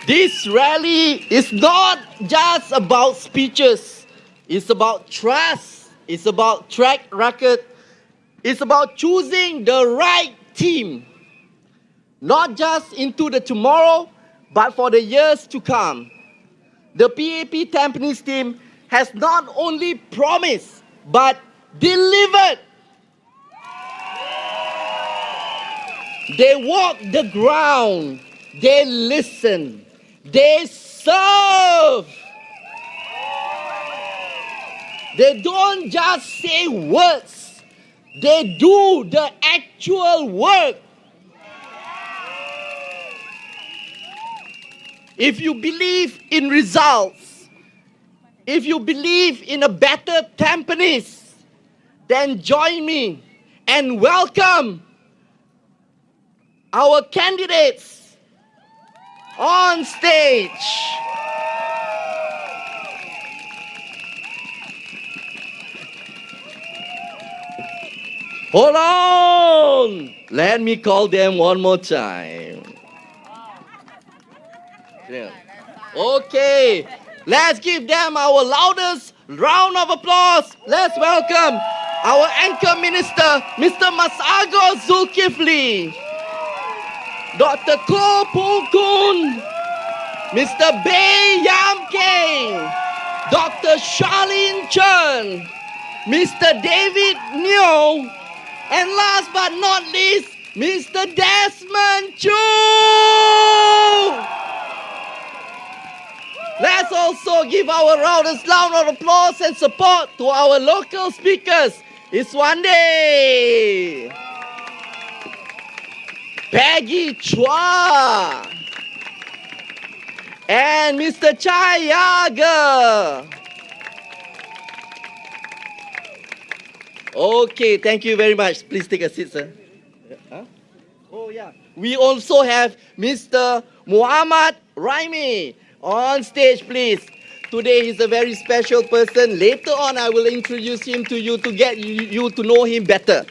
This rally is not just about speeches. It's about trust. It's about track record. It's about choosing the right team. Not just into the tomorrow, but for the years to come. The PAP Tampines team has not only promised, but delivered. They walk the ground. They listen. They serve. They don't just say words. They do the actual work. If you believe in results, if you believe in a better Tampines, then join me and welcome our candidates on stage. Hold on! Let me call them one more time. Yeah. Okay, let's give them our loudest round of applause. Let's welcome our anchor minister, Mr. Masagos Zulkifli, Dr. Koh Poh Koon, Mr. Bae Yam Keng, Dr. Charlene Chen, Mr. David Neo, and last but not least, Mr. Desmond Choo. Let's also give our loudest round of applause and support to our local speakers. It's one day. Peggy Chua and Mr. Chaiaga. Okay, thank you very much. Please take a seat, sir. Huh? Oh yeah. We also have Mr. Muhammad Ramy on stage, please. Today he's a very special person. Later on, I will introduce him to you to get you to know him better.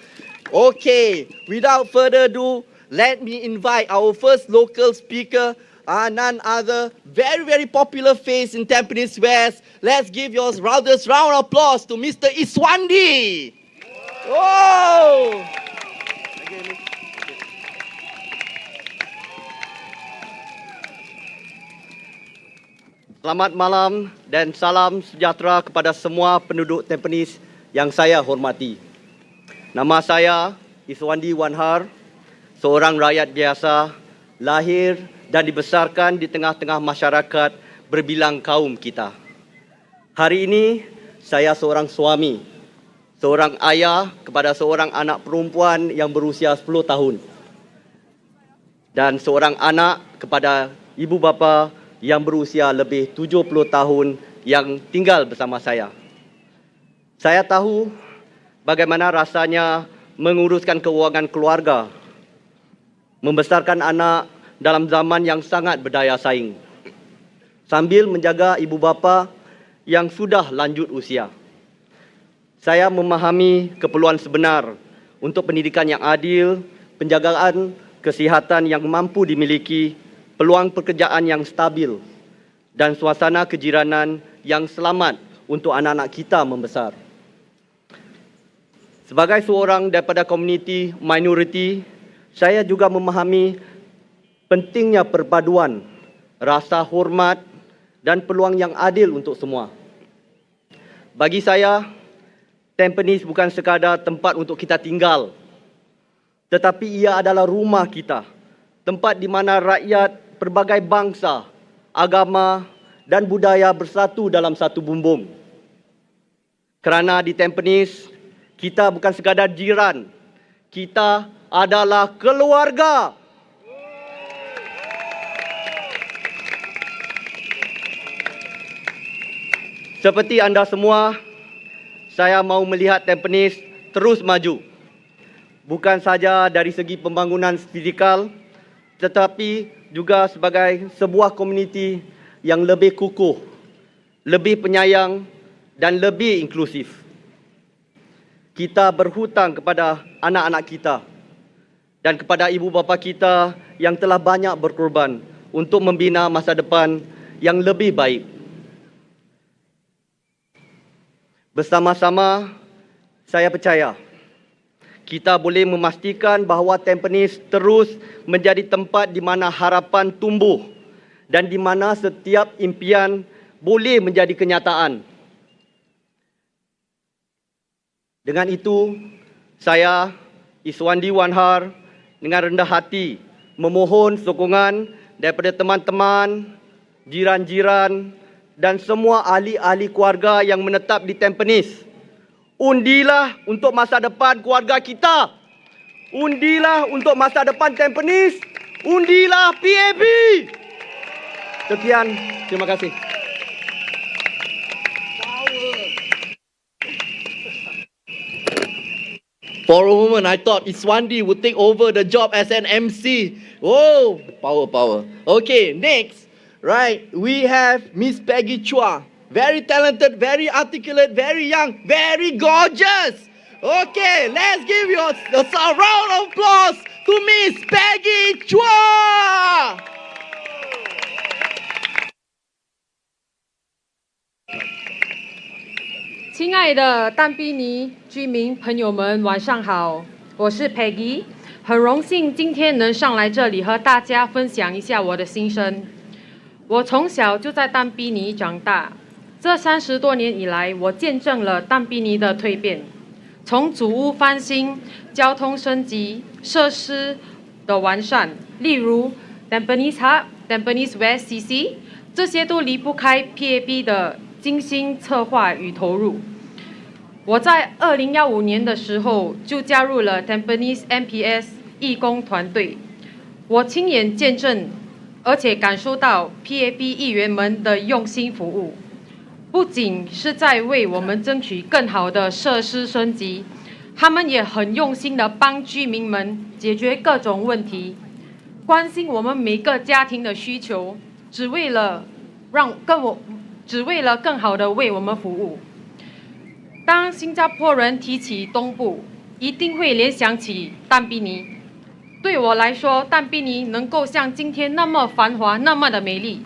Okay, without further ado, let me invite our first local speaker, none other, very popular face in Tampines West. Let's give your loudest round of applause to Mr. Iswandi. Whoa! Selamat malam dan salam sejahtera kepada semua penduduk Tampines yang saya hormati. Nama saya Iswandi Wanhar, seorang rakyat biasa, lahir dan dibesarkan di tengah-tengah masyarakat berbilang kaum kita. Hari ini saya seorang suami, seorang ayah kepada seorang anak perempuan yang berusia 10 tahun dan seorang anak kepada ibu bapa yang berusia lebih 70 tahun yang tinggal bersama saya. Saya tahu bagaimana rasanya menguruskan keuangan keluarga, membesarkan anak dalam zaman yang sangat berdaya saing, sambil menjaga ibu bapa yang sudah lanjut usia. Saya memahami keperluan sebenar untuk pendidikan yang adil, penjagaan kesihatan yang mampu dimiliki, peluang pekerjaan yang stabil, dan suasana kejiranan yang selamat untuk anak-anak kita membesar. Sebagai seorang daripada komuniti minoriti, saya juga memahami pentingnya perpaduan, rasa hormat dan peluang yang adil untuk semua. Bagi saya, Tampines bukan sekadar tempat untuk kita tinggal, tetapi ia adalah rumah kita, tempat di mana rakyat pelbagai bangsa, agama dan budaya bersatu dalam satu bumbung. Kerana di Tampines, kita bukan sekadar jiran, kita adalah keluarga. Seperti anda semua, saya mau melihat Tampines terus maju. Bukan saja dari segi pembangunan fizikal, tetapi juga sebagai sebuah komuniti yang lebih kukuh, lebih penyayang dan lebih inklusif. Kita berhutang kepada anak-anak kita dan kepada ibu bapa kita yang telah banyak berkorban untuk membina masa depan yang lebih baik. Bersama-sama, saya percaya kita boleh memastikan bahawa Tampines terus menjadi tempat di mana harapan tumbuh dan di mana setiap impian boleh menjadi kenyataan. Dengan itu, saya, Iswandi Wanhar, dengan rendah hati memohon sokongan daripada teman-teman, jiran-jiran dan semua ahli-ahli keluarga yang menetap di Tampines. Undilah untuk masa depan keluarga kita. Undilah untuk masa depan Tampines. Undilah PAP. Sekian, terima kasih. For a moment, I thought Iswandi would take over the job as an MC. Oh, power. Okay, next. Right, we have Miss Peggy Chua. Very talented, very articulate, very young, very gorgeous. Okay, let's give you a round of applause to Miss Peggy Chua. 亲爱的淡滨尼居民朋友们，晚上好，我是 Peggy， 很荣幸今天能上来这里和大家分享一下我的心声。我从小就在淡滨尼长大，这30多年以来，我见证了淡滨尼的蜕变，从祖屋翻新、交通升级、设施的完善，例如 Tampines Hub、Tampines West CC， 这些都离不开 PAP 的精心策划与投入。我在2015年的时候就加入了 Tampines MPS 义工团队，我亲眼见证，而且感受到 PAP 议员们的用心服务，不仅是在为我们争取更好的设施升级，他们也很用心的帮居民们解决各种问题，关心我们每个家庭的需求，只为了更好的为我们服务。当新加坡人提起东部，一定会联想起淡滨尼。对我来说，淡滨尼能够像今天那么繁华、那么的美丽，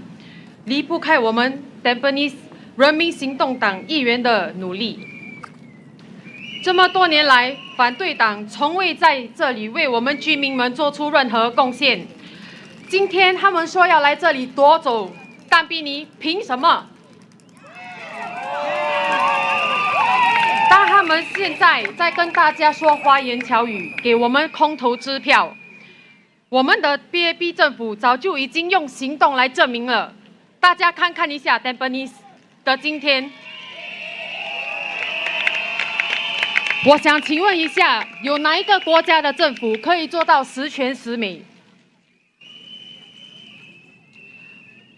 离不开我们 Tampines 人民行动党议员的努力。这么多年来，反对党从未在这里为我们居民们做出任何贡献。今天他们说要来这里夺走淡滨尼，凭什么？当他们现在在跟大家说花言巧语，给我们空头支票，我们的 PAP 政府早就已经用行动来证明了。大家看看一下 Tampines 的今天。我想请问一下，有哪一个国家的政府可以做到十全十美？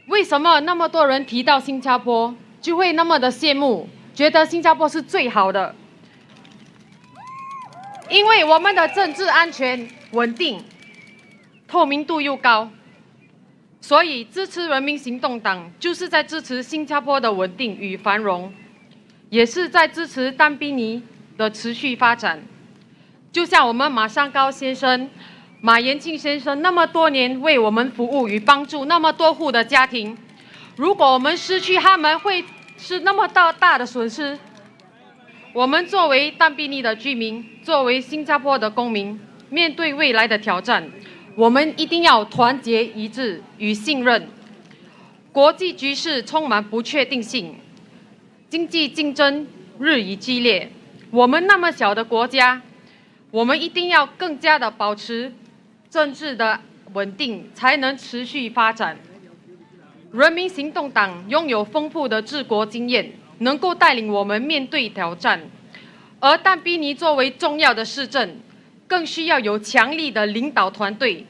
为什么那么多人提到新加坡，就会那么的羡慕，觉得新加坡是最好的？因为我们的政治安全稳定，透明度又高，所以支持人民行动党就是在支持新加坡的稳定与繁荣，也是在支持淡滨尼的持续发展。就像我们马尚高先生、马延庆先生那么多年为我们服务与帮助那么多户的家庭，如果我们失去他们，会是那么大的损失。我们作为淡滨尼的居民，作为新加坡的公民，面对未来的挑战，我们一定要团结一致与信任。国际局势充满不确定性，经济竞争日益激烈。我们那么小的国家，我们一定要更加的保持政治的稳定，才能持续发展。人民行动党拥有丰富的治国经验，能够带领我们面对挑战。而淡滨尼作为重要的市镇，更需要有强力的领导团队，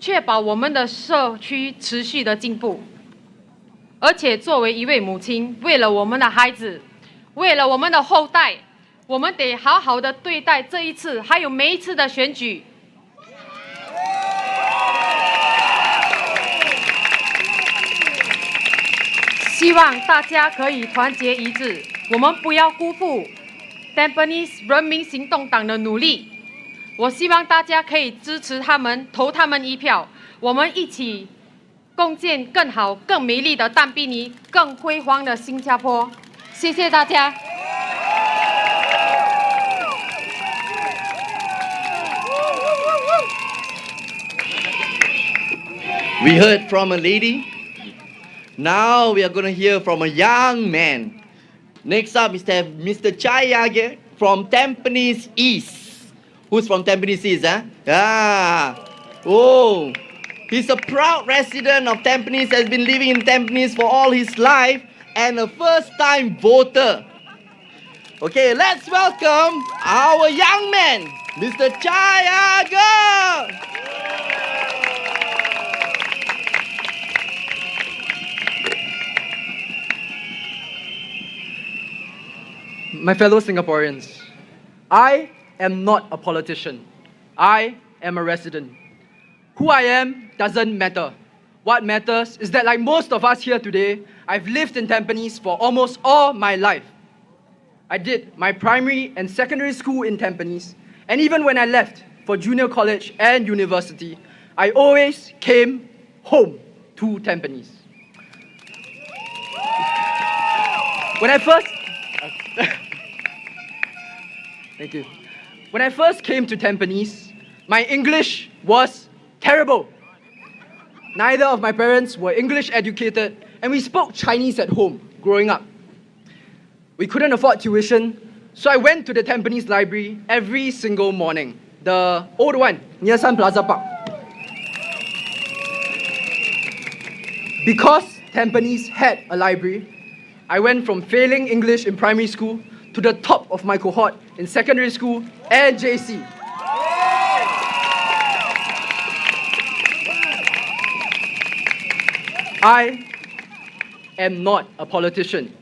确保我们的社区持续的进步。而且作为一位母亲，为了我们的孩子，为了我们的后代，我们得好好的对待这一次还有每一次的选举。希望大家可以团结一致，我们不要辜负 Tampines 人民行动党的努力。我希望大家可以支持他们，投他们一票，我们一起共建更好、更美丽的淡碧尼，更辉煌的新加坡。谢谢大家。We heard from a lady. Now we are going to hear from a young man. Next up is Mr. Chaiaga from Tampines East. Who's from Tampines East, huh? Oh, he's a proud resident of Tampines, has been living in Tampines for all his life, and a first-time voter. Okay, let's welcome our young man, Mr. Chaiaga. My fellow Singaporeans, I am not a politician. I am a resident. Who I am doesn't matter. What matters is that, like most of us here today, I've lived in Tampines for almost all my life. I did my primary and secondary school in Tampines, and even when I left for junior college and university, I always came home to Tampines. Thank you. When I first came to Tampines, my English was terrible. Neither of my parents were English educated, and we spoke Chinese at home growing up. We couldn't afford tuition, so I went to the Tampines Library every single morning, the old one near Sun Plaza Park. Because Tampines had a library, I went from failing English in primary school to the top of my cohort in secondary school and JC. I am not a politician.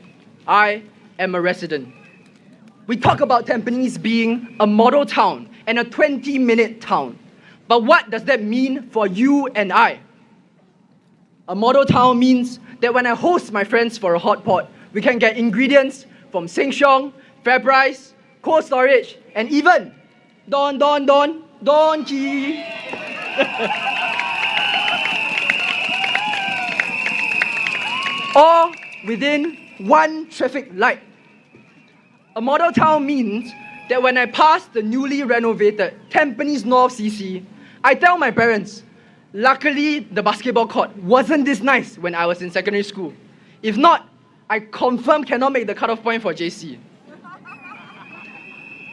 I am a resident. We talk about Tampines being a model town and a 20-minute town. But what does that mean for you and I? A model town means that when I host my friends for a hot pot, we can get ingredients from Sheng Siong, FairPrice, Cold Storage, and even Don Key. All within one traffic light. A model town means that when I pass the newly renovated Tampines North CC, I tell my parents, luckily the basketball court wasn't this nice when I was in secondary school. If not, I confirm cannot make the cutoff point for JC.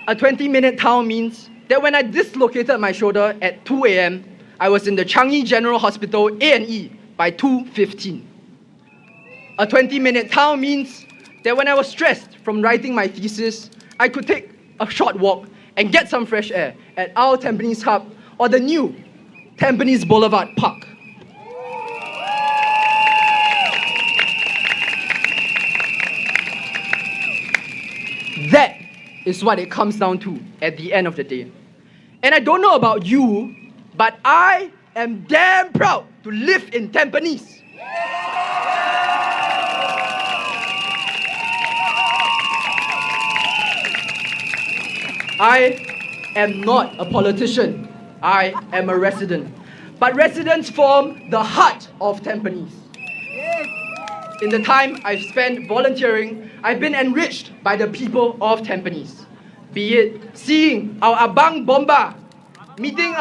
A 20-minute town means that when I dislocated my shoulder at 2 a.m., I was in the Changi General Hospital A&E by 2:15. A 20-minute town means that when I was stressed from writing my thesis, I could take a short walk and get some fresh air at our Tampines Hub or the new Tampines Boulevard Park. That is what it comes down to at the end of the day. And I don't know about you, but I am damn proud to live in Tampines. I am not a politician. I am a resident. But residents form the heart of Tampines. In the time I've spent volunteering, I've been enriched by the people of Tampines. Be it seeing our Abang Bomba, meeting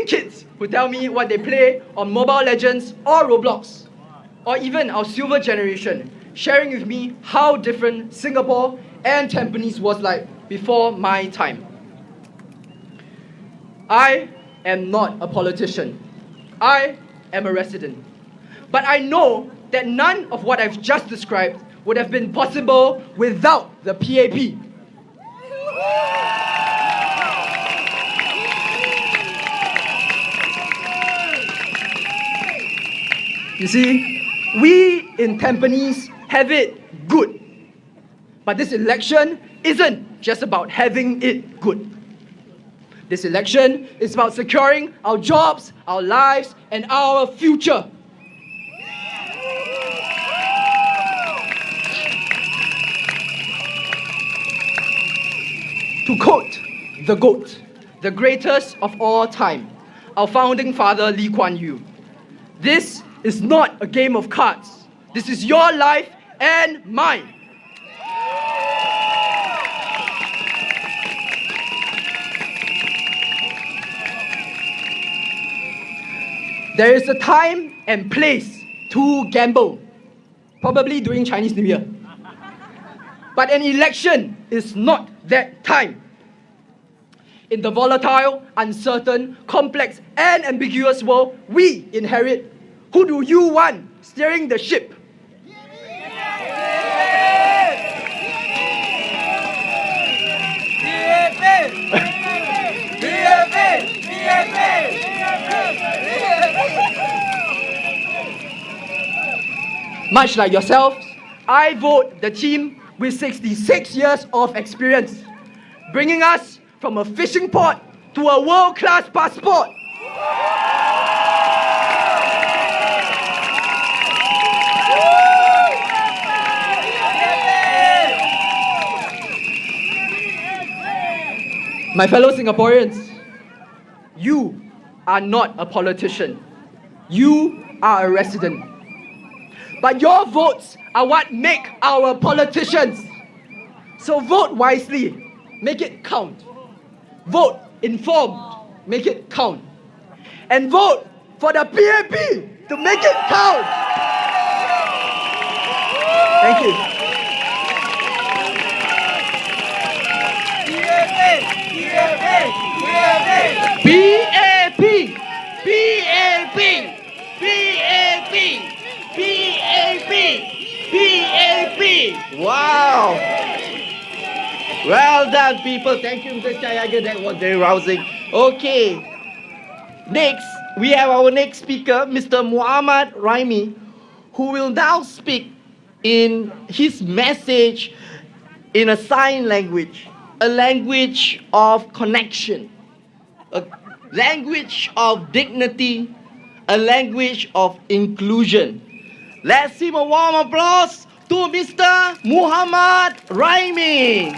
kids who tell me what they play on Mobile Legends or Roblox, or even our silver generation, sharing with me how different Singapore and Tampines was like before my time. I am not a politician. I am a resident. But I know that none of what I've just described would have been possible without the PAP. You see, we in Tampines have it good. But this election isn't just about having it good. This election is about securing our jobs, our lives, and our future. To quote the GOAT, the greatest of all time, our founding father Lee Kuan Yew. This is not a game of cards. This is your life and mine. There is a time and place to gamble, probably during Chinese New Year. But an election is not that time. In the volatile, uncertain, complex, and ambiguous world we inherit, who do you want steering the ship? Much like yourselves, I vote the team with 66 years of experience, bringing us from a fishing port to a world-class passport. My fellow Singaporeans, you are not a politician. You are a resident. But your votes are what make our politicians. So vote wisely, make it count. Vote informed, make it count. And vote for the PAP to make it count. Thank you. PAP! PAP! PAP! PAP! PAP! Wow! Well done, people. Thank you, Mr. Chaiaga. That was very rousing. Okay. Next, we have our next speaker, Mr. Muhammad Ramy, who will now speak in his message in a sign language, a language of connection, a language of dignity, a language of inclusion. Let's give a warm applause to Mr. Muhammad Ramy.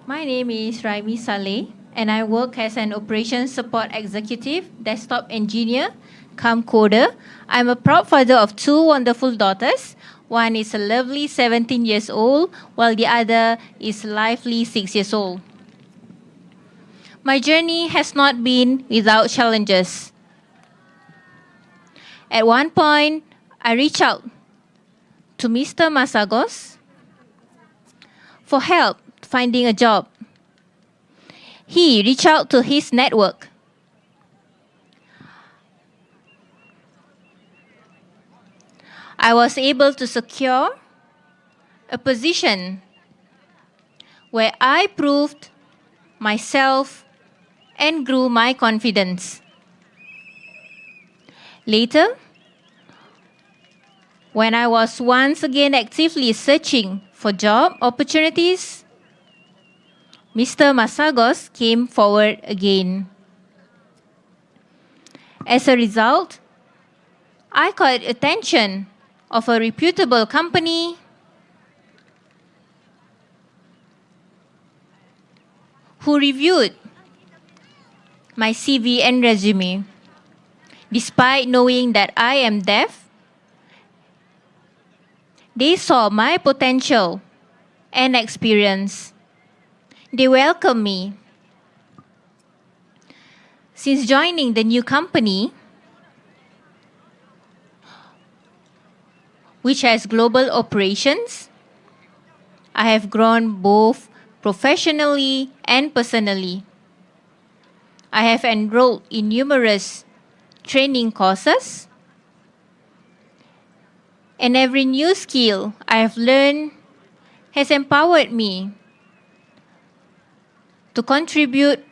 My name is Ramy Saleh, and I work as an operations support executive, desktop engineer, cum coder. I'm a proud father of two wonderful daughters. One is a lovely 17 years old, while the other is lively 6 years old. My journey has not been without challenges. At one point, I reached out to Mr. Masagos for help finding a job. He reached out to his network. I was able to secure a position where I proved myself and grew my confidence. Later, when I was once again actively searching for job opportunities, Mr. Masagos came forward again. As a result, I caught attention of a reputable company who reviewed my CV and resume. Despite knowing that I am deaf, they saw my potential and experience. They welcomed me. Since joining the new company, which has global operations, I have grown both professionally and personally. I have enrolled in numerous training courses, and every new skill I have learned has empowered me to contribute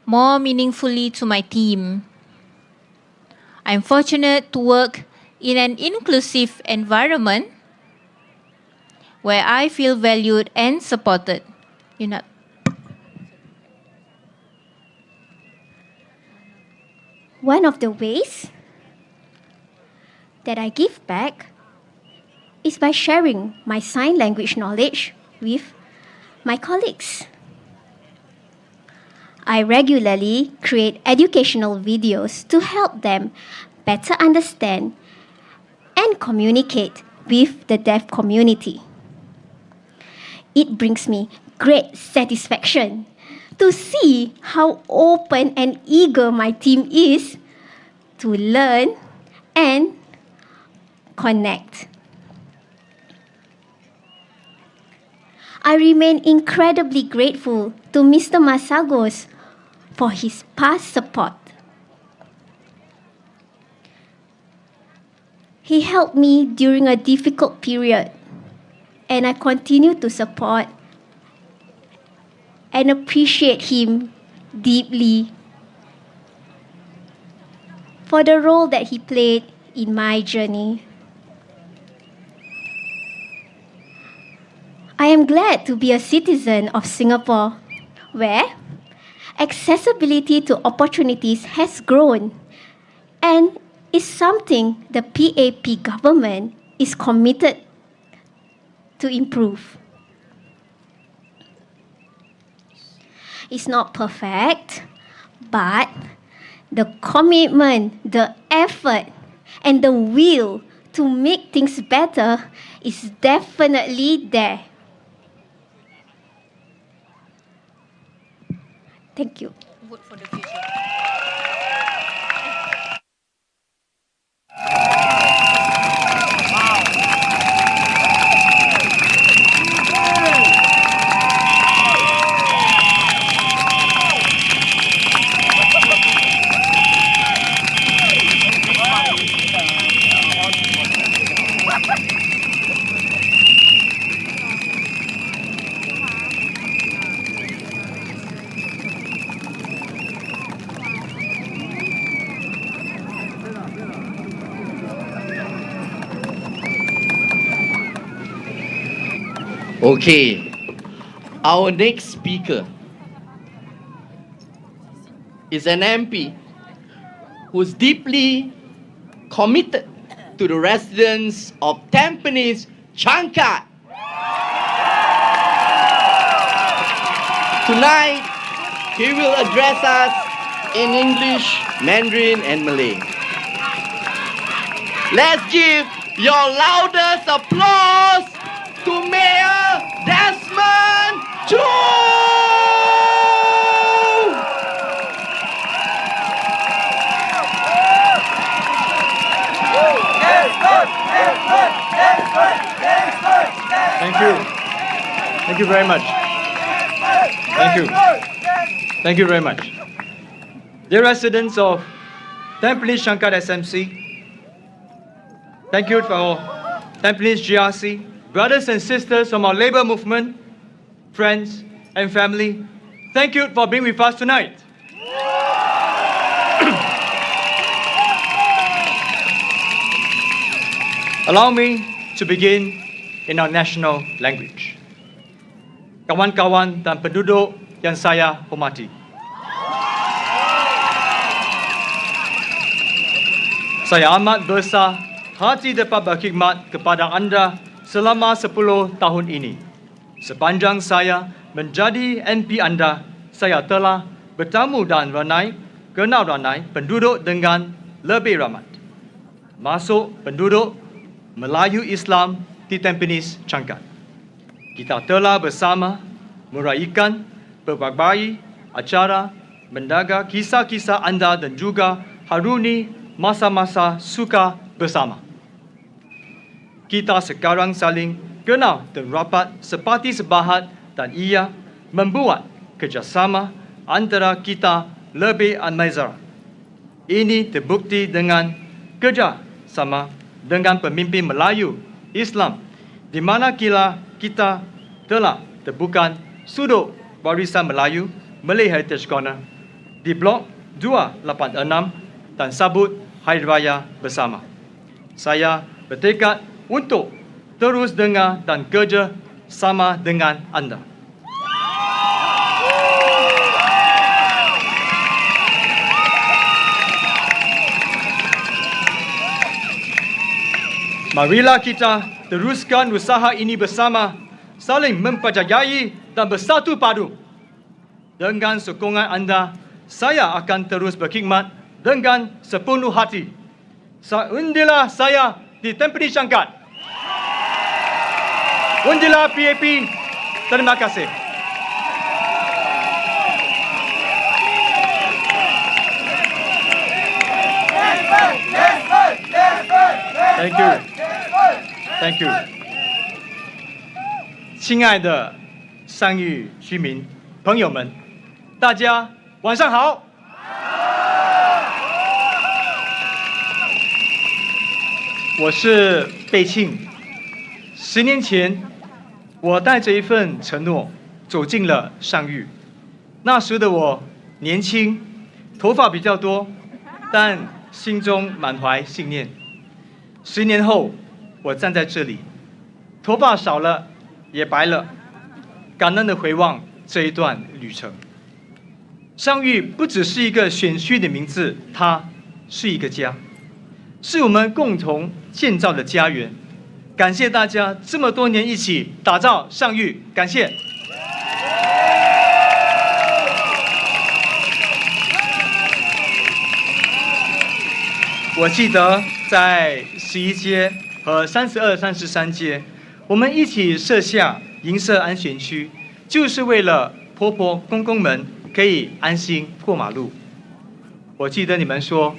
more meaningfully to my team. I'm fortunate to work in an inclusive environment where I feel valued and supported. One of the ways that I give back is by sharing my sign language knowledge with my colleagues. I regularly create educational videos to help them better understand and communicate with the deaf community. It brings me great satisfaction to see how open and eager my team is to learn and connect. I remain incredibly grateful to Mr. Masagos for his past support. He helped me during a difficult period, and I continue to support and appreciate him deeply for the role that he played in my journey. I am glad to be a citizen of Singapore, where accessibility to opportunities has grown and is something the PAP government is committed to improve. It's not perfect, but the commitment, the effort, and the will to make things better is definitely there. Thank you. Vote for the future. Okay, our next speaker is an MP who's deeply committed to the residents of Tampines Changkat. Tonight, he will address us in English, Mandarin, and Malay. Let's give your loudest applause to Mayor Desmond Choo! Thank you. Thank you very much. Thank you. Thank you very much. Dear residents of Tampines Changkat SMC, thank you for Tampines GRC, brothers and sisters from our labor movement, friends and family, thank you for being with us tonight. Allow me to begin in our national language. Kawan-kawan dan penduduk yang saya hormati. Saya amat besar hati dapat berkhidmat kepada anda selama 10 tahun ini. Sepanjang saya menjadi MP anda, saya telah bertemu dan kenal ramai penduduk dengan lebih ramai. Masuk penduduk Melayu Islam di Tampines Changkat. Kita telah bersama meraihkan berbagai acara, mendengar kisah-kisah anda dan juga haruni masa-masa suka bersama. Kita sekarang saling kenal dan rapat seperti sebahat dan ia membuat kerjasama antara kita lebih amat. Ini terbukti dengan kerjasama dengan pemimpin Melayu Islam di mana kita telah terbuka sudut warisan Melayu Malay Heritage Corner di Blok 286 dan sabut Hari Raya bersama. Saya bertekad untuk terus dengar dan kerja sama dengan anda. Marilah kita teruskan usaha ini bersama, saling mempercayai dan bersatu padu. Dengan sokongan anda, saya akan terus berkhidmat dengan sepenuh hati. Undilah saya di Tampines Syangkat. Undilah PAP. Terima kasih. Thank you. Thank you. 亲爱的上谕居民朋友们，大家晚上好。我是贝庆。10年前，我带着一份承诺走进了上谕。那时的我年轻，头发比较多，但心中满怀信念。10年后，我站在这里，头发少了，也白了，感恩地回望这一段旅程。上谕不只是一个选区的名字，它是一个家，是我们共同建造的家园。感谢大家这么多年一起打造上谕，感谢。我记得在11街和32、33街，我们一起设下银色安全区，就是为了婆婆公公们可以安心过马路。我记得你们说，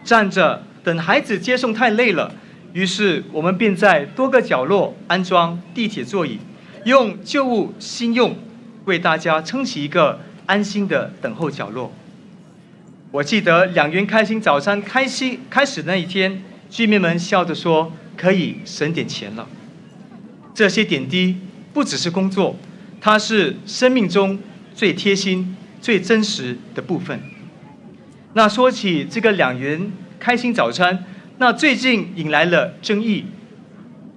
站着等孩子接送太累了，于是我们便在多个角落安装地铁座椅，用旧物新用，为大家撑起一个安心的等候角落。我记得2元开心早餐开始那一天，居民们笑着说可以省点钱了。这些点滴不只是工作，它是生命中最贴心、最真实的部分。那说起这个2元开心早餐，那最近引来了争议。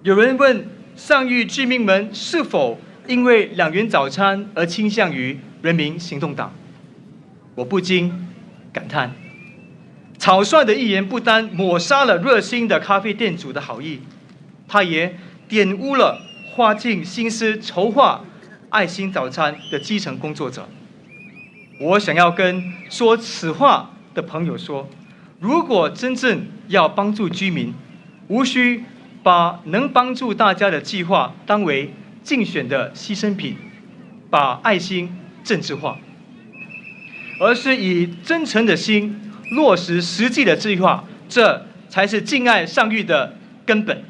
有人问上谕居民们是否因为2元早餐而倾向于人民行动党。我不禁感叹，草率的一言不单抹杀了热心的咖啡店主的好意，他也玷污了花尽心思筹划爱心早餐的基层工作者。我想要跟说此话的朋友说，如果真正要帮助居民，无需把能帮助大家的计划当为竞选的牺牲品，把爱心政治化，而是以真诚的心落实实际的计划，这才是敬爱上谕的根本。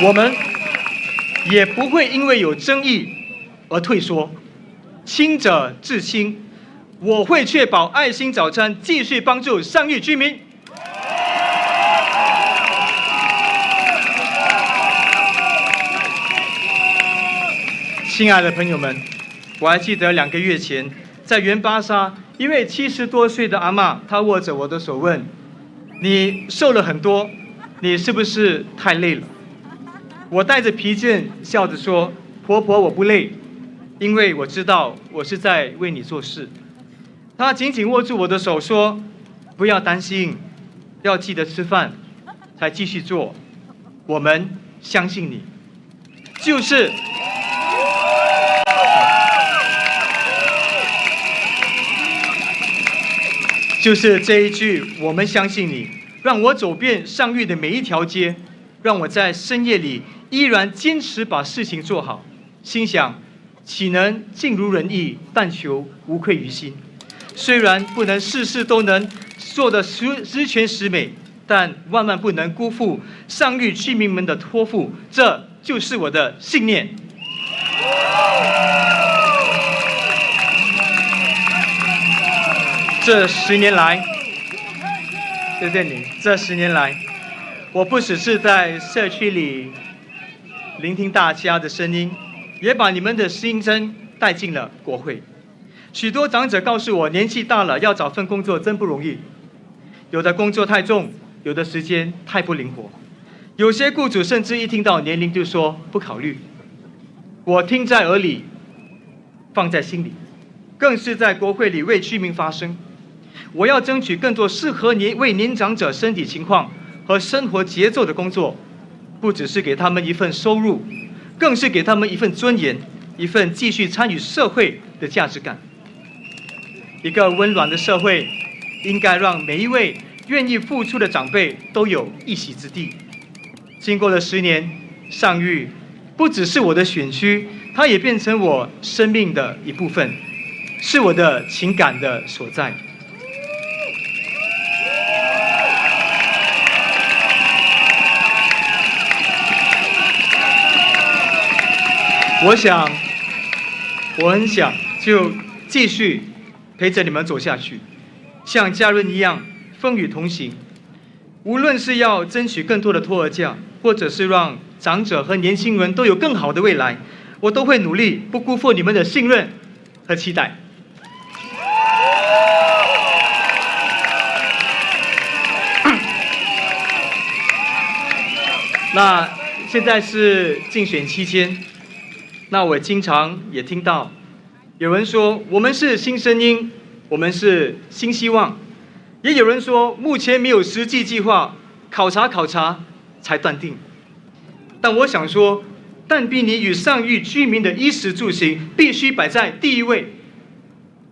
我们也不会因为有争议而退缩，亲者自亲，我会确保爱心早餐继续帮助上谕居民。亲爱的朋友们，我还记得2个月前，在原巴沙，一位70多岁的阿嬷，她握着我的手问：“你瘦了很多，你是不是太累了？”我带着疲倦，笑着说：“婆婆，我不累，因为我知道我是在为你做事。”她紧紧握住我的手说：“不要担心，要记得吃饭，才继续做。我们相信你。”就是这一句“我们相信你”，让我走遍上谕的每一条街，让我在深夜里依然坚持把事情做好。心想，岂能尽如人意，但求无愧于心。虽然不能事事都能做得十全十美，但万万不能辜负上谕居民们的托付，这就是我的信念。这10年来，谢谢你。这10年来，我不只是在社区里聆听大家的声音，也把你们的心声带进了国会。许多长者告诉我，年纪大了要找份工作真不容易，有的工作太重，有的时间太不灵活，有些雇主甚至一听到年龄就说不考虑。我听在耳里，放在心里，更是在国会里为居民发声。我要争取更多适合为年长者身体情况和生活节奏的工作，不只是给他们一份收入，更是给他们一份尊严，一份继续参与社会的价值感。一个温暖的社会，应该让每一位愿意付出的长辈都有一席之地。经过了10年，上玉不只是我的选区，它也变成我生命的一部分，是我的情感的所在。我很想就继续陪着你们走下去，像家人一样风雨同行。无论是要争取更多的托儿假，或者是让长者和年轻人都有更好的未来，我都会努力，不辜负你们的信任和期待。那现在是竞选期间，那我经常也听到有人说我们是新声音，我们是新希望，也有人说目前没有实际计划，考察才断定。但我想说，但比你与上玉居民的衣食住行必须摆在第一位。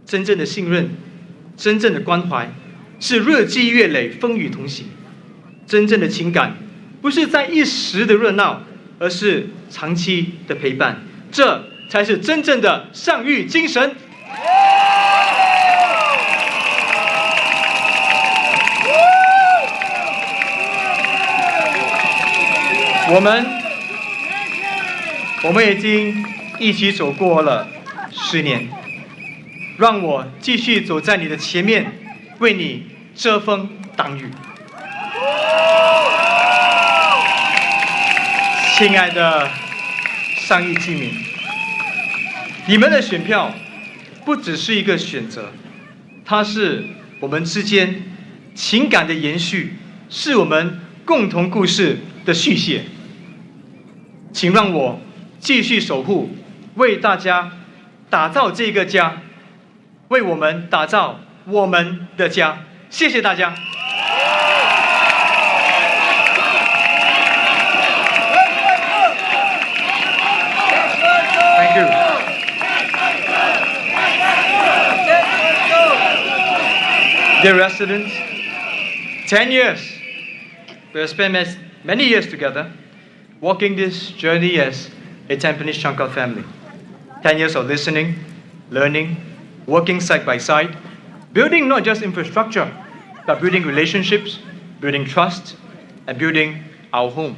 真正的信任，真正的关怀，是日积月累，风雨同行。真正的情感，不是在一时的热闹，而是长期的陪伴。这才是真正的上玉精神。我们已经一起走过了10年，让我继续走在你的前面，为你遮风挡雨。亲爱的上亿居民，你们的选票不只是一个选择，它是我们之间情感的延续，是我们共同故事的续写。请让我继续守护，为大家打造这个家，为我们打造我们的家。谢谢大家。Thank you. Dear residents, 10 years. We have spent many years together, walking this journey as a Tampines Changkat family. 10 years of listening, learning, working side by side, building not just infrastructure, but building relationships, building trust, and building our home.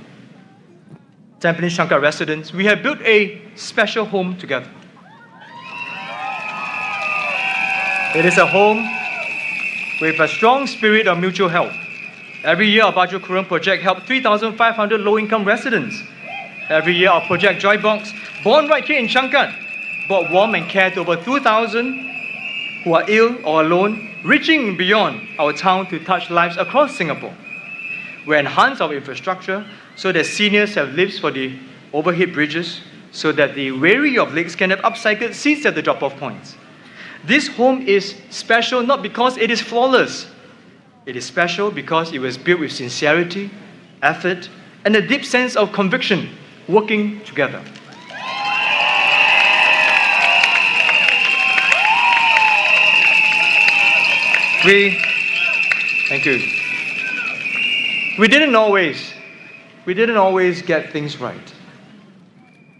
Tampines Changkat residents, we have built a special home together. It is a home with a strong spirit of mutual help. Every year, our Baju Kurung project helped 3,500 low-income residents. Every year, our project Joy Box, born right here in Changkat, brought warmth and care to over 2,000 who are ill or alone, reaching beyond our town to touch lives across Singapore. We enhance our infrastructure so that seniors have lifts for the overhead bridges, so that the weary of legs can have upcycled seats at the drop-off points. This home is special not because it is flawless. It is special because it was built with sincerity, effort, and a deep sense of conviction, working together. Thank you. We didn't always get things right.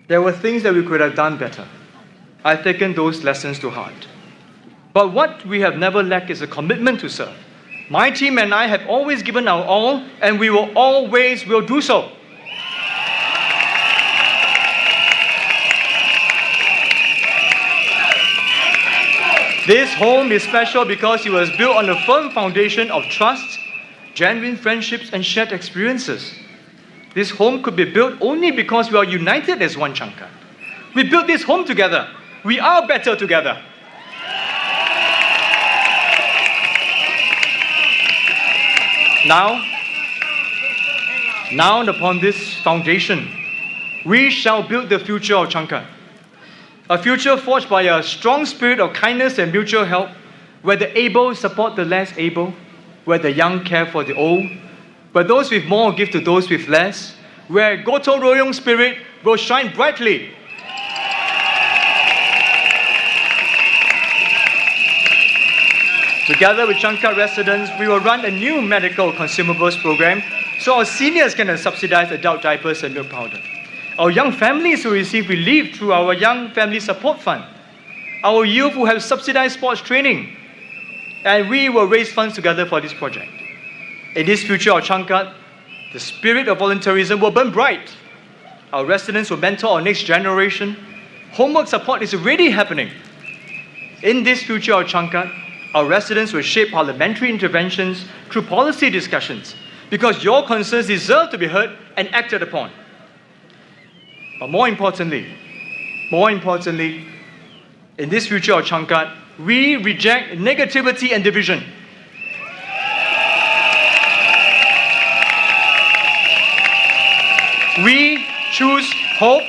There were things that we could have done better. I've taken those lessons to heart. But what we have never lacked is a commitment to serve. My team and I have always given our all, and we will always will do so. This home is special because it was built on a firm foundation of trust, genuine friendships, and shared experiences. This home could be built only because we are united as one Changkat. We built this home together. We are better together. Now upon this foundation, we shall build the future of Changkat. A future forged by a strong spirit of kindness and mutual help, where the able support the less able, where the young care for the old, where those with more give to those with less, where Gotong Royong spirit will shine brightly. Together with Changkat residents, we will run a new medical consumables program so our seniors can subsidize adult diapers and milk powder. Our young families will receive relief through our Young Family Support Fund. Our youth will have subsidized sports training. And we will raise funds together for this project. In this future of Changkat, the spirit of volunteerism will burn bright. Our residents will mentor our next generation. Homework support is already happening. In this future of Changkat, our residents will shape parliamentary interventions through policy discussions, because your concerns deserve to be heard and acted upon. But more importantly, in this future of Changkat, we reject negativity and division. We choose hope.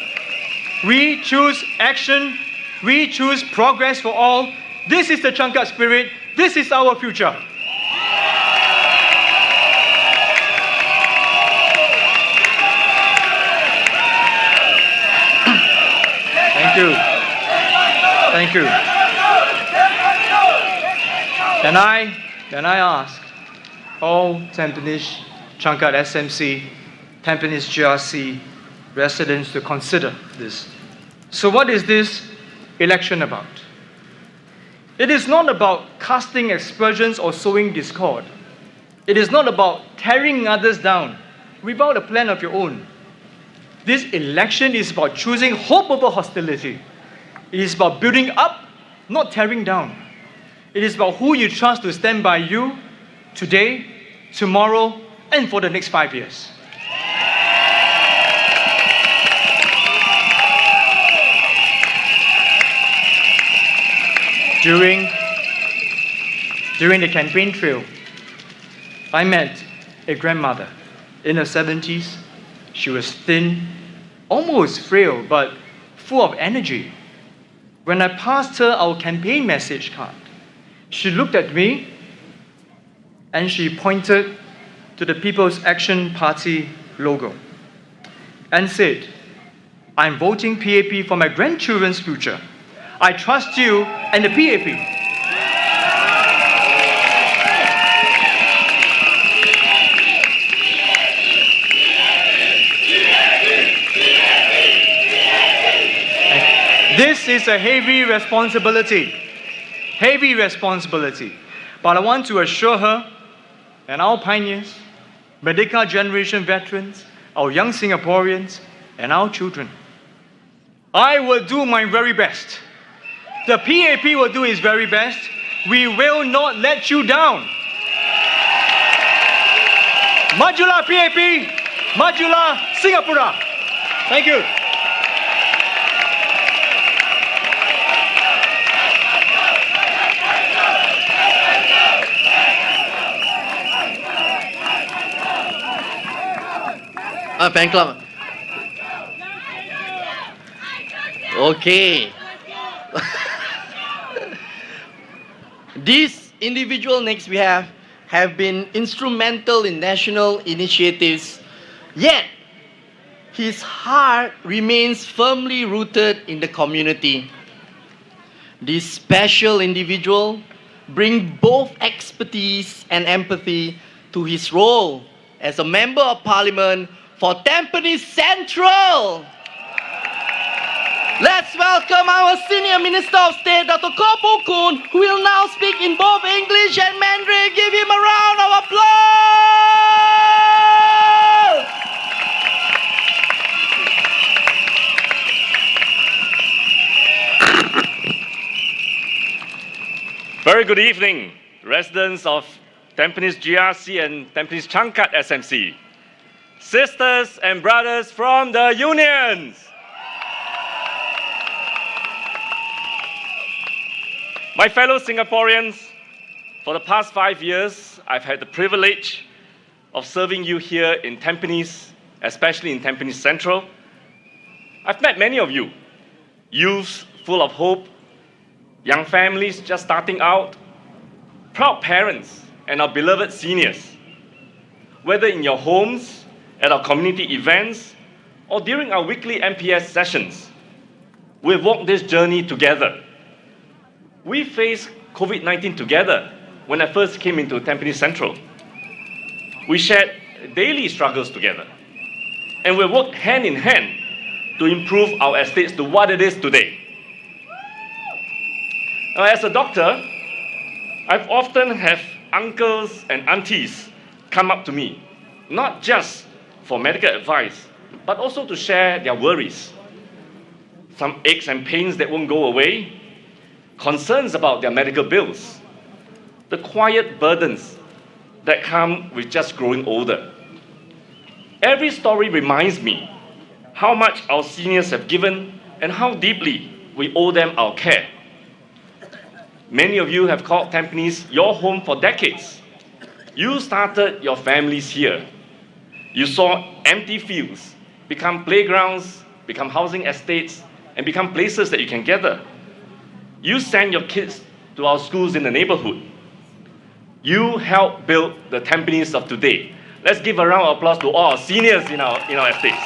We choose action. We choose progress for all. This is the Changkat spirit. This is our future. Thank you. Thank you. Can I ask all Tampines Changkat SMC, Tampines GRC residents to consider this? So what is this election about? It is not about casting aspersions or sowing discord. It is not about tearing others down without a plan of your own. This election is about choosing hope over hostility. It is about building up, not tearing down. It is about who you trust to stand by you today, tomorrow, and for the next 5 years. During the campaign trail, I met a grandmother in her 70s. She was thin, almost frail, but full of energy. When I passed her our campaign message card, she looked at me and she pointed to the People's Action Party logo and said, "I'm voting PAP for my grandchildren's future. I trust you and the PAP." This is a heavy responsibility. But I want to assure her and our pioneers, Merdeka generation veterans, our young Singaporeans, and our children, I will do my very best. The PAP will do its very best. We will not let you down. Majulah PAP, Majulah Singapura. Thank you. Fan club. Okay. These individuals next we have been instrumental in national initiatives, yet his heart remains firmly rooted in the community. This special individual brings both expertise and empathy to his role as a Member of Parliament for Tampines Central. Let's welcome our Senior Minister of State, Dr. Koh Poh Koon, who will now speak in both English and Mandarin. Give him a round of applause! Very good evening, residents of Tampines GRC and Tampines Changkat SMC. Sisters and brothers from the unions. My fellow Singaporeans, for the past 5 years, I've had the privilege of serving you here in Tampines, especially in Tampines Central. I've met many of you, youths full of hope, young families just starting out, proud parents, and our beloved seniors. Whether in your homes, at our community events, or during our weekly MPS sessions, we've walked this journey together. We faced COVID-19 together when I first came into Tampines Central. We shared daily struggles together, and we worked hand in hand to improve our estates to what it is today. Now, as a doctor, I've often have uncles and aunties come up to me, not just for medical advice, but also to share their worries. Some aches and pains that won't go away, concerns about their medical bills, the quiet burdens that come with just growing older. Every story reminds me how much our seniors have given and how deeply we owe them our care. Many of you have called Tampines your home for decades. You started your families here. You saw empty fields become playgrounds, become housing estates, and become places that you can gather. You send your kids to our schools in the neighborhood. You helped build the Tampines of today. Let's give a round of applause to all our seniors in our estates.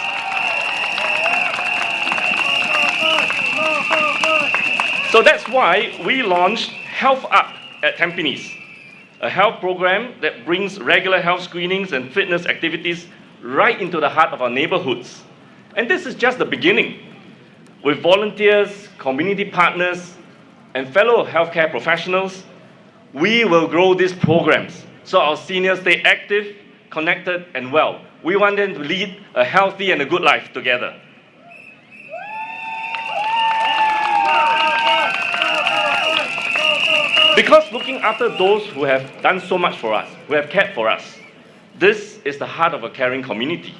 So that's why we launched Health Up at Tampines, a health program that brings regular health screenings and fitness activities right into the heart of our neighborhoods. And this is just the beginning. With volunteers, community partners, and fellow healthcare professionals, we will grow these programs so our seniors stay active, connected, and well. We want them to lead a healthy and a good life together. Because looking after those who have done so much for us, who have cared for us, this is the heart of a caring community.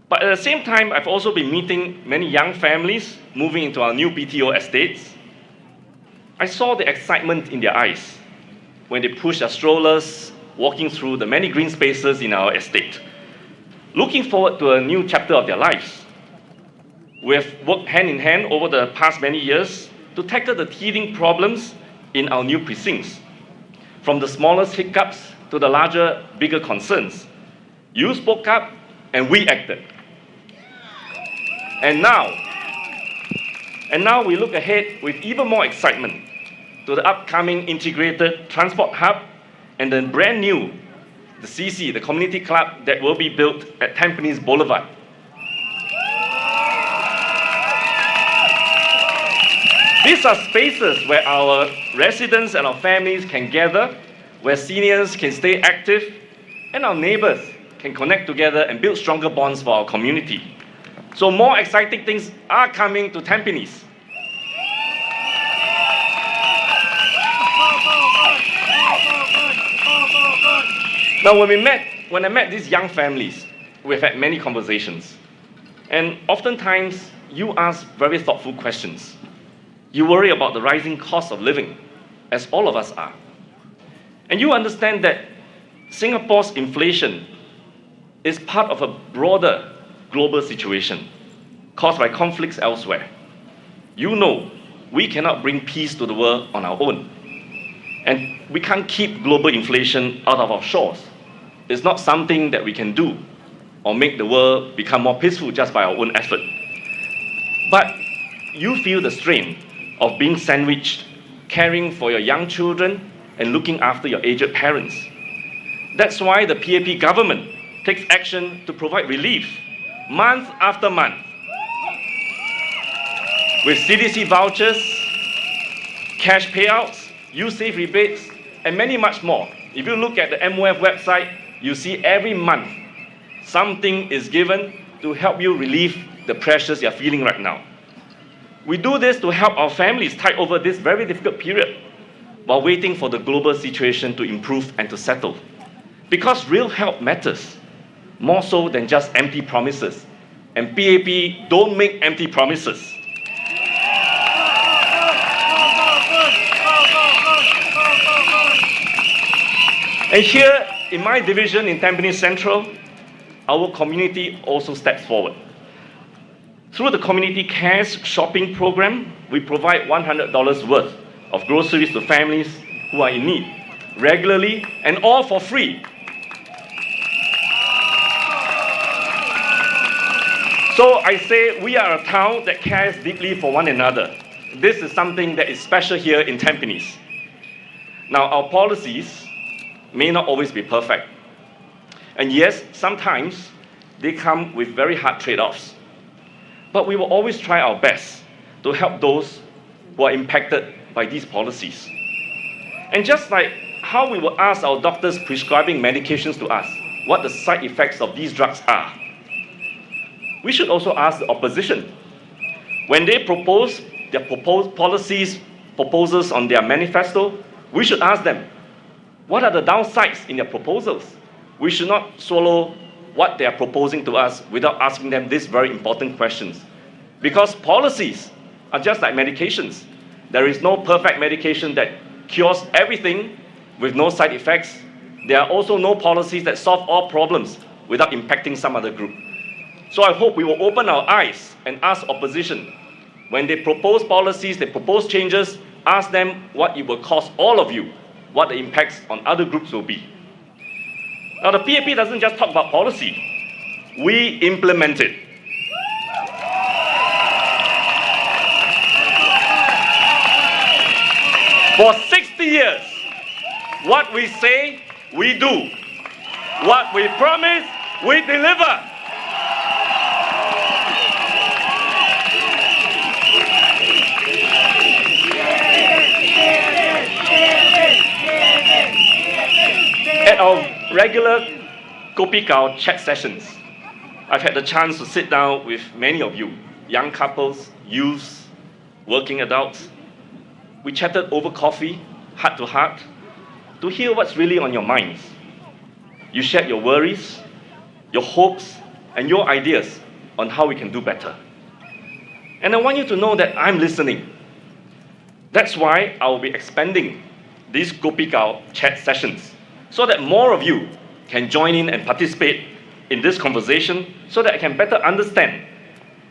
But at the same time, I've also been meeting many young families moving into our new BTO estates. I saw the excitement in their eyes when they push their strollers, walking through the many green spaces in our estate, looking forward to a new chapter of their lives. We have worked hand in hand over the past many years to tackle the teething problems in our new precincts. From the smallest hiccups to the larger, bigger concerns. You spoke up and we acted. And now we look ahead with even more excitement to the upcoming integrated transport hub and the brand new, the CC, the community club that will be built at Tampines Boulevard. These are spaces where our residents and our families can gather, where seniors can stay active, and our neighbors can connect together and build stronger bonds for our community. So more exciting things are coming to Tampines. Now, when I met these young families, we've had many conversations. And oftentimes, you ask very thoughtful questions. You worry about the rising cost of living, as all of us are. And you understand that Singapore's inflation is part of a broader global situation caused by conflicts elsewhere. You know we cannot bring peace to the world on our own. And we can't keep global inflation out of our shores. It's not something that we can do or make the world become more peaceful just by our own effort. But you feel the strain of being sandwiched, caring for your young children, and looking after your aged parents. That's why the PAP government takes action to provide relief month after month. With CDC vouchers, cash payouts, YouSave rebates, and many much more. If you look at the MOF website, you see every month something is given to help you relieve the pressures you're feeling right now. We do this to help our families tide over this very difficult period while waiting for the global situation to improve and to settle. Because real help matters, more so than just empty promises. And PAP don't make empty promises. And here in my division in Tampines Central, our community also steps forward. Through the Community Cares Shopping Program, we provide $100 worth of groceries to families who are in need regularly and all for free. So I say we are a town that cares deeply for one another. This is something that is special here in Tampines. Now, our policies may not always be perfect. And yes, sometimes they come with very hard trade-offs. But we will always try our best to help those who are impacted by these policies. And just like how we will ask our doctors prescribing medications to us what the side effects of these drugs are, we should also ask the opposition. When they propose their proposals on their manifesto, we should ask them, what are the downsides in their proposals? We should not swallow what they are proposing to us without asking them these very important questions. Because policies are just like medications. There is no perfect medication that cures everything with no side effects. There are also no policies that solve all problems without impacting some other group. So I hope we will open our eyes and ask opposition. When they propose policies, they propose changes, ask them what it will cost all of you, what the impacts on other groups will be. Now, the PAP doesn't just talk about policy. We implement it. For 60 years, what we say, we do. What we promise, we deliver. At our regular Kopi Kao chat sessions, I've had the chance to sit down with many of you, young couples, youths, working adults. We chatted over coffee, heart to heart, to hear what's really on your minds. You shared your worries, your hopes, and your ideas on how we can do better. And I want you to know that I'm listening. That's why I'll be expanding these Kopi Kao chat sessions, so that more of you can join in and participate in this conversation, so that I can better understand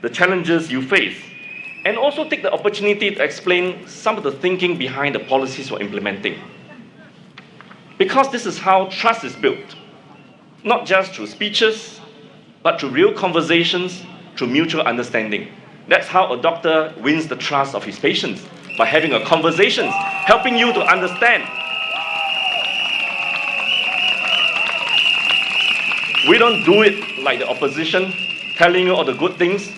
the challenges you face, and also take the opportunity to explain some of the thinking behind the policies we're implementing. Because this is how trust is built, not just through speeches, but through real conversations, through mutual understanding. That's how a doctor wins the trust of his patients, by having a conversation, helping you to understand. We don't do it like the opposition, telling you all the good things,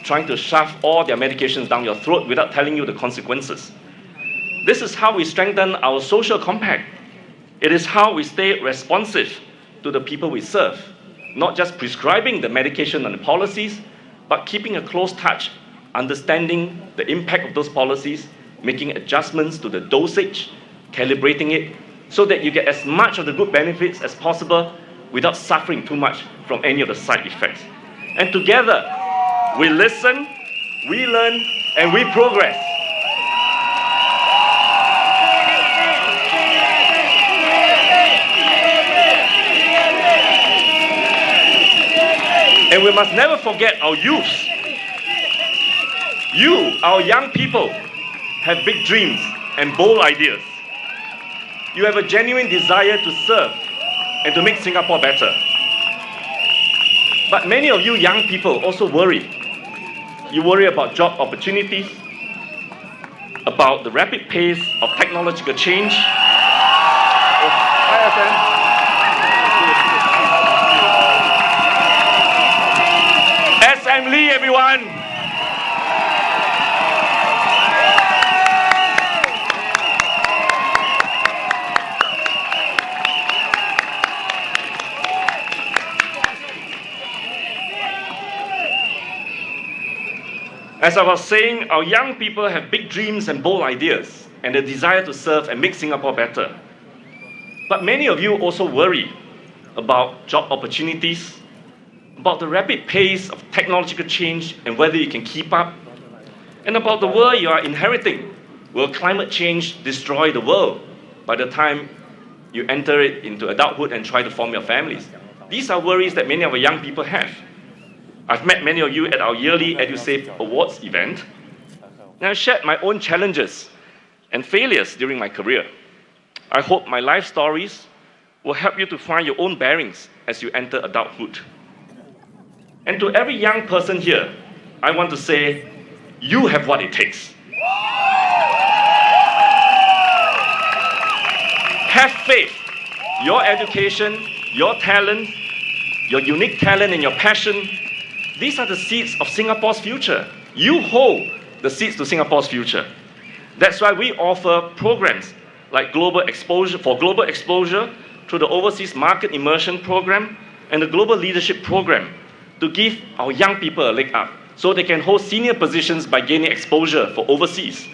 trying to shove all their medications down your throat without telling you the consequences. This is how we strengthen our social compact. It is how we stay responsive to the people we serve, not just prescribing the medication and the policies, but keeping a close touch, understanding the impact of those policies, making adjustments to the dosage, calibrating it, so that you get as much of the good benefits as possible without suffering too much from any of the side effects. And together, we listen, we learn, and we progress. And we must never forget our youth. You, our young people, have big dreams and bold ideas. You have a genuine desire to serve and to make Singapore better. But many of you young people also worry. You worry about job opportunities, about the rapid pace of technological change. SM Lee, everyone. As I was saying, our young people have big dreams and bold ideas, and a desire to serve and make Singapore better. But many of you also worry about job opportunities, about the rapid pace of technological change and whether you can keep up, and about the world you are inheriting. Will climate change destroy the world by the time you enter it into adulthood and try to form your families. These are worries that many of our young people have. I've met many of you at our yearly EduSave Awards event, and I've shared my own challenges and failures during my career. I hope my life stories will help you to find your own bearings as you enter adulthood. And to every young person here, I want to say, you have what it takes. Have faith. Your education, your talent, your unique talent and your passion, these are the seeds of Singapore's future. You hold the seeds to Singapore's future. That's why we offer programs like global exposure through the Overseas Market Immersion Program and the Global Leadership Program to give our young people a leg up so they can hold senior positions by gaining exposure for overseas.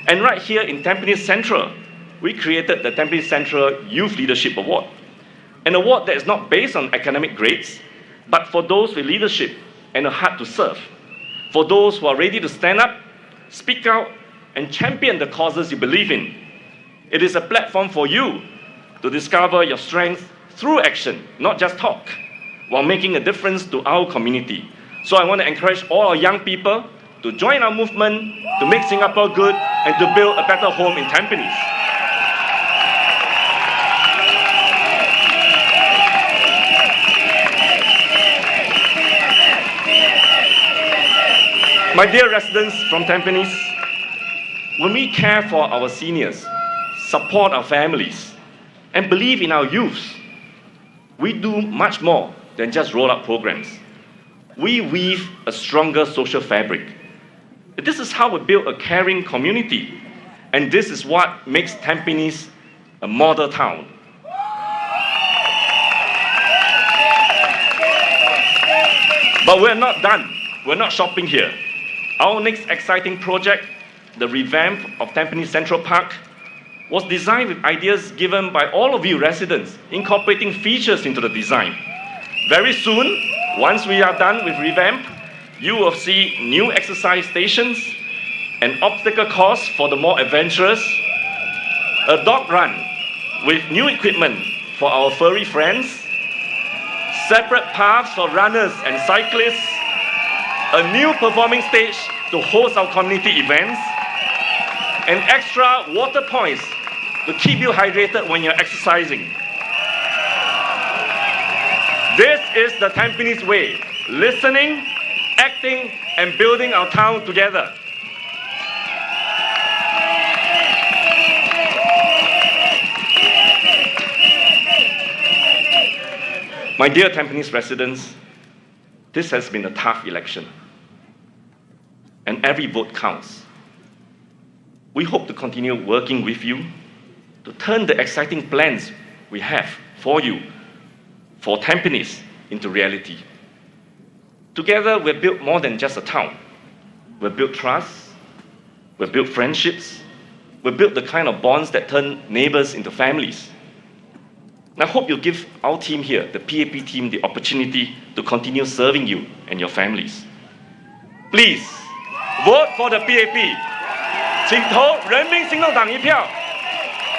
And right here in Tampines Central, we created the Tampines Central Youth Leadership Award, an award that is not based on academic grades, but for those with leadership and a heart to serve, for those who are ready to stand up, speak out, and champion the causes you believe in. It is a platform for you to discover your strengths through action, not just talk, while making a difference to our community. So I want to encourage all our young people to join our movement, to make Singapore good, and to build a better home in Tampines. My dear residents from Tampines, when we care for our seniors, support our families, and believe in our youths, we do much more than just roll out programs. We weave a stronger social fabric. This is how we build a caring community, and this is what makes Tampines a model town. But we're not done. We're not shopping here. Our next exciting project, the revamp of Tampines Central Park, was designed with ideas given by all of you residents, incorporating features into the design. Very soon, once we are done with revamp, you will see new exercise stations, an obstacle course for the more adventurous, a dog run with new equipment for our furry friends, separate paths for runners and cyclists, a new performing stage to host our community events, and extra water points to keep you hydrated when you're exercising. This is the Tampines way, listening, acting, and building our town together. My dear Tampines residents, this has been a tough election, and every vote counts. We hope to continue working with you to turn the exciting plans we have for you, for Tampines, into reality. Together, we've built more than just a town. We've built trust, we've built friendships, we've built the kind of bonds that turn neighbors into families. And I hope you'll give our team here, the PAP team, the opportunity to continue serving you and your families. Please, vote for the PAP. 请投人民行动党一票。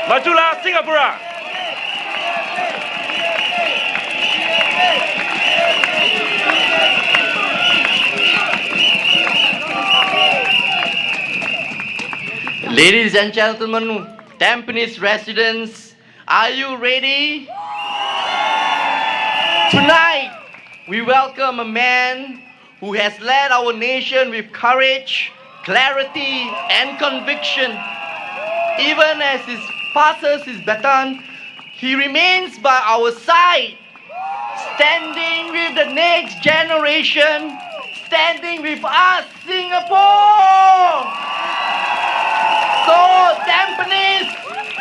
Majulah Singapura! Ladies and gentlemen, Tampines residents, are you ready? Tonight, we welcome a man who has led our nation with courage, clarity, and conviction. Even as he passes his baton, he remains by our side, standing with the next generation, standing with us, Singapore. So, Tampines,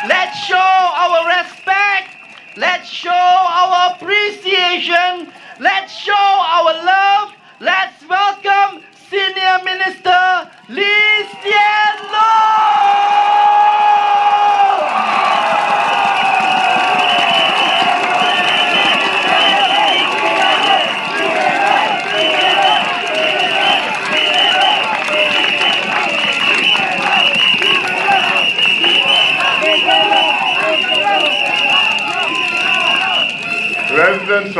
let's show our respect, let's show our appreciation, let's show our love, let's welcome Senior Minister Lee Hsien Loong. residents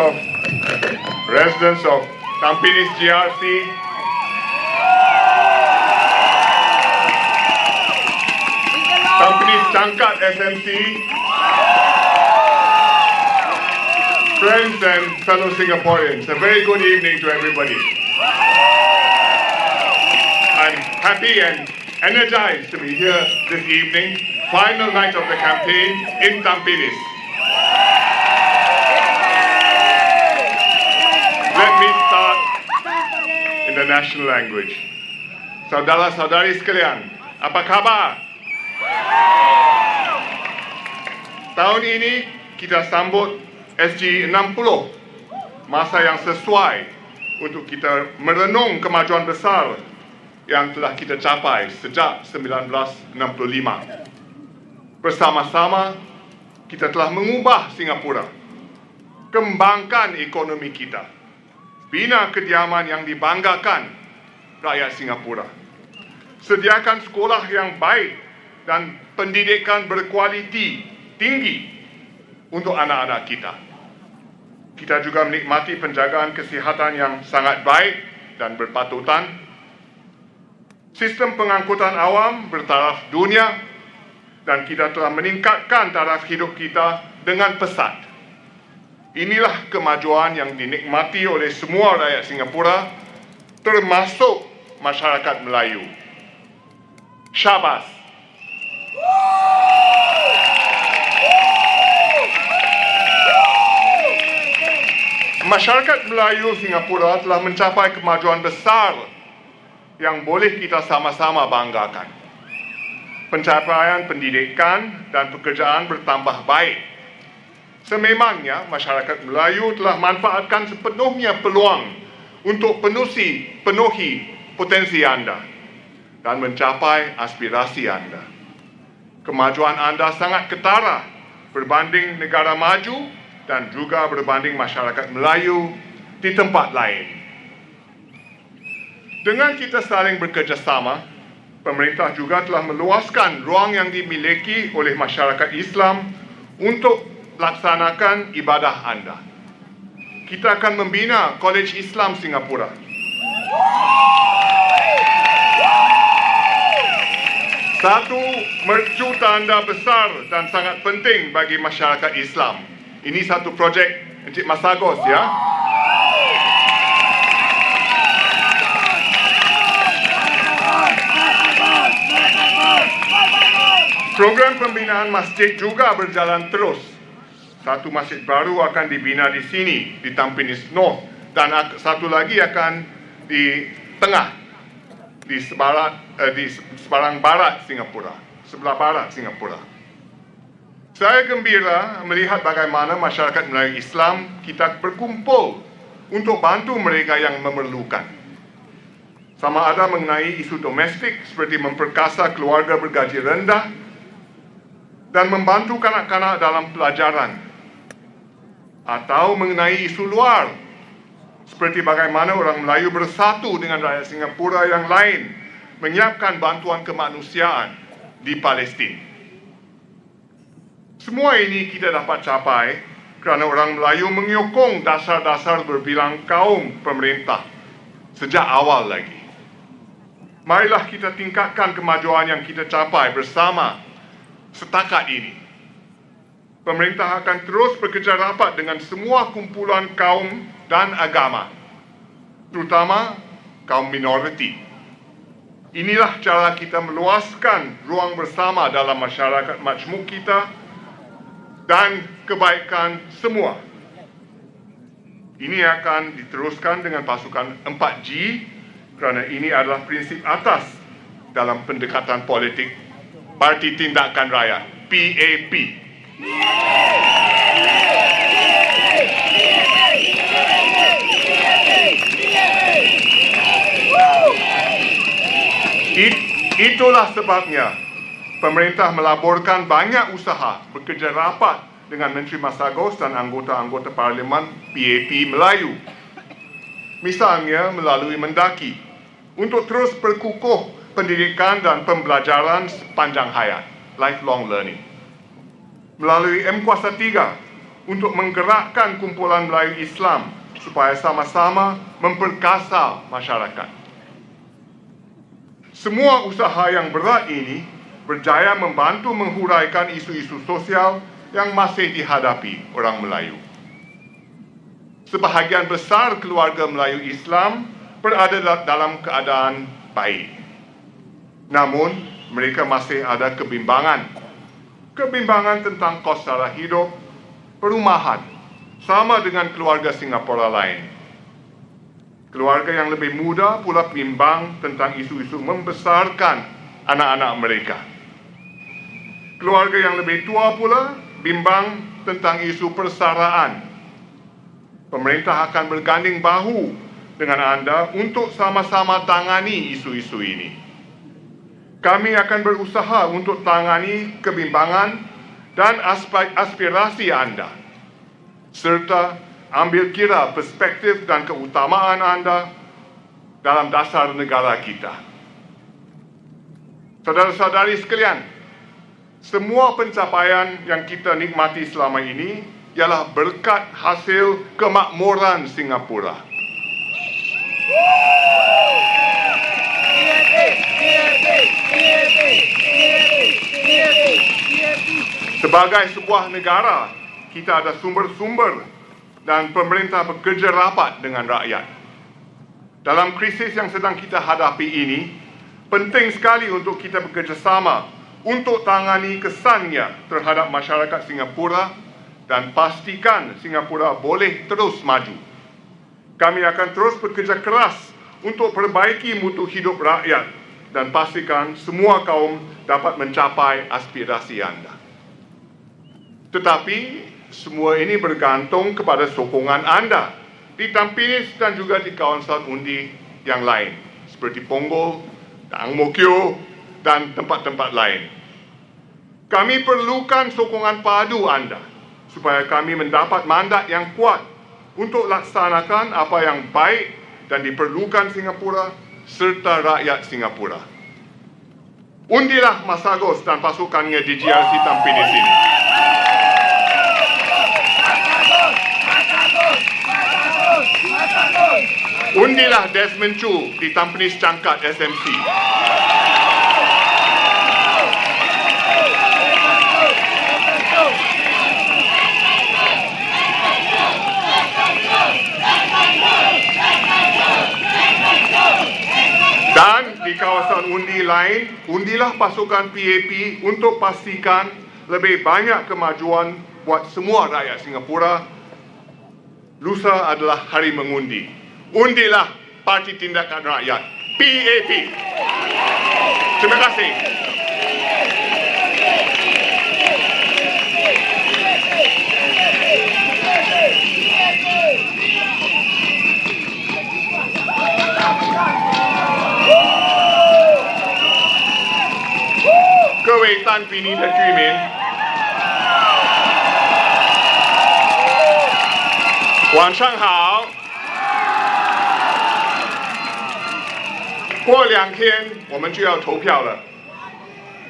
of Tampines GRC, Tampines Changkat SMC, friends and fellow Singaporeans, a very good evening to everybody. I'm happy and energized to be here this evening, final night of the campaign in Tampines. Let me start in the national language. Saudara-saudari sekalian, apa khabar? Tahun ini kita sambut SG60, masa yang sesuai untuk kita merenung kemajuan besar yang telah kita capai sejak 1965. Bersama-sama, kita telah mengubah Singapura, kembangkan ekonomi kita, bina kediaman yang dibanggakan rakyat Singapura, sediakan sekolah yang baik dan pendidikan berkualiti tinggi untuk anak-anak kita. Kita juga menikmati penjagaan kesihatan yang sangat baik dan berpatutan. Sistem pengangkutan awam bertaraf dunia dan kita telah meningkatkan taraf hidup kita dengan pesat. Inilah kemajuan yang dinikmati oleh semua rakyat Singapura, termasuk masyarakat Melayu. Syabas! Masyarakat Melayu Singapura telah mencapai kemajuan besar yang boleh kita sama-sama banggakan. Pencapaian pendidikan dan pekerjaan bertambah baik. Sememangnya masyarakat Melayu telah manfaatkan sepenuhnya peluang untuk penuhi potensi anda dan mencapai aspirasi anda. Kemajuan anda sangat ketara berbanding negara maju dan juga berbanding masyarakat Melayu di tempat lain. Dengan kita saling bekerjasama, pemerintah juga telah meluaskan ruang yang dimiliki oleh masyarakat Islam untuk laksanakan ibadah anda. Kita akan membina Kolej Islam Singapura. Satu mercu tanda besar dan sangat penting bagi masyarakat Islam. Ini satu projek Encik Masagos, ya. Program pembinaan masjid juga berjalan terus. Satu masjid baru akan dibina di sini, di Tampines North, dan satu lagi akan di tengah, di sebarang barat Singapura, sebelah barat Singapura. Saya gembira melihat bagaimana masyarakat Melayu Islam kita berkumpul untuk bantu mereka yang memerlukan. Sama ada mengenai isu domestik seperti memperkasa keluarga bergaji rendah dan membantu kanak-kanak dalam pelajaran, atau mengenai isu luar seperti bagaimana orang Melayu bersatu dengan rakyat Singapura yang lain menyiapkan bantuan kemanusiaan di Palestin. Semua ini kita dapat capai kerana orang Melayu menyokong dasar-dasar berbilang kaum pemerintah sejak awal lagi. Marilah kita tingkatkan kemajuan yang kita capai bersama setakat ini. Pemerintah akan terus bekerja rapat dengan semua kumpulan kaum dan agama, terutama kaum minoriti. Inilah cara kita meluaskan ruang bersama dalam masyarakat majmuk kita dan kebaikan semua. Ini akan diteruskan dengan pasukan 4G kerana ini adalah prinsip atas dalam pendekatan politik Parti Tindakan Rakyat, PAP. Itulah sebabnya pemerintah melaporkan banyak usaha bekerja rapat dengan Menteri Masagos dan anggota-anggota Parlimen PAP Melayu. Misalnya melalui Mendaki untuk terus berkukuh pendidikan dan pembelajaran sepanjang hayat, lifelong learning. Melalui M-Kuasa 3 untuk menggerakkan kumpulan Melayu Islam supaya sama-sama memperkasa masyarakat. Semua usaha yang berat ini berjaya membantu menghuraikan isu-isu sosial yang masih dihadapi orang Melayu. Sebahagian besar keluarga Melayu Islam berada dalam keadaan baik. Namun, mereka masih ada kebimbangan. Kebimbangan tentang kos sara hidup, perumahan, sama dengan keluarga Singapura lain. Keluarga yang lebih muda pula bimbang tentang isu-isu membesarkan anak-anak mereka. Keluarga yang lebih tua pula bimbang tentang isu persaraan. Pemerintah akan berganding bahu dengan anda untuk sama-sama tangani isu-isu ini. Kami akan berusaha untuk tangani kebimbangan dan aspirasi anda, serta ambil kira perspektif dan keutamaan anda dalam dasar negara kita. Saudara-saudari sekalian, semua pencapaian yang kita nikmati selama ini ialah berkat hasil kemakmuran Singapura. Sebagai sebuah negara, kita ada sumber-sumber dan pemerintah bekerja rapat dengan rakyat. Dalam krisis yang sedang kita hadapi ini, penting sekali untuk kita bekerjasama untuk tangani kesannya terhadap masyarakat Singapura dan pastikan Singapura boleh terus maju. Kami akan terus bekerja keras untuk perbaiki mutu hidup rakyat dan pastikan semua kaum dapat mencapai aspirasi anda. Tetapi semua ini bergantung kepada sokongan anda di Tampines dan juga di kawasan undi yang lain seperti Punggol, Ang Mo Kio dan tempat-tempat lain. Kami perlukan sokongan padu anda supaya kami mendapat mandat yang kuat untuk laksanakan apa yang baik dan diperlukan Singapura serta rakyat Singapura. Undilah Masagos dan pasukannya di GRC Tampines ini. Undilah Desmond Choo di Tampines Cangkat SMC. Dan di kawasan undi lain, undilah pasukan PAP untuk pastikan lebih banyak kemajuan buat semua rakyat Singapura. Lusa adalah hari mengundi. Undilah Parti Tindakan Rakyat, PAP. Terima kasih. Kewe Tampines 的居民，晚上好。过2天我们就要投票了。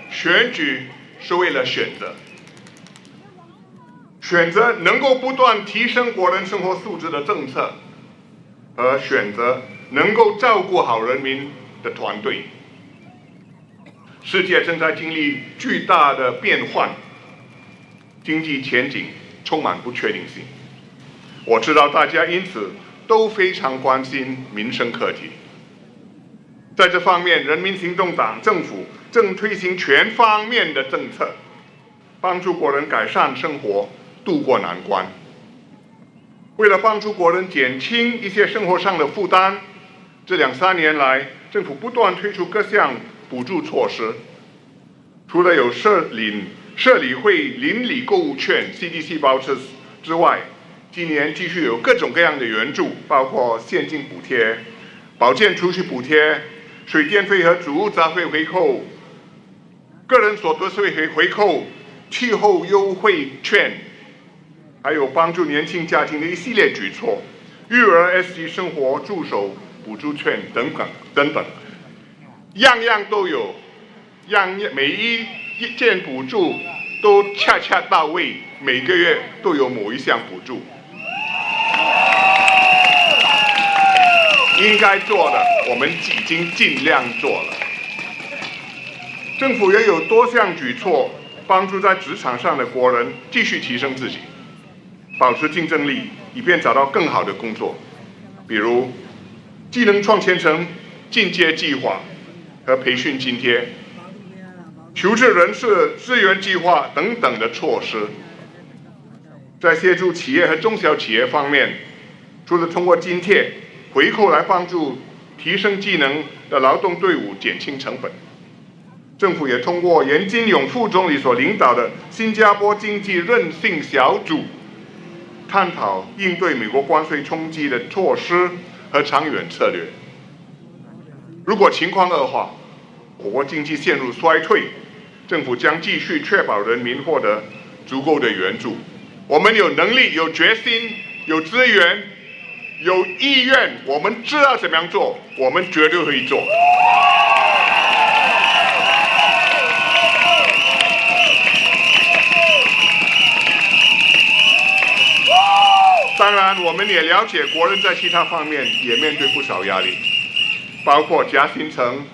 选举是为了选择，选择能够不断提升国人生活素质的政策，和选择能够照顾好人民的团队。世界正在经历巨大的变换，经济前景充满不确定性。我知道大家因此都非常关心民生课题。在这方面，人民行动党政府正推行全方面的政策，帮助国人改善生活，渡过难关。为了帮助国人减轻一些生活上的负担，这2-3年来，政府不断推出各项补助措施。除了有社理会邻里购物券 CDC vouchers 之外，今年继续有各种各样的援助，包括现金补贴、保健储蓄补贴、水电费和主物杂费回扣、个人所得税回扣、气候优惠券，还有帮助年轻家庭的一系列举措，育儿 S 级生活助手补助券等等，样样都有，每一件补助都恰恰到位，每个月都有某一项补助。应该做的，我们已经尽量做了。政府也有多项举措，帮助在职场上的国人继续提升自己，保持竞争力，以便找到更好的工作。比如，技能创前程进阶计划和培训津贴、求职人士资源计划等等的措施。在协助企业和中小企业方面，除了通过津贴、回扣来帮助提升技能的劳动队伍减轻成本，政府也通过严金勇副总理所领导的新加坡经济韧性小组，探讨应对美国关税冲击的措施和长远策略。如果情况恶化，我国经济陷入衰退，政府将继续确保人民获得足够的援助。我们有能力、有决心、有资源、有意愿，我们知道怎么样做，我们绝对会做。当然，我们也了解国人在其他方面也面对不少压力，包括夹心层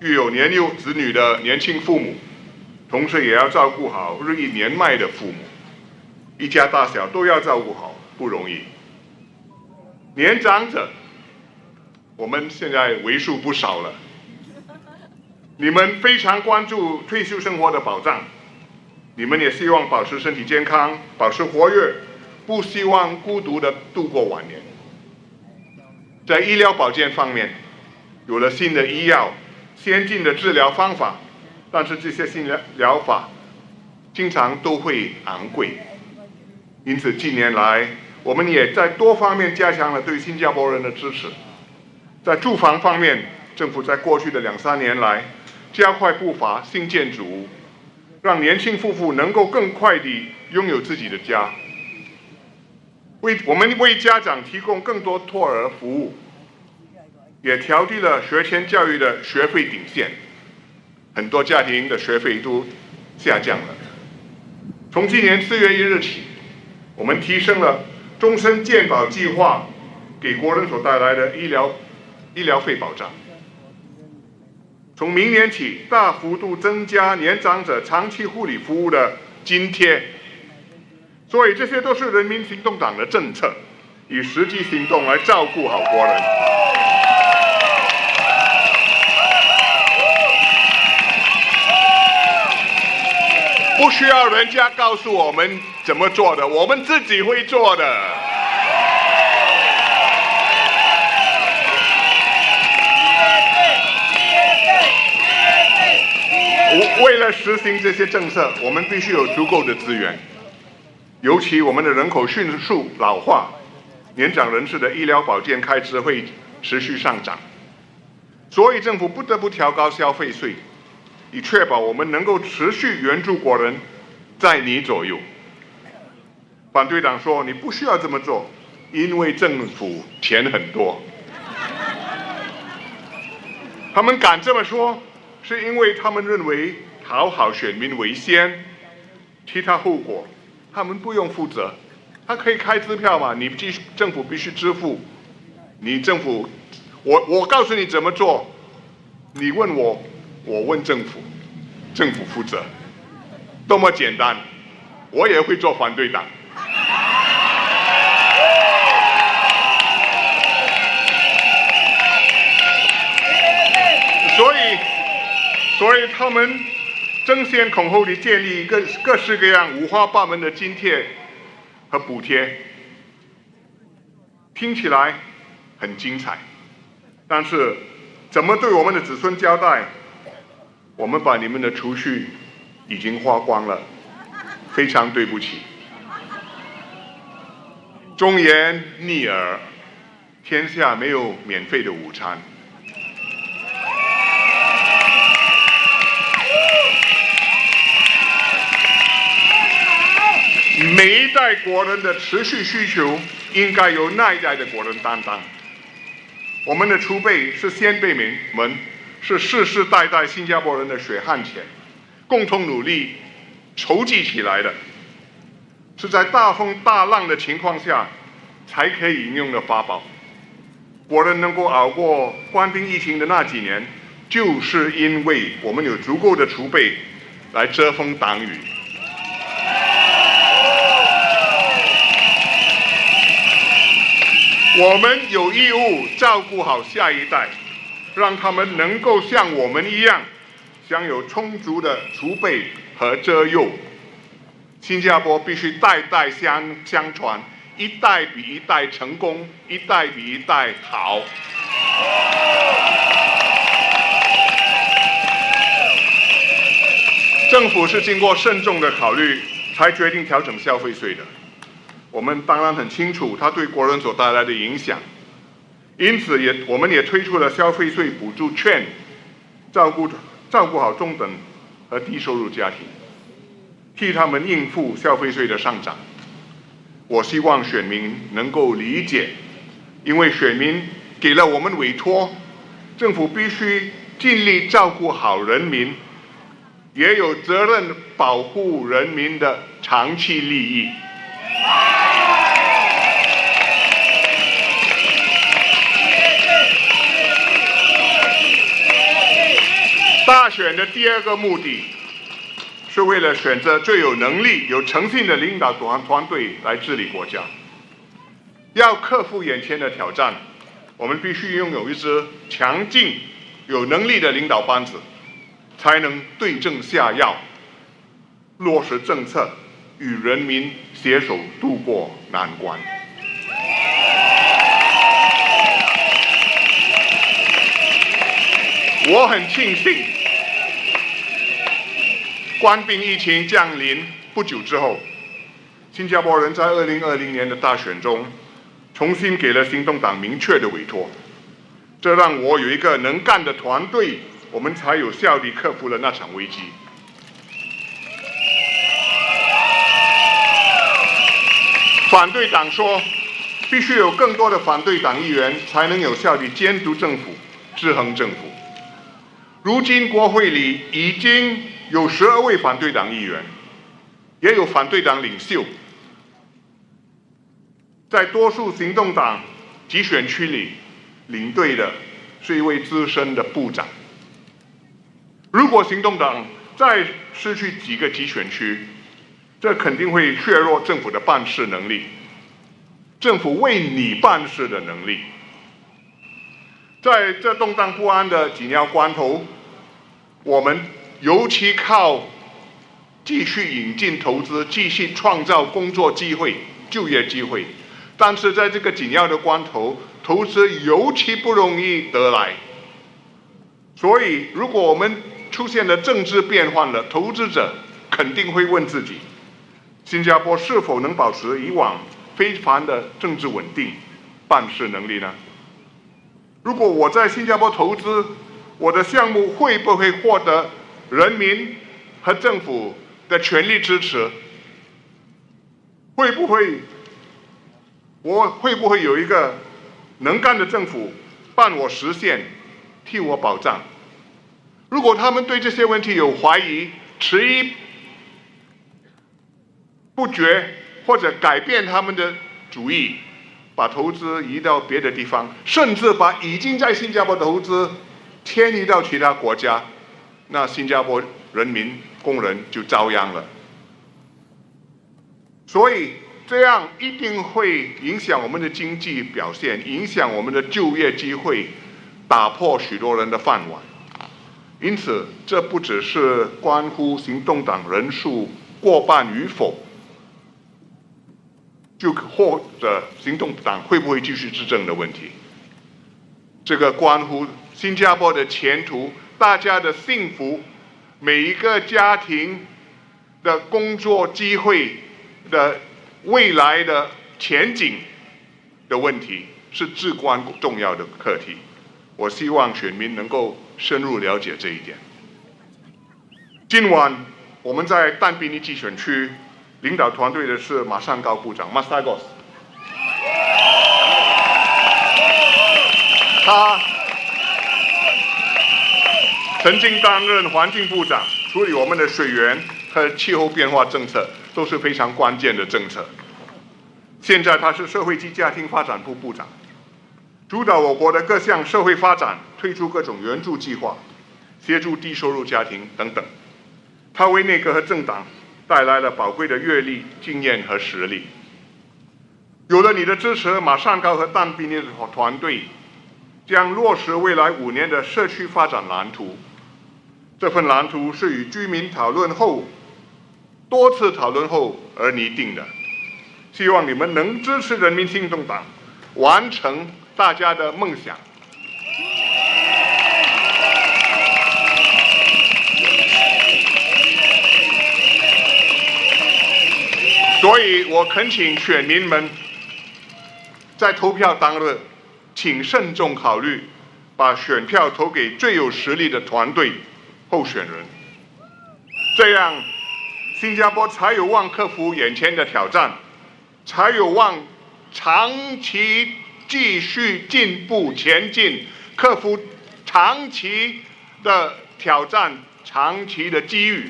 育有年幼子女的年轻父母，同时也要照顾好日益年迈的父母，一家大小都要照顾好，不容易。年长者，我们现在为数不少了，你们非常关注退休生活的保障，你们也希望保持身体健康，保持活跃，不希望孤独地度过晚年。在医疗保健方面，有了新的医药、先进的治疗方法，但是这些新疗法经常都会昂贵，因此近年来我们也在多方面加强了对新加坡人的支持。在住房方面，政府在过去的2-3年来加快步伐兴建主屋，让年轻夫妇能够更快地拥有自己的家。我们为家长提供更多托儿服务，也调低了学前教育的学费顶线，很多家庭的学费都下降了。从今年4月1日起，我们提升了终身健保计划给国人所带来的医疗费保障。从明年起，大幅度增加年长者长期护理服务的津贴。所以这些都是人民行动党的政策，以实际行动来照顾好国人。不需要人家告诉我们怎么做的，我们自己会做的。为了实行这些政策，我们必须有足够的资源。尤其我们的人口迅速老化，年长人士的医疗保健开支会持续上涨，所以政府不得不调高消费税，以确保我们能够持续援助国人在你左右。反对党说你不需要这么做，因为政府钱很多。他们敢这么说，是因为他们认为讨好选民为先，其他后果他们不用负责。他可以开支票嘛？你政府必须支付。你政府，我告诉你怎么做，你问我，我问政府，政府负责，多么简单。我也会做反对党。所以他们争先恐后地建立各式各样五花八门的津贴和补贴，听起来很精彩，但是怎么对我们的子孙交代？我们把你们的储蓄已经花光了，非常对不起。忠言逆耳，天下没有免费的午餐。每一代国人的持续需求，应该由那一代的国人担当。我们的储备是先辈们，是世世代代新加坡人的血汗钱，共同努力，筹集起来的，是在大风大浪的情况下才可以应用的法宝。国人能够熬过官兵疫情的那几年，就是因为我们有足够的储备来遮风挡雨。我们有义务照顾好下一代，让他们能够像我们一样，享有充足的储备和遮佑。新加坡必须代代相传，一代比一代成功，一代比一代好。政府是经过慎重的考虑才决定调整消费税的。我们当然很清楚它对国人所带来的影响，因此我们也推出了消费税补助券，照顾好中等和低收入家庭，替他们应付消费税的上涨。我希望选民能够理解，因为选民给了我们委托，政府必须尽力照顾好人民，也有责任保护人民的长期利益。大选的第二个目的，是为了选择最有能力、有诚信的领导团队来治理国家。要克服眼前的挑战，我们必须拥有一支强劲、有能力的领导班子，才能对症下药，落实政策，与人民携手度过难关。我很庆幸，官兵疫情降临不久之后，新加坡人在2020年的大选中，重新给了行动党明确的委托，这让我有一个能干的团队，我们才有效地克服了那场危机。反对党说，必须有更多的反对党议员才能有效地监督政府、制衡政府。如今国会里已经有12位反对党议员，也有反对党领袖。在多数行动党集选区里，领队的是一位资深的部长。如果行动党再失去几个集选区，这肯定会削弱政府的办事能力，政府为你办事的能力。在这动荡不安的紧要关头，我们尤其靠继续引进投资，继续创造工作机会、就业机会。但是在这个紧要的关头，投资尤其不容易得来。所以，如果我们出现了政治变换了，投资者肯定会问自己：新加坡是否能保持以往非凡的政治稳定、办事能力呢？如果我在新加坡投资，我的项目会不会获得人民和政府的全力支持？我会不会有一个能干的政府帮我实现、替我保障？如果他们对这些问题有怀疑、迟疑不决，或者改变他们的主意，把投资移到别的地方，甚至把已经在新加坡的投资迁移到其他国家，那新加坡人民、工人就遭殃了。所以这样一定会影响我们的经济表现，影响我们的就业机会，打破许多人的饭碗。因此，这不只是关乎行动党人数过半与否，就或者行动党会不会继续执政的问题。这个关乎新加坡的前途、大家的幸福、每一个家庭的工作机会的未来的前景的问题，是至关重要的课题。我希望选民能够深入了解这一点。今晚我们在但宾尼集选区领导团队的是马上高部长 Masagos， 他曾经担任环境部长，处理我们的水源和气候变化政策都是非常关键的政策。现在他是社会及家庭发展部部长，主导我国的各项社会发展，推出各种援助计划，协助低收入家庭等等。他为内阁和政党带来了宝贵的阅历、经验和实力。有了你的支持，马上高和但宾的团队将落实未来5年的社区发展蓝图。这份蓝图是与居民讨论后，多次讨论后而拟定的。希望你们能支持人民行动党，完成大家的梦想。所以我恳请选民们在投票当日，请慎重考虑，把选票投给最有实力的团队候选人，这样新加坡才有望克服眼前的挑战，才有望长期继续进步前进，克服长期的挑战、长期的机遇，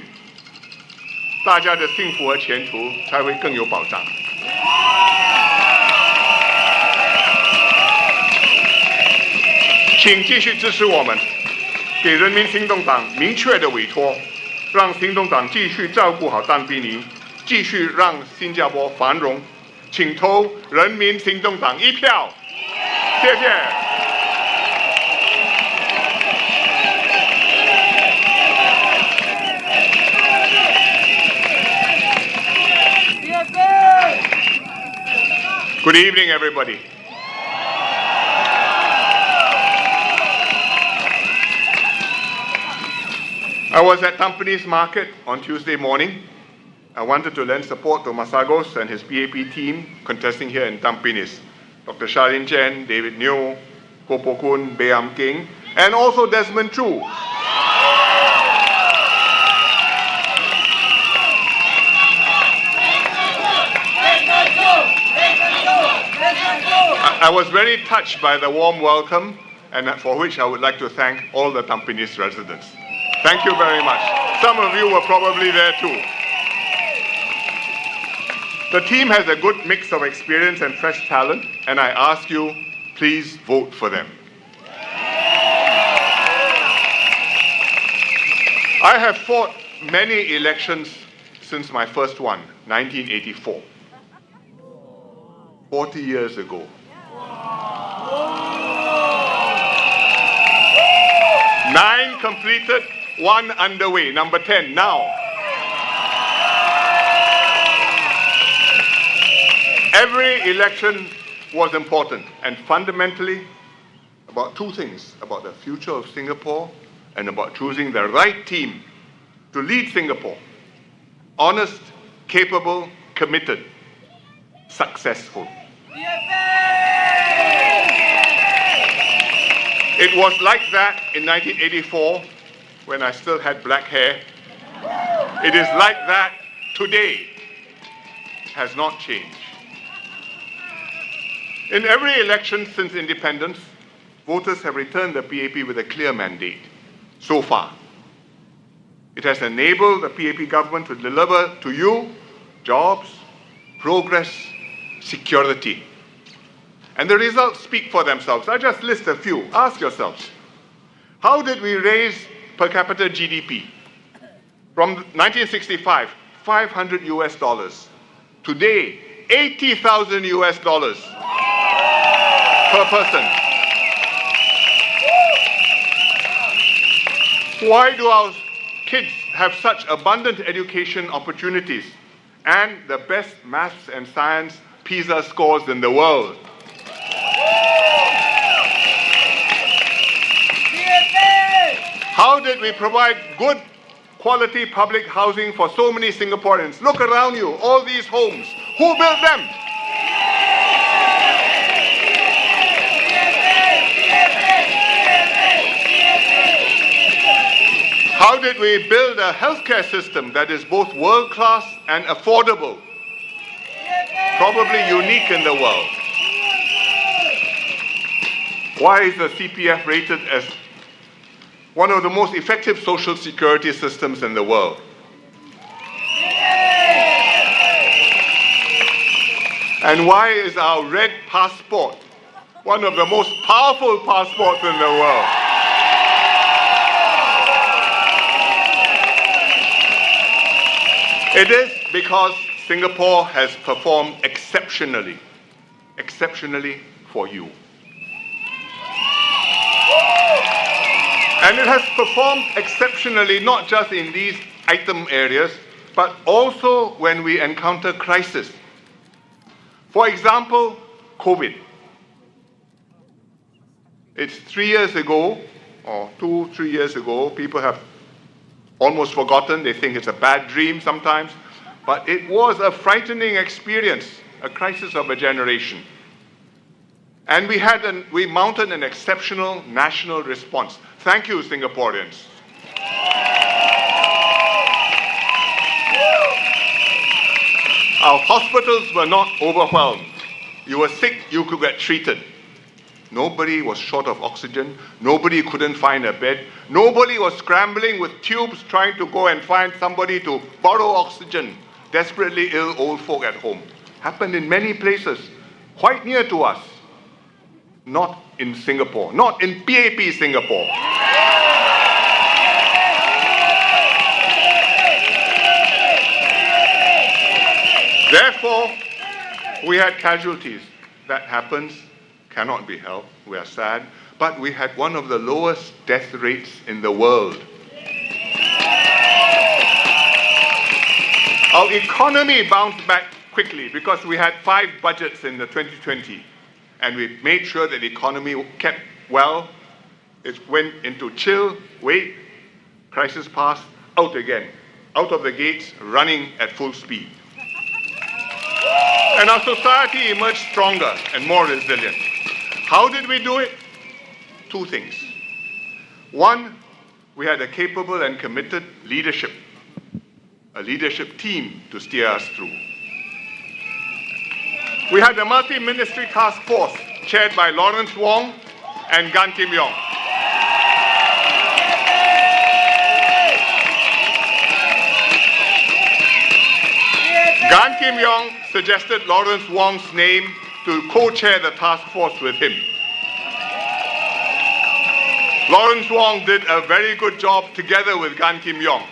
大家的幸福和前途才会更有保障。请继续支持我们，给人民行动党明确的委托，让行动党继续照顾好但宾尼，继续让新加坡繁荣。请投人民行动党1票，谢谢。Good evening, everybody. I was at Tampines Market on Tuesday morning. I wanted to lend support to Masagos and his PAP team contesting here in Tampines. Dr. Charlene Chen, David Neo, Koh Poh Koon, Bayam King, and also Desmond Choo. I was very touched by the warm welcome, and for which I would like to thank all the Tampines residents. Thank you very much. Some of you were probably there too. The team has a good mix of experience and fresh talent, and I ask you, please vote for them. I have fought many elections since my first one, 1984. 40 years ago. 9 completed, 1 underway, number 10 now. Every election was important and fundamentally about 2 things, about the future of Singapore and about choosing the right team to lead Singapore. Honest, capable, committed, successful. It was like that in 1984 when I still had black hair. It is like that today. It has not changed. In every election since independence, voters have returned the PAP with a clear mandate. So far, it has enabled the PAP government to deliver to you jobs, progress, security. And the results speak for themselves. I just list a few. Ask yourselves, how did we raise per capita GDP? From 1965, $500 Today, $80,000 per person. Why do our kids have such abundant education opportunities and the best maths and science PISA scores in the world? How did we provide good quality public housing for so many Singaporeans? Look around you, all these homes. Who built them? How did we build a healthcare system that is both world-class and affordable? Probably unique in the world. Why is the CPF rated as one of the most effective social security systems in the world? And why is our red passport one of the most powerful passports in the world? It is because Singapore has performed exceptionally for you. And it has performed exceptionally not just in these item areas, but also when we encounter crisis. For example, COVID. It's 3 years ago, or 2-3 years ago, people have almost forgotten, they think it's a bad dream sometimes, but it was a frightening experience, a crisis of a generation. And we mounted an exceptional national response. Thank you, Singaporeans. Our hospitals were not overwhelmed. You were sick, you could get treated. Nobody was short of oxygen. Nobody couldn't find a bed. Nobody was scrambling with tubes trying to go and find somebody to borrow oxygen. Desperately ill old folk at home. Happened in many places, quite near to us. Not in Singapore, not in PAP Singapore. Therefore, we had casualties. That happens, cannot be helped, we are sad, but we had one of the lowest death rates in the world. Our economy bounced back quickly because we had 5 budgets in the 2020. And we made sure that the economy kept well. It went into chill, wait, crisis passed, out again. Out of the gates, running at full speed. And our society emerged stronger and more resilient. How did we do it? 2 things. One, we had a capable and committed leadership, a leadership team to steer us through. We had a multi-ministry task force chaired by Lawrence Wong and Gan Kim Yong. Gan Kim Yong suggested Lawrence Wong's name to co-chair the task force with him. Lawrence Wong did a very good job together with Gan Kim Yong.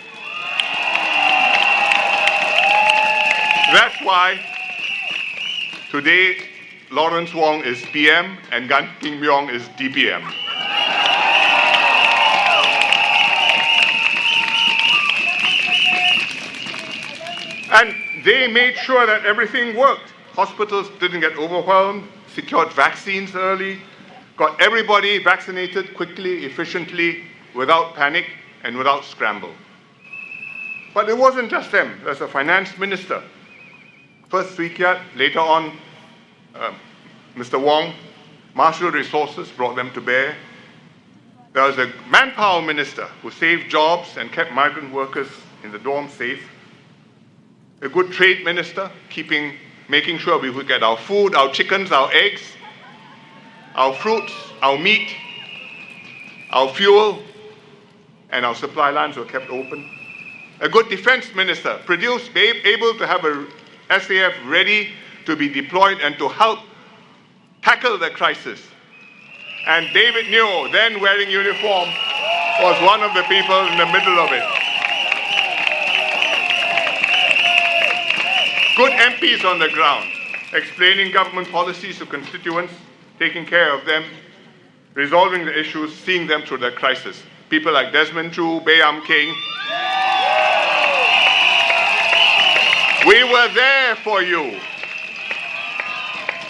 That's why today, Lawrence Wong is PM and Gan Kim Yong is DPM. And they made sure that everything worked. Hospitals didn't get overwhelmed, secured vaccines early, got everybody vaccinated quickly, efficiently, without panic and without scramble. But it wasn't just them. There's a finance minister. First Swee Kiat, later on Mr. Wong, marshaled resources, brought them to bear. There was a manpower minister who saved jobs and kept migrant workers in the dorm safe. A good trade minister, making sure we would get our food, our chickens, our eggs, our fruits, our meat, our fuel, and our supply lines were kept open. A good defense minister, able to have a SAF ready to be deployed and to help tackle the crisis. And David Neo, then wearing uniform, was one of the people in the middle of it. Good MPs on the ground, explaining government policies to constituents, taking care of them, resolving the issues, seeing them through the crisis. People like Desmond Choo, Bayam King. We were there for you.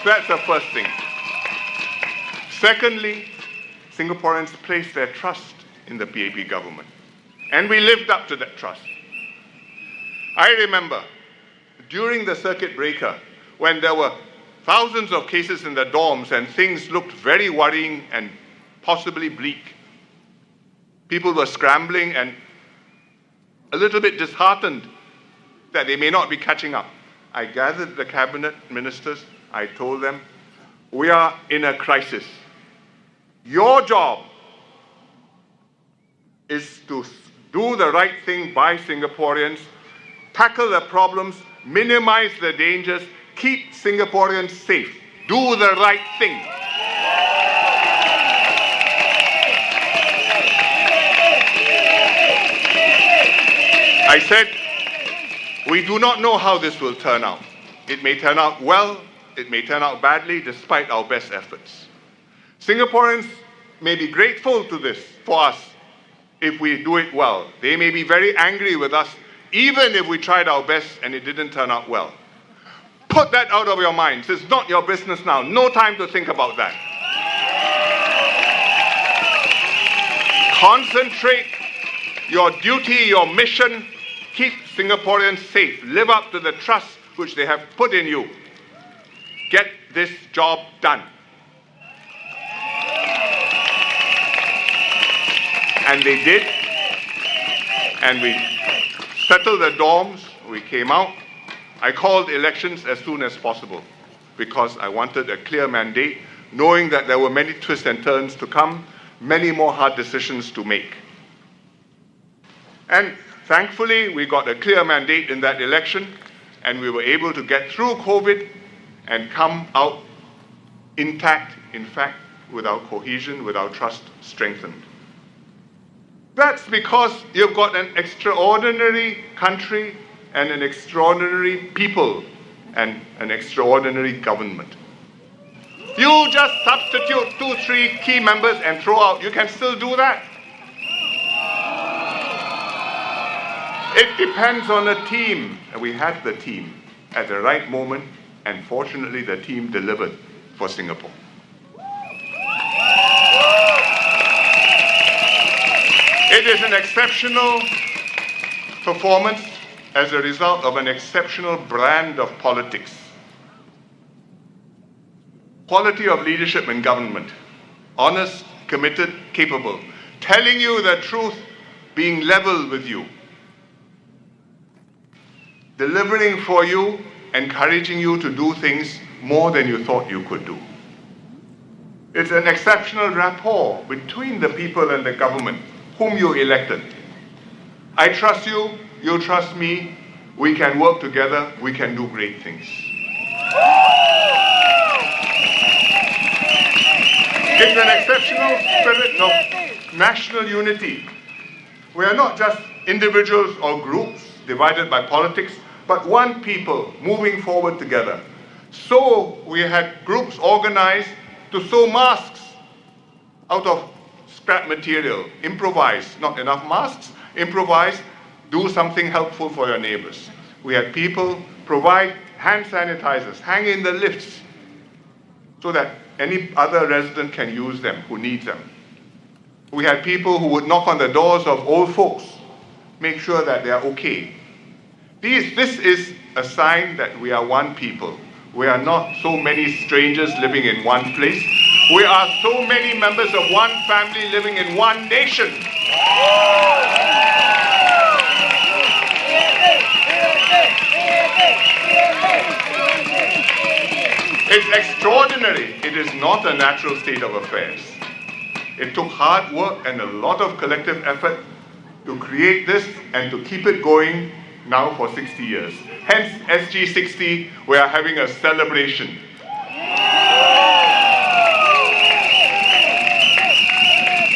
That's the first thing. Secondly, Singaporeans placed their trust in the PAP government. And we lived up to that trust. I remember during the circuit breaker, when there were thousands of cases in the dorms and things looked very worrying and possibly bleak, people were scrambling and a little bit disheartened that they may not be catching up. I gathered the cabinet ministers. I told them, we are in a crisis. Your job is to do the right thing by Singaporeans, tackle the problems, minimize the dangers, keep Singaporeans safe. Do the right thing. I said, we do not know how this will turn out. It may turn out well, it may turn out badly, despite our best efforts. Singaporeans may be grateful to this for us if we do it well. They may be very angry with us, even if we tried our best and it didn't turn out well. Put that out of your minds. It's not your business now. No time to think about that. Concentrate your duty, your mission. Keep Singaporeans safe. Live up to the trust which they have put in you. Get this job done. And they did. And we settled the dorms. We came out. I called elections as soon as possible because I wanted a clear mandate, knowing that there were many twists and turns to come, many more hard decisions to make. And thankfully, we got a clear mandate in that election, and we were able to get through COVID and come out intact, in fact, with our cohesion, with our trust strengthened. That's because you've got an extraordinary country and an extraordinary people and an extraordinary government. You just substitute 2, 3 key members and throw out. You can still do that. It depends on the team. And we had the team at the right moment, and fortunately the team delivered for Singapore. It is an exceptional performance as a result of an exceptional brand of politics. Quality of leadership and government. Honest, committed, capable. Telling you the truth, being level with you. Delivering for you, encouraging you to do things more than you thought you could do. It's an exceptional rapport between the people and the government whom you elected. I trust you, you trust me, we can work together, we can do great things. It's an exceptional spirit of national unity. We are not just individuals or groups divided by politics, but one people moving forward together. So we had groups organized to sew masks out of scrap material. Improvise, not enough masks, improvise, do something helpful for your neighbors. We had people provide hand sanitizers, hang in the lifts, so that any other resident can use them who needs them. We had people who would knock on the doors of old folks, make sure that they are okay. This is a sign that we are one people. We are not so many strangers living in one place. We are so many members of one family living in one nation. It's extraordinary. It is not a natural state of affairs. It took hard work and a lot of collective effort to create this and to keep it going now for 60 years. Hence, SG60, we are having a celebration.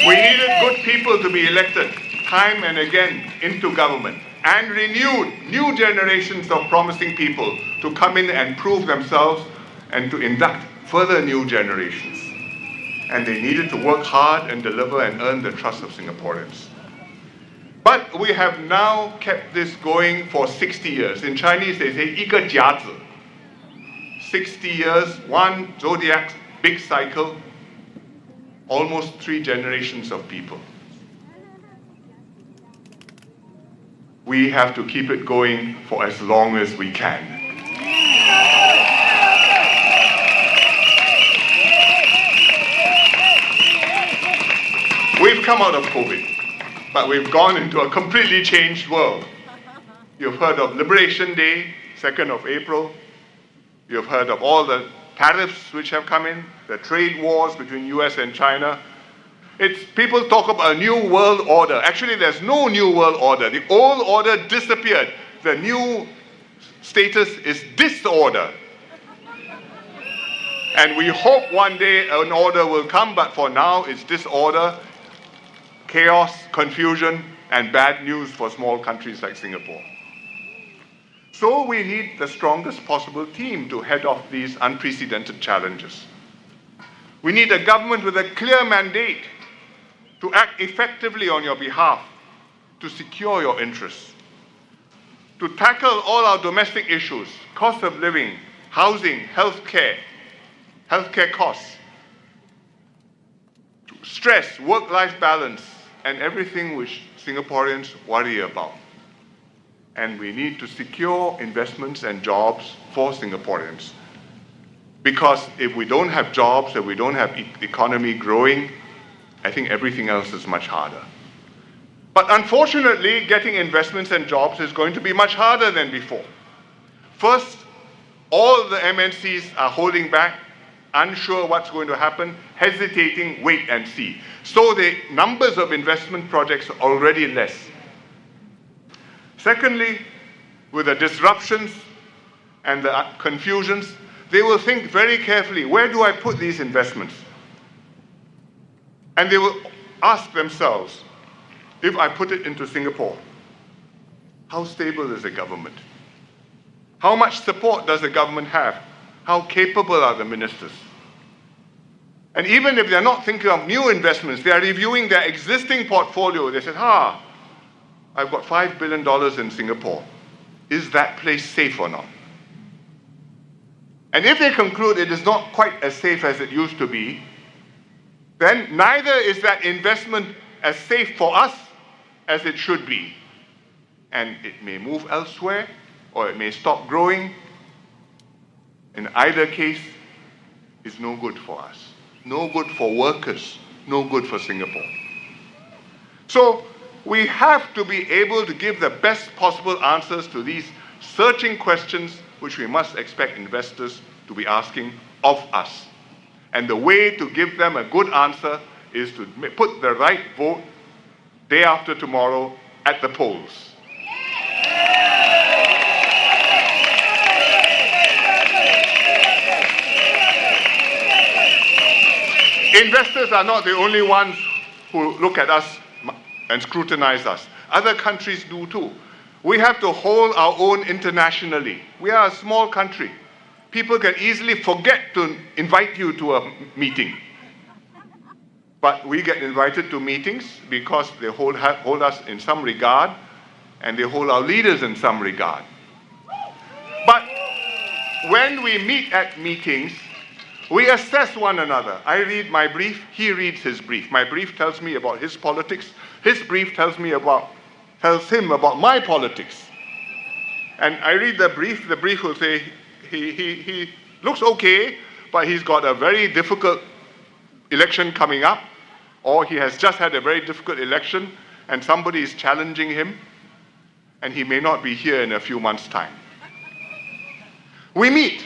We needed good people to be elected time and again into government, and renewed new generations of promising people to come in and prove themselves and to induct further new generations. And they needed to work hard and deliver and earn the trust of Singaporeans. But we have now kept this going for 60 years. In Chinese, they say, 一个甲子. 60 years, one zodiac, big cycle, almost 3 generations of people. We have to keep it going for as long as we can. We've come out of COVID, but we've gone into a completely changed world. You've heard of Liberation Day, 2nd of April. You've heard of all the tariffs which have come in, the trade wars between US and China. People talk about a new world order. Actually, there's no new world order. The old order disappeared. The new status is disorder. And we hope one day an order will come, but for now it's disorder, chaos, confusion, and bad news for small countries like Singapore. So we need the strongest possible team to head off these unprecedented challenges. We need a government with a clear mandate to act effectively on your behalf, to secure your interests, to tackle all our domestic issues, cost of living, housing, healthcare costs, stress, work-life balance, and everything which Singaporeans worry about. And we need to secure investments and jobs for Singaporeans. Because if we don't have jobs, if we don't have economy growing, I think everything else is much harder. But unfortunately, getting investments and jobs is going to be much harder than before. First, all the MNCs are holding back, unsure what's going to happen, hesitating, wait and see. So the numbers of investment projects are already less. Secondly, with the disruptions and the confusions, they will think very carefully, where do I put these investments? And they will ask themselves, if I put it into Singapore, how stable is the government? How much support does the government have? How capable are the ministers? And even if they're not thinking of new investments, they are reviewing their existing portfolio. They said, I've got $5 billion in Singapore. Is that place safe or not? And if they conclude it is not quite as safe as it used to be, then neither is that investment as safe for us as it should be. And it may move elsewhere, or it may stop growing. In either case, it's no good for us. No good for workers, no good for Singapore. So we have to be able to give the best possible answers to these searching questions which we must expect investors to be asking of us. And the way to give them a good answer is to put the right vote day after tomorrow at the polls. Investors are not the only ones who look at us and scrutinize us. Other countries do too. We have to hold our own internationally. We are a small country. People can easily forget to invite you to a meeting. But we get invited to meetings because they hold us in some regard, and they hold our leaders in some regard. But when we meet at meetings, we assess one another. I read my brief, he reads his brief. My brief tells me about his politics. His brief tells him about my politics. And I read the brief will say, he looks okay, but he's got a very difficult election coming up, or he has just had a very difficult election and somebody is challenging him, and he may not be here in a few months' time. We meet.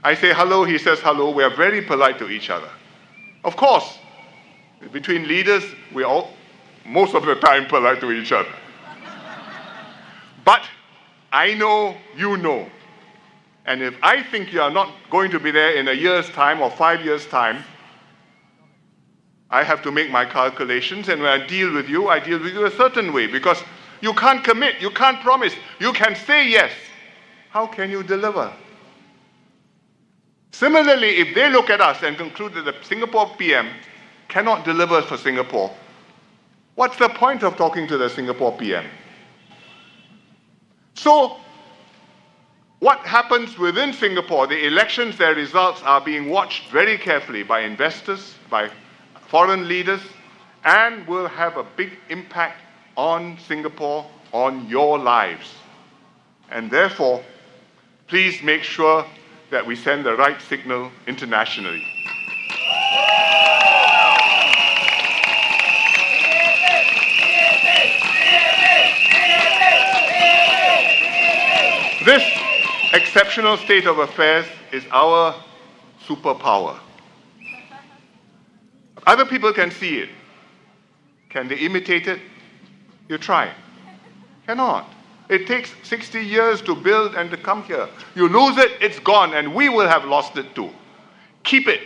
I say hello, he says hello. We are very polite to each other. Of course, between leaders, we are all, most of the time, polite to each other. But I know, you know. And if I think you are not going to be there in a year's time or 5 years' time, I have to make my calculations, and when I deal with you a certain way, because you can't commit, you can't promise, you can say yes. How can you deliver? Similarly, if they look at us and conclude that the Singapore PM cannot deliver for Singapore, what's the point of talking to the Singapore PM? So, what happens within Singapore, the elections, their results are being watched very carefully by investors, by foreign leaders, and will have a big impact on Singapore, on your lives. And therefore, please make sure that we send the right signal internationally. This exceptional state of affairs is our superpower. Other people can see it. Can they imitate it? You try. Cannot. It takes 60 years to build and to come here. You lose it, it's gone, and we will have lost it too. keep it.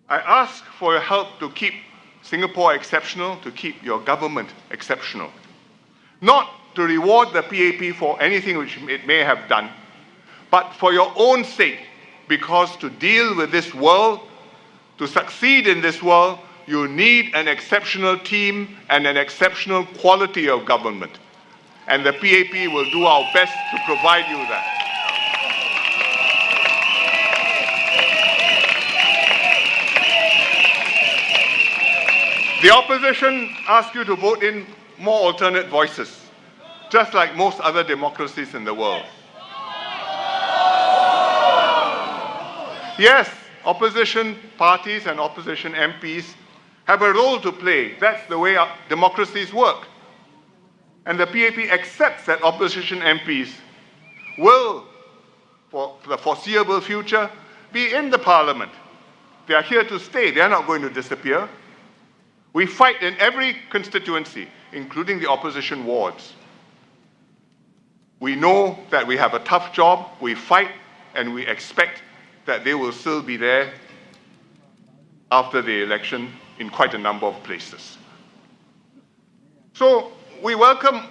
I ask for your help to keep Singapore exceptional, to keep your government exceptional. Not to reward the PAP for anything which it may have done, but for your own sake, because to deal with this world, to succeed in this world, you need an exceptional team and an exceptional quality of government. And the PAP will do our best to provide you that. The opposition asks you to vote in more alternate voices, just like most other democracies in the world. Yes, opposition parties and opposition MPs have a role to play. That's the way our democracies work. And the PAP accepts that opposition MPs will, for the foreseeable future, be in the parliament. They are here to stay. They are not going to disappear. We fight in every constituency, including the opposition wards. We know that we have a tough job. We fight, and we expect that they will still be there after the election in quite a number of places. So we welcome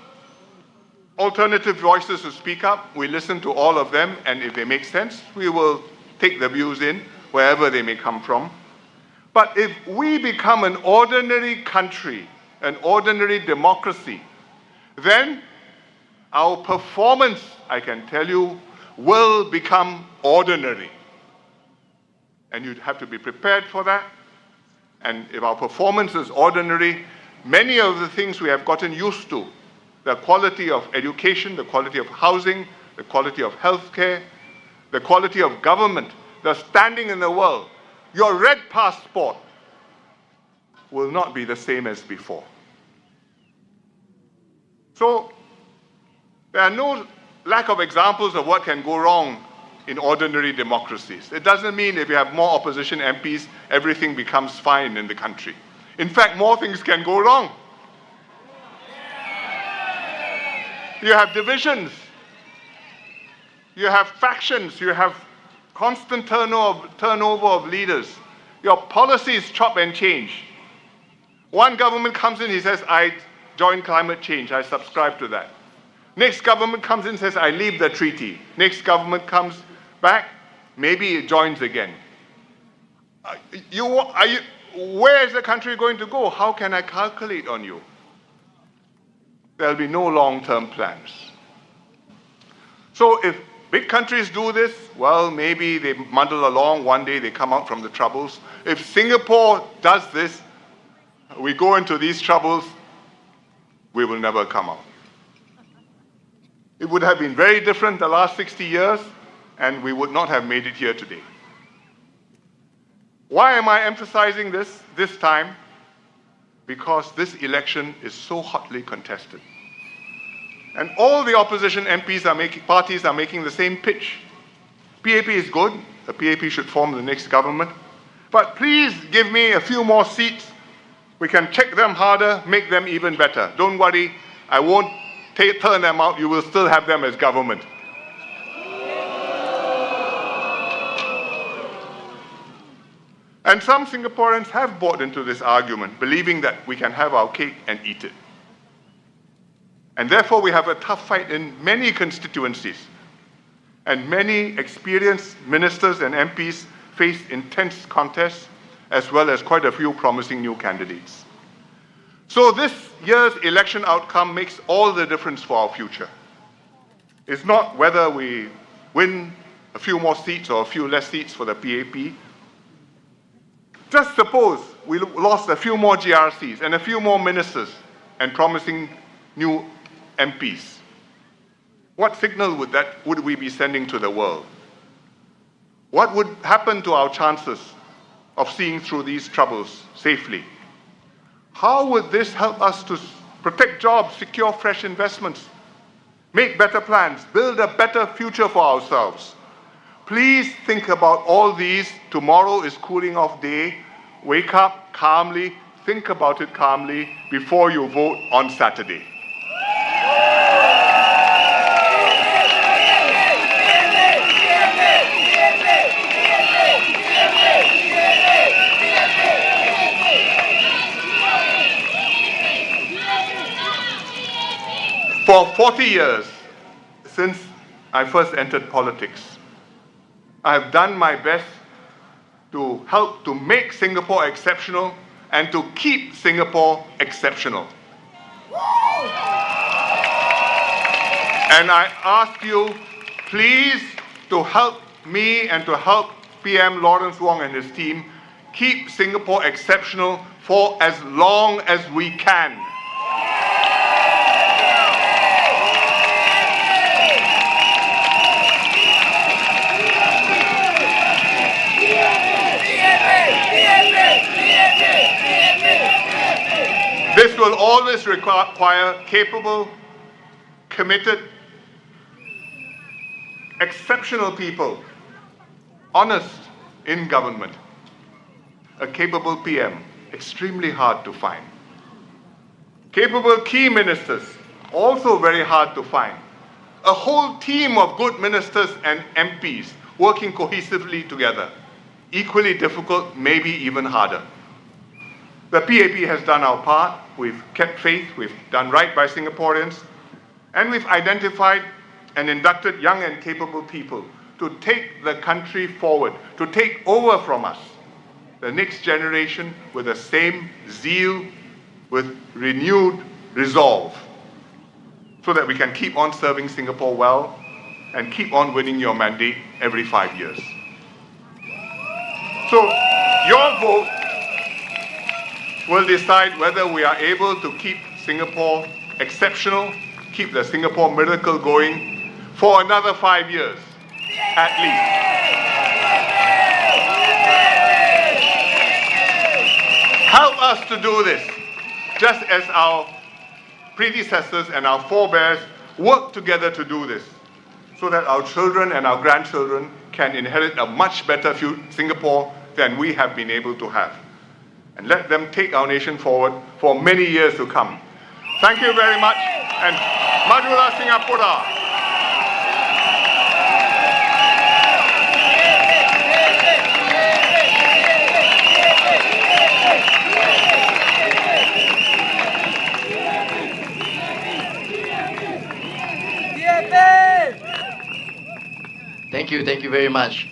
alternative voices to speak up. We listen to all of them, and if they make sense, we will take the views in wherever they may come from. But if we become an ordinary country, an ordinary democracy, then our performance, I can tell you, will become ordinary. And you'd have to be prepared for that. And if our performance is ordinary, many of the things we have gotten used to, the quality of education, the quality of housing, the quality of healthcare, the quality of government, the standing in the world, your red passport will not be the same as before. So there are no lack of examples of what can go wrong in ordinary democracies. It doesn't mean if you have more opposition MPs, everything becomes fine in the country. In fact, more things can go wrong. You have divisions, you have factions, you have constant turnover of leaders. Your policies chop and change. One government comes in, he says, I join climate change, I subscribe to that. Next government comes in and says, I leave the treaty. Next government comes back, maybe it joins again. Where is the country going to go? How can I calculate on you? There'll be no long-term plans. So if big countries do this, well, maybe they muddle along, one day they come out from the troubles. If Singapore does this, we go into these troubles, we will never come out. It would have been very different the last 60 years, and we would not have made it here today. Why am I emphasizing this time? Because this election is so hotly contested. And all the opposition parties are making the same pitch. PAP is good. The PAP should form the next government. But please give me a few more seats. We can check them harder, make them even better. Don't worry, I won't turn them out. You will still have them as government. And some Singaporeans have bought into this argument, believing that we can have our cake and eat it. And therefore, we have a tough fight in many constituencies. And many experienced ministers and MPs face intense contests, as well as quite a few promising new candidates. So this year's election outcome makes all the difference for our future. It's not whether we win a few more seats or a few less seats for the PAP. Just suppose we lost a few more GRCs and a few more ministers and promising new MPs. What signal would we be sending to the world? What would happen to our chances of seeing through these troubles safely? How would this help us to protect jobs, secure fresh investments, make better plans, build a better future for ourselves? Please think about all these. Tomorrow is cooling off day. Wake up calmly, think about it calmly before you vote on Saturday. For 40 years, since I first entered politics, I have done my best to help to make Singapore exceptional and to keep Singapore exceptional. And I ask you, please, to help me and to help PM Lawrence Wong and his team keep Singapore exceptional for as long as we can. This will always require capable, committed, exceptional people, honest in government. A capable PM, extremely hard to find. Capable key ministers, also very hard to find. A whole team of good ministers and MPs working cohesively together, equally difficult, maybe even harder. The PAP has done our part. We've kept faith, we've done right by Singaporeans, and we've identified and inducted young and capable people to take the country forward, to take over from us the next generation with the same zeal, with renewed resolve, so that we can keep on serving Singapore well and keep on winning your mandate every 5 years. So your vote will decide whether we are able to keep Singapore exceptional, keep the Singapore miracle going for another 5 years, at least. Help us to do this, just as our predecessors and our forebears worked together to do this, so that our children and our grandchildren can inherit a much better Singapore than we have been able to have. And let them take our nation forward for many years to come. Thank you very much, and Majulah Singapura. Thank you very much.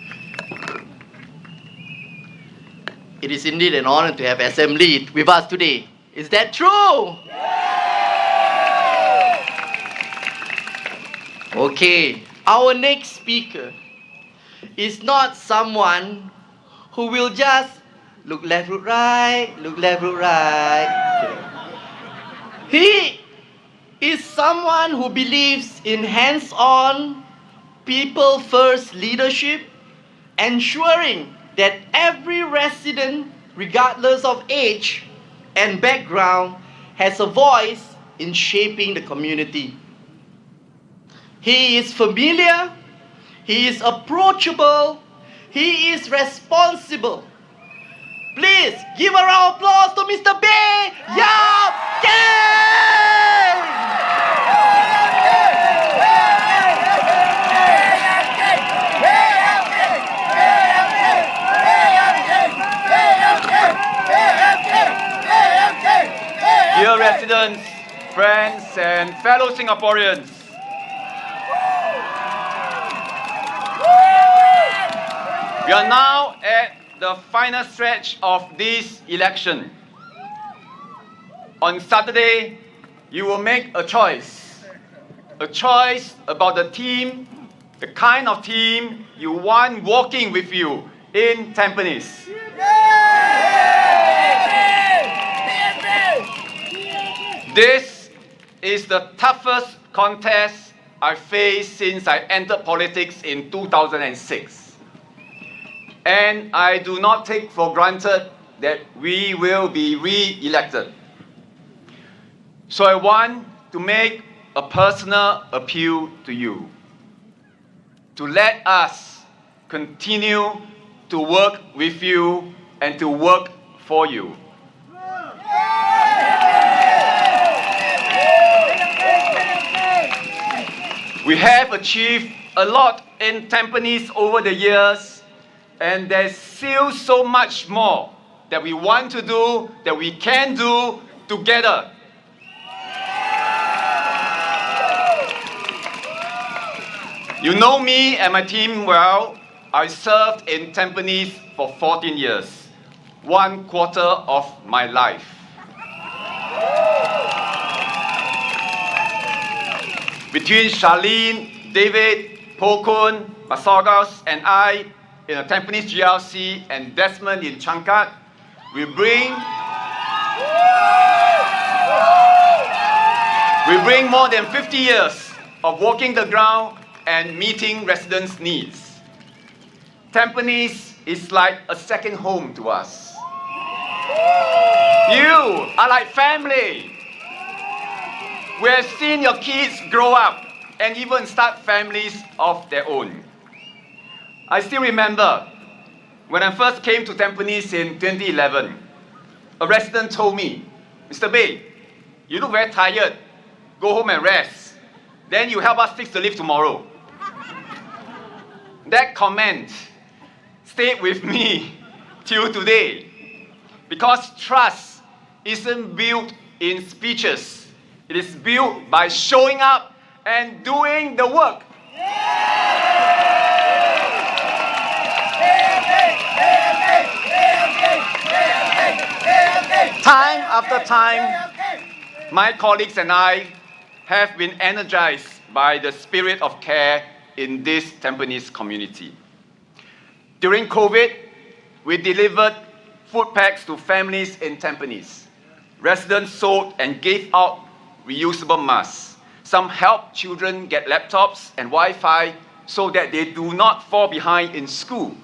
It is indeed an honor to have SM lead with us today. Is that true? Okay, our next speaker is not someone who will just look left, look right, look left, look right. He is someone who believes in hands-on, people-first leadership, ensuring that every resident, regardless of age and background, has a voice in shaping the community. He is familiar, he is approachable, he is responsible. Please give a round of applause to Mr. Bae Yap Keng! Dear residents, friends, and fellow Singaporeans, we are now at the final stretch of this election. On Saturday, you will make a choice about the team, the kind of team you want walking with you in Tampines. This is the toughest contest I faced since I entered politics in 2006. And I do not take for granted that we will be re-elected. So I want to make a personal appeal to you, to let us continue to work with you and to work for you. We have achieved a lot in Tampines over the years, and there's still so much more that we want to do, that we can do together. You know me and my team well. I served in Tampines for 14 years, 1/4 of my life. Between Charlene, David, Poh Koon, Masagos, and I in the Tampines GRC and Desmond in Changkat, we bring more than 50 years of walking the ground and meeting residents' needs. Tampines is like a second home to us. You are like family. We have seen your kids grow up and even start families of their own. I still remember when I first came to Tampines in 2011, a resident told me, "Mr. Bay, you look very tired. Go home and rest. Then you help us fix the lift tomorrow." That comment stayed with me till today, because trust isn't built in speeches. It is built by showing up and doing the work. Time after time, my colleagues and I have been energized by the spirit of care in this Tampines community. During COVID, we delivered food packs to families in Tampines. Residents sold and gave out reusable masks. Some helped children get laptops and Wi-Fi so that they do not fall behind in school.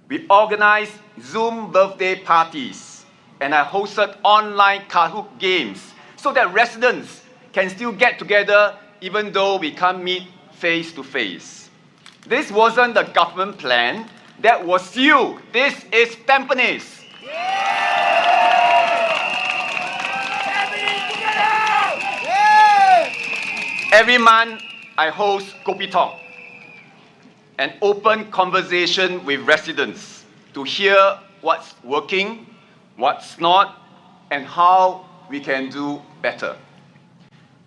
We organized Zoom birthday parties, and I hosted online Kahoot games so that residents can still get together even though we can't meet face to face. This wasn't the government plan, that was you. This is Tampines. Every month, I host Kopi Talk, an open conversation with residents to hear what's working, what's not, and how we can do better.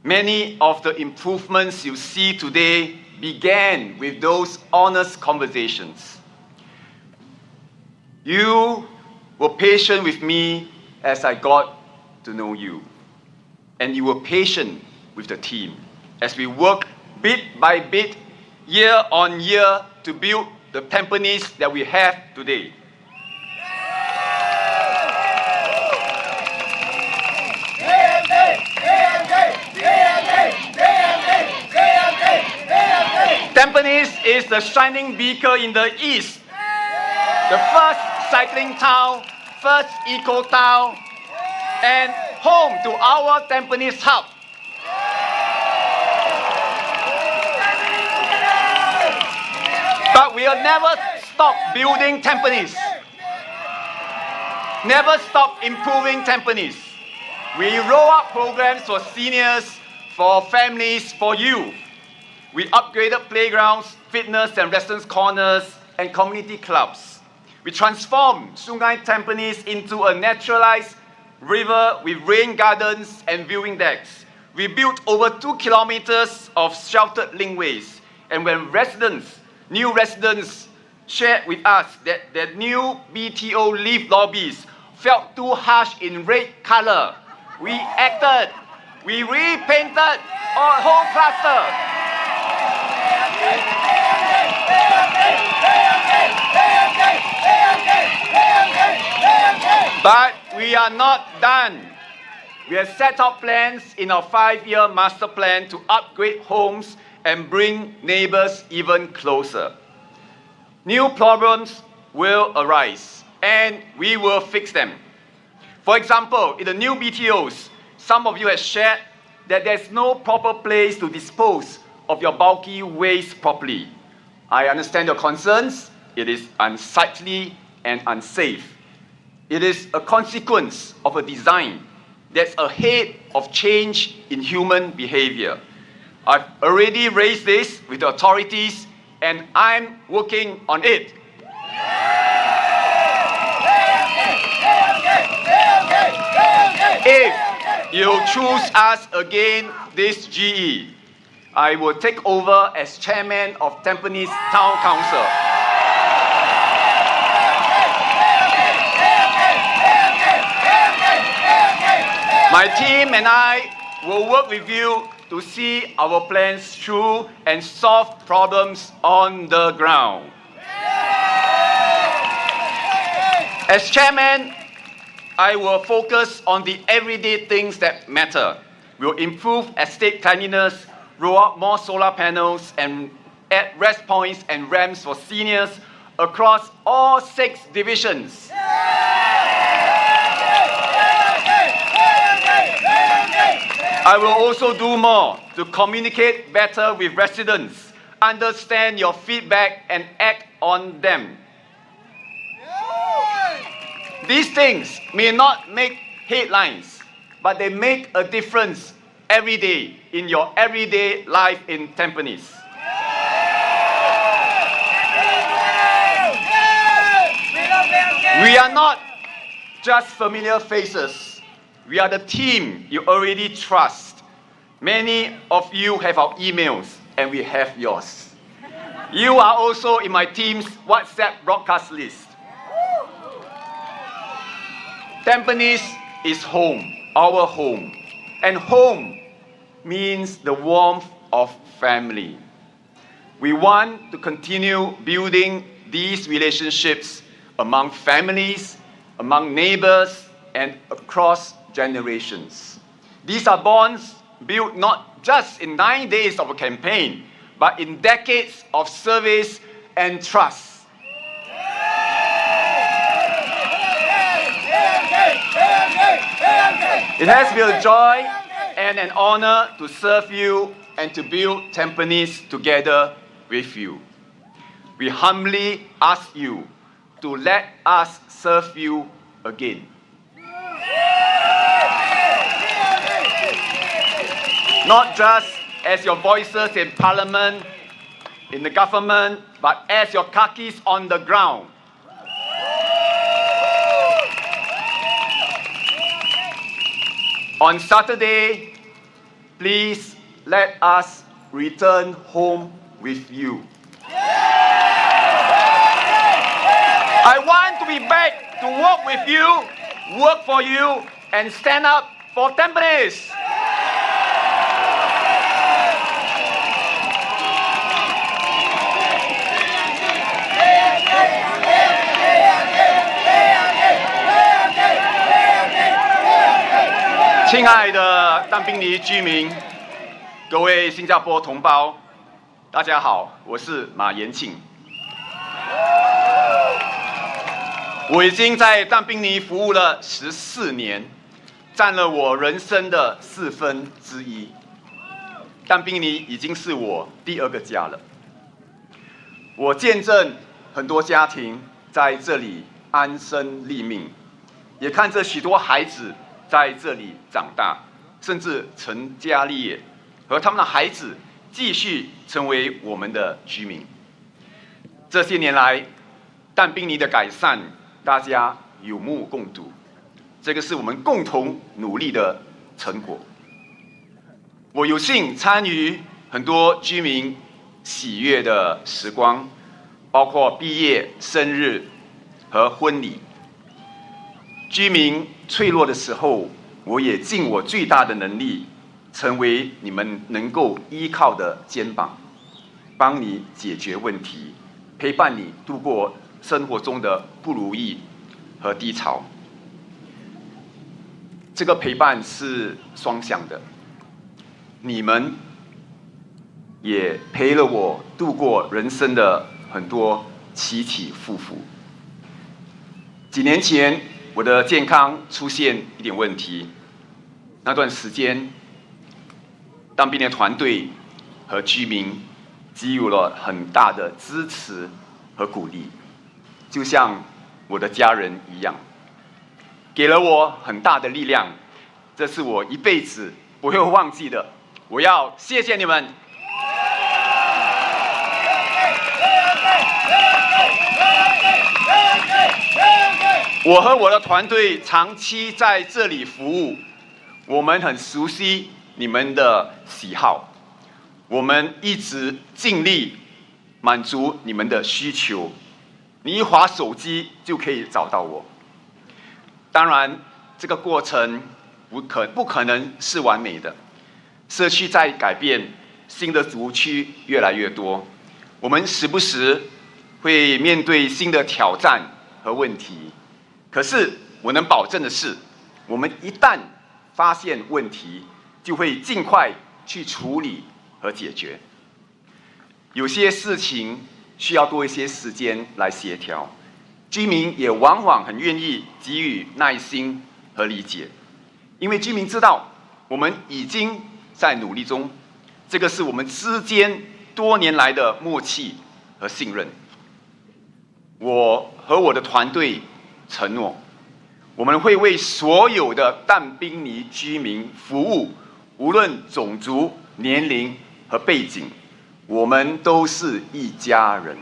Many of the improvements you see today began with those honest conversations. You were patient with me as I got to know you, and you were patient with the team as we work bit by bit, year on year, to build the Tampines that we have today. Tampines is the shining beacon in the east, the first cycling town, first eco town, and home to our Tampines hub. But we'll never stop building Tampines. Never stop improving Tampines. We roll out programs for seniors, for families, for you. We upgraded playgrounds, fitness and residence corners, and community clubs. We transformed Sungai Tampines into a naturalized river with rain gardens and viewing decks. We built over 2 kilometers of sheltered linkways. And when new residents shared with us that the new BTO lift lobbies felt too harsh in red color, we acted. We repainted our whole cluster. But we are not done. We have set out plans in our 5-year master plan to upgrade homes and bring neighbors even closer. New problems will arise, and we will fix them. For example, in the new BTOs, some of you have shared that there's no proper place to dispose of your bulky waste properly. I understand your concerns. It is unsightly and unsafe. It is a consequence of a design that's ahead of change in human behavior. I've already raised this with the authorities, and I'm working on it. If you choose us again this GE, I will take over as chairman of Tampines Town Council. My team and I will work with you to see our plans through and solve problems on the ground. As chairman, I will focus on the everyday things that matter. We'll improve estate cleanliness, roll out more solar panels, and add rest points and ramps for seniors across all 6 divisions. I will also do more to communicate better with residents, understand your feedback, and act on them. These things may not make headlines, but they make a difference every day in your everyday life in Tampines. We are not just familiar faces. We are the team you already trust. Many of you have our emails, and we have yours. You are also in my team's WhatsApp broadcast list. Tampines is home, our home. And home means the warmth of family. We want to continue building these relationships among families, among neighbors, and across generations. These are bonds built not just in 9 days of a campaign, but in decades of service and trust. It has been a joy and an honor to serve you and to build Tampines together with you. We humbly ask you to let us serve you again. Not just as your voices in Parliament, in the government, but as your kakis on the ground. On Saturday, please let us return home with you. I want to be back to work with you, work for you, and stand up for Tampines. "亲爱的淡滨尼居民，各位新加坡同胞，大家好，我是马延庆。我已经在淡滨尼服务了14年，占了我人生的1/4。淡滨尼已经是我第2个家了。我见证很多家庭在这里安身立命，也看着许多孩子在这里长大，甚至成家立业，和他们的孩子继续成为我们的居民。这些年来，淡滨尼的改善，大家有目共睹，这个是我们共同努力的成果。我有幸参与很多居民喜悦的时光，包括毕业、生日和婚礼。居民脆弱的时候，我也尽我最大的能力，成为你们能够依靠的肩膀，帮你解决问题，陪伴你度过生活中的不如意和低潮。这个陪伴是双向的，你们也陪了我度过人生的很多起起伏伏。几年前，我的健康出现一点问题，那段时间，当兵的团队和居民给予了很大的支持和鼓励，就像我的家人一样，给了我很大的力量，这是我一辈子不会忘记的。我要谢谢你们。我和我的团队长期在这里服务，我们很熟悉你们的喜好。我们一直尽力满足你们的需求。你一滑手机就可以找到我。当然，这个过程不可能是完美的，社区在改变，新的族区越来越多，我们时不时会面对新的挑战和问题。可是我能保证的是，我们一旦发现问题，就会尽快去处理和解决。有些事情需要多一些时间来协调，居民也往往很愿意给予耐心和理解，因为居民知道我们已经在努力中，这个是我们之间多年来的默契和信任。我和我的团队承诺，我们会为所有的但宾尼居民服务，无论种族、年龄和背景，我们都是一家人。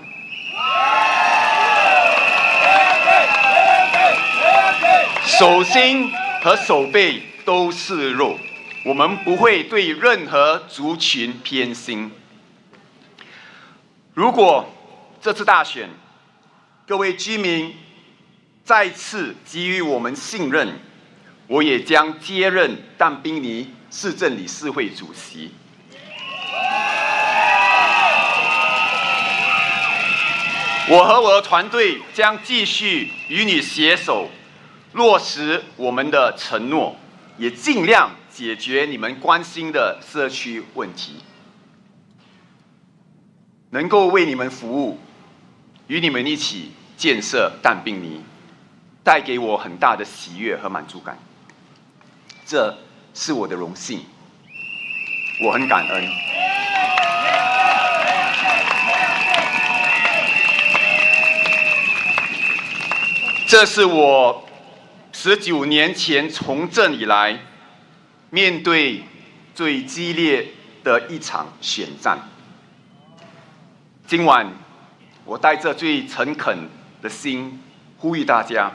手心和手背都是肉，我们不会对任何族群偏心。如果这次大选，各位居民再次给予我们信任，我也将接任但宾尼市政理事会主席。我和我的团队将继续与你携手，落实我们的承诺，也尽量解决你们关心的社区问题。能够为你们服务，与你们一起建设但宾尼，带给我很大的喜悦和满足感，这是我的荣幸，我很感恩。这是我19年前从政以来面对最激烈的一场选战。今晚，我带着最诚恳的心呼吁大家，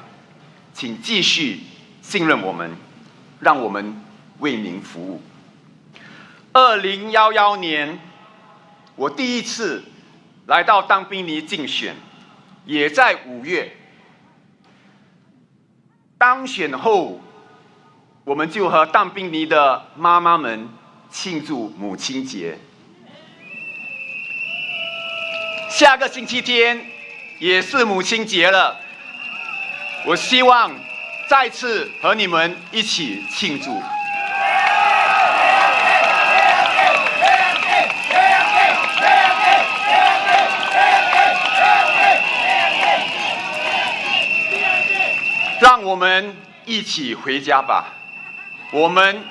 请继续信任我们，让我们为您服务。2011年，我第一次来到但宾尼竞选，也在5月。当选后，我们就和但宾尼的妈妈们庆祝母亲节。下个星期天也是母亲节了，我希望再次和你们一起庆祝。让我们一起回家吧，我们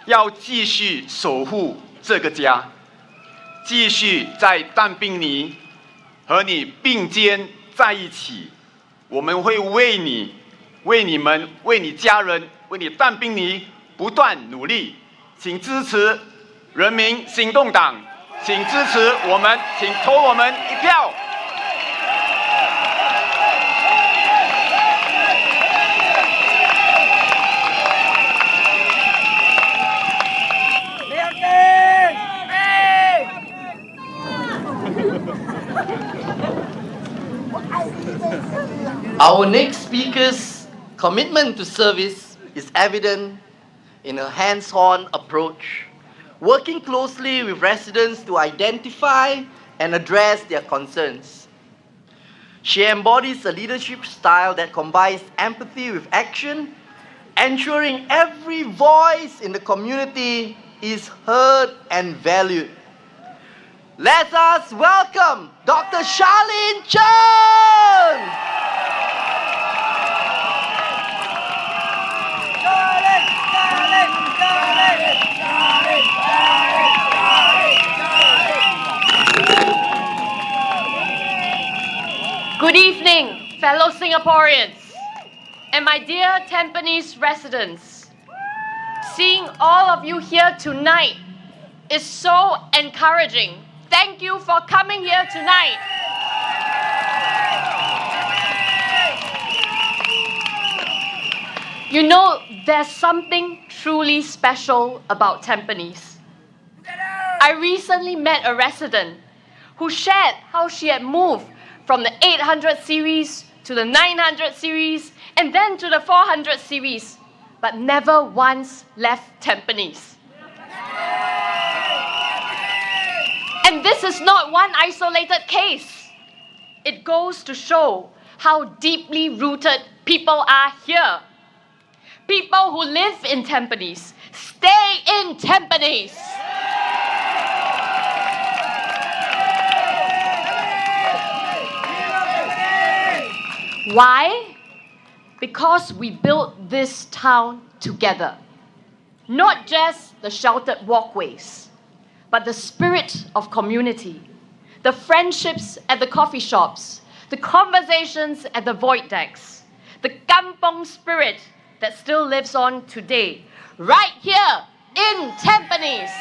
要继续守护这个家，继续在但宾尼和你并肩在一起。我们会为你、为你们、为你家人、为你但宾尼不断努力。请支持人民行动党，请支持我们，请投我们一票。Our next speaker's commitment to service is evident in her hands-on approach, working closely with residents to identify and address their concerns. She embodies a leadership style that combines empathy with action, ensuring every voice in the community is heard and valued. Let us welcome Dr. Charlene Chen! Good evening, fellow Singaporeans, and my dear Tampines residents. Seeing all of you here tonight is so encouraging. Thank you for coming here tonight. You know, there's something truly special about Tampines. I recently met a resident who shared how she had moved from the 800 series to the 900 series and then to the 400 series, but never once left Tampines. And this is not one isolated case. It goes to show how deeply rooted people are here. People who live in Tampines stay in Tampines. Why? Because we built this town together. Not just the sheltered walkways, but the spirit of community, the friendships at the coffee shops, the conversations at the void decks, the kampong spirit that still lives on today, right here in Tampines.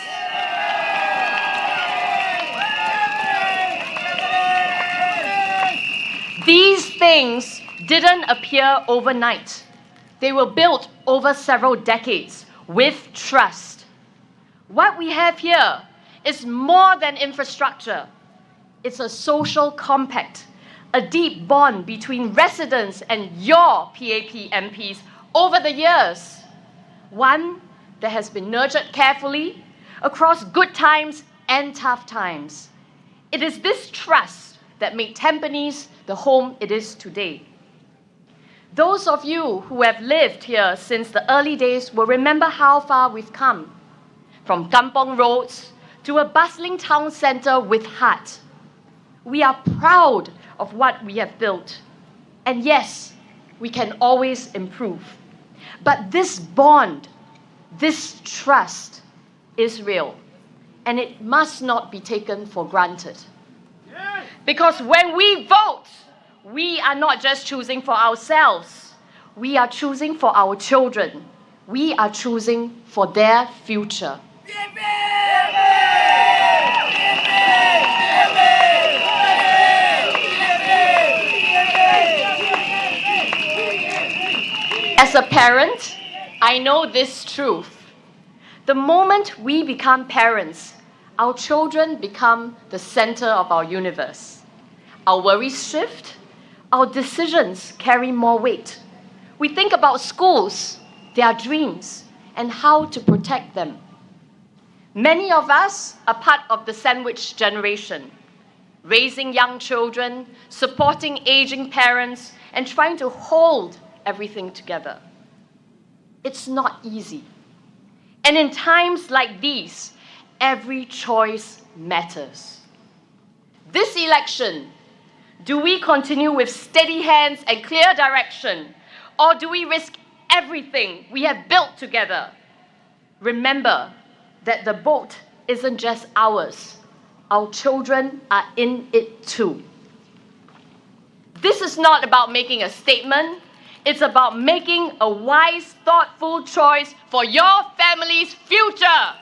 These things didn't appear overnight. They were built over several decades with trust. What we have here is more than infrastructure. It's a social compact, a deep bond between residents and your PAP MPs over the years. One that has been nurtured carefully across good times and tough times. It is this trust that made Tampines the home it is today. Those of you who have lived here since the early days will remember how far we've come. From kampong roads to a bustling town center with heart. We are proud of what we have built. And yes, we can always improve. But this bond, this trust is real. And it must not be taken for granted. Because when we vote, we are not just choosing for ourselves. We are choosing for our children. We are choosing for their future. As a parent, I know this truth. The moment we become parents, our children become the center of our universe. Our worries shift, our decisions carry more weight. We think about schools, their dreams, and how to protect them. Many of us are part of the sandwich generation, raising young children, supporting aging parents, and trying to hold everything together. It's not easy. And in times like these, every choice matters. This election, do we continue with steady hands and clear direction, or do we risk everything we have built together? Remember that the boat isn't just ours. Our children are in it too. This is not about making a statement. It's about making a wise, thoughtful choice for your family's future.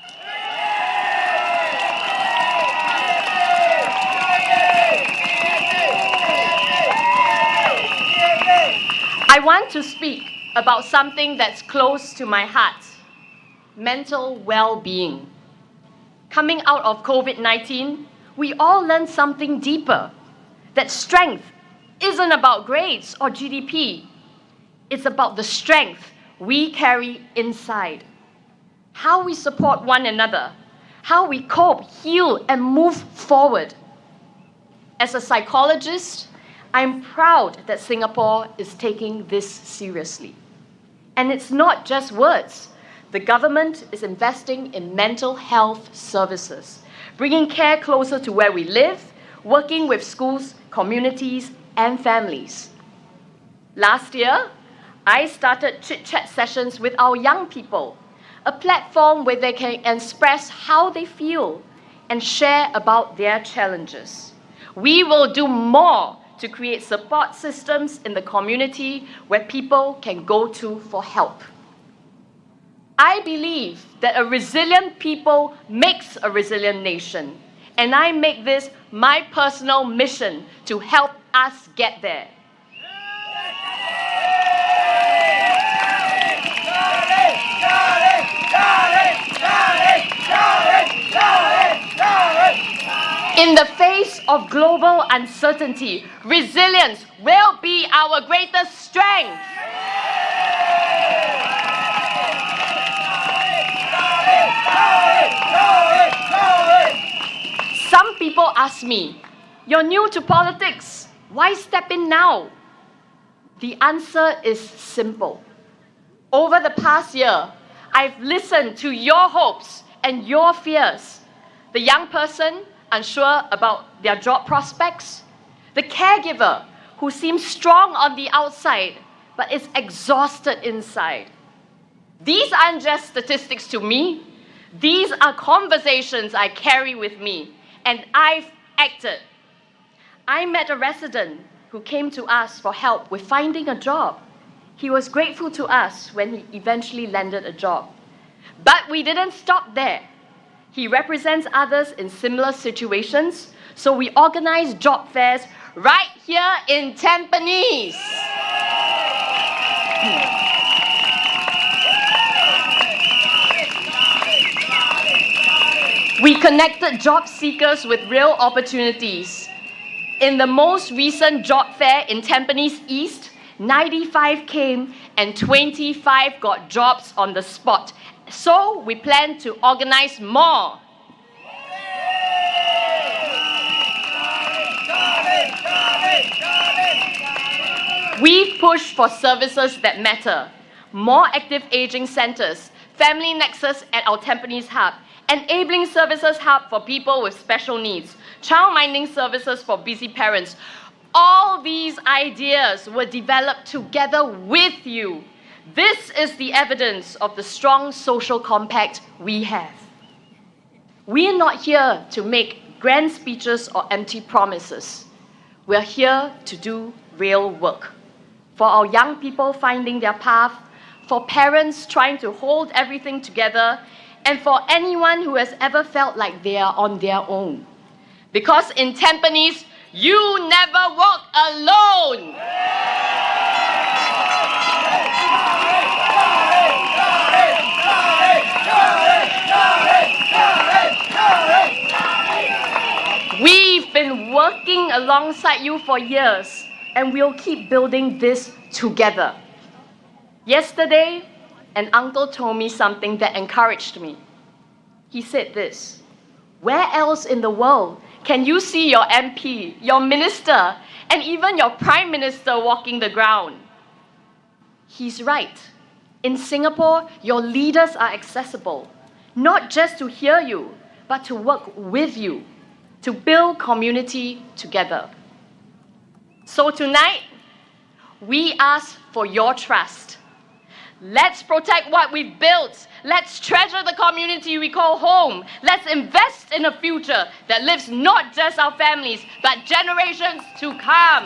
I want to speak about something that's close to my heart: mental well-being. Coming out of COVID-19, we all learned something deeper, that strength isn't about grades or GDP. It's about the strength we carry inside. How we support one another, how we cope, heal, and move forward. As a psychologist, I'm proud that Singapore is taking this seriously. And it's not just words. The government is investing in mental health services, bringing care closer to where we live, working with schools, communities, and families. Last year, I started chit-chat sessions with our young people, a platform where they can express how they feel and share about their challenges. We will do more to create support systems in the community where people can go to for help. I believe that a resilient people makes a resilient nation, and I make this my personal mission to help us get there. In the face of global uncertainty, resilience will be our greatest strength. Some people ask me, "You're new to politics. Why step in now?" The answer is simple. Over the past year, I've listened to your hopes and your fears. The young person unsure about their job prospects, the caregiver who seems strong on the outside but is exhausted inside. These aren't just statistics to me. These are conversations I carry with me, and I've acted. I met a resident who came to us for help with finding a job. He was grateful to us when he eventually landed a job. But we didn't stop there. He represents others in similar situations, so we organized job fairs right here in Tampines. We connected job seekers with real opportunities. In the most recent job fair in Tampines East, 95 came and 25 got jobs on the spot. So we plan to organize more. We've pushed for services that matter. More active aging centers, family nexus at our Tampines hub, enabling services hub for people with special needs, child-minding services for busy parents. All these ideas were developed together with you. This is the evidence of the strong social compact we have. We are not here to make grand speeches or empty promises. We are here to do real work. For our young people finding their path, for parents trying to hold everything together, and for anyone who has ever felt like they are on their own. Because in Tampines, you never walk alone. We've been working alongside you for years, and we'll keep building this together. Yesterday, an uncle told me something that encouraged me. He said this: "Where else in the world can you see your MP, your minister, and even your prime minister walking the ground?" He's right. In Singapore, your leaders are accessible, not just to hear you, but to work with you, to build community together. So tonight, we ask for your trust. Let's protect what we've built. Let's treasure the community we call home. Let's invest in a future that lives not just our families, but generations to come.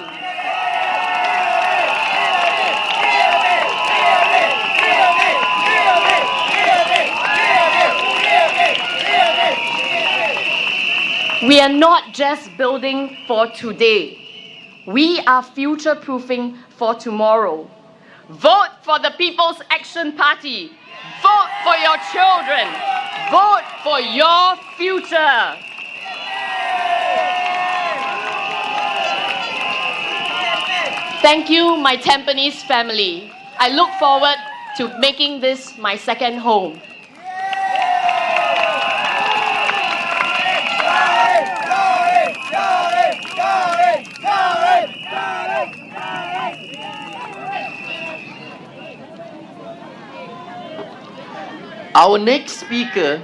We are not just building for today. We are future-proofing for tomorrow. Vote for the People's Action Party. Vote for your children. Vote for your future. Thank you, my Tampines family. I look forward to making this my second home. Our next speaker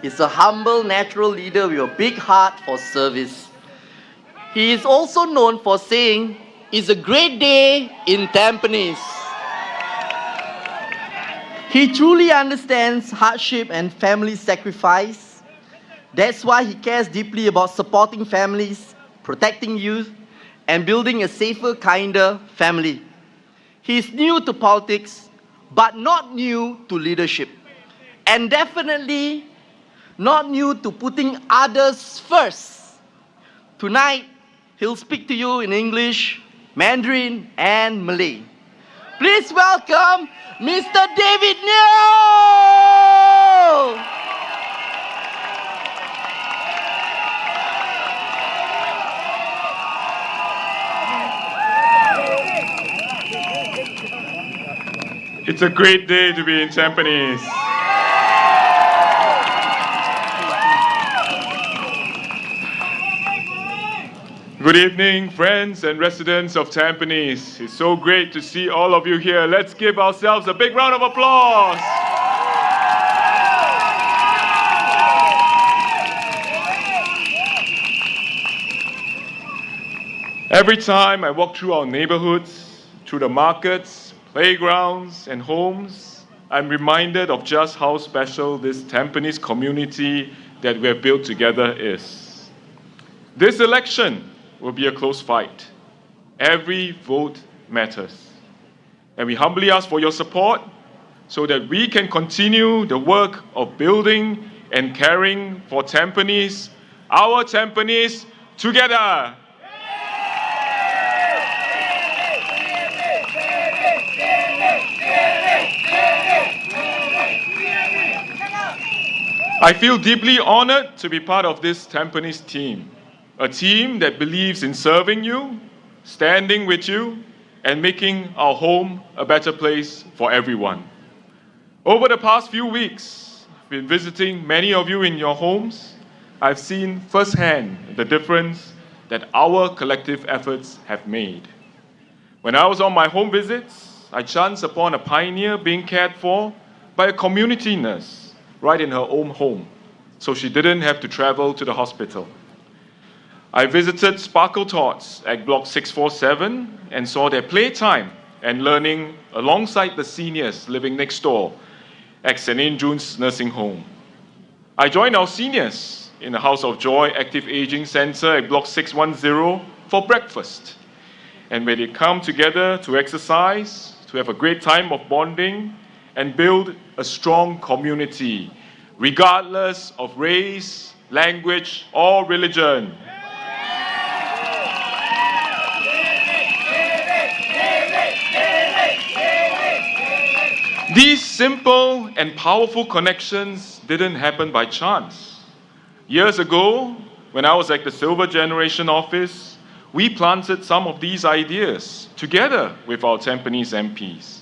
is a humble natural leader with a big heart for service. He is also known for saying, "It's a great day in Tampines." He truly understands hardship and family sacrifice. That's why he cares deeply about supporting families, protecting youth, and building a safer, kinder family. He is new to politics, but not new to leadership. And definitely not new to putting others first. Tonight, he'll speak to you in English, Mandarin, and Malay. Please welcome Mr. David Neo! It's a great day to be in Tampines. Good evening, friends and residents of Tampines. It's so great to see all of you here. Let's give ourselves a big round of applause. Every time I walk through our neighborhoods, through the markets, playgrounds, and homes, I'm reminded of just how special this Tampines community that we have built together is. This election will be a close fight. Every vote matters. And we humbly ask for your support so that we can continue the work of building and caring for Tampines, our Tampines, together. I feel deeply honored to be part of this Tampines team, a team that believes in serving you, standing with you, and making our home a better place for everyone. Over the past few weeks, I've been visiting many of you in your homes. I've seen firsthand the difference that our collective efforts have made. When I was on my home visits, I chanced upon a pioneer being cared for by a community nurse right in her own home, so she didn't have to travel to the hospital. I visited Sparkle Tots at Block 647 and saw their playtime and learning alongside the seniors living next door at St. Andrew's Nursing Home. I joined our seniors in the House of Joy Active Aging Center at Block 610 for breakfast. And where they come together to exercise, to have a great time of bonding, and build a strong community, regardless of race, language, or religion. These simple and powerful connections didn't happen by chance. Years ago, when I was at the Silver Generation office, we planted some of these ideas together with our Tampines MPs.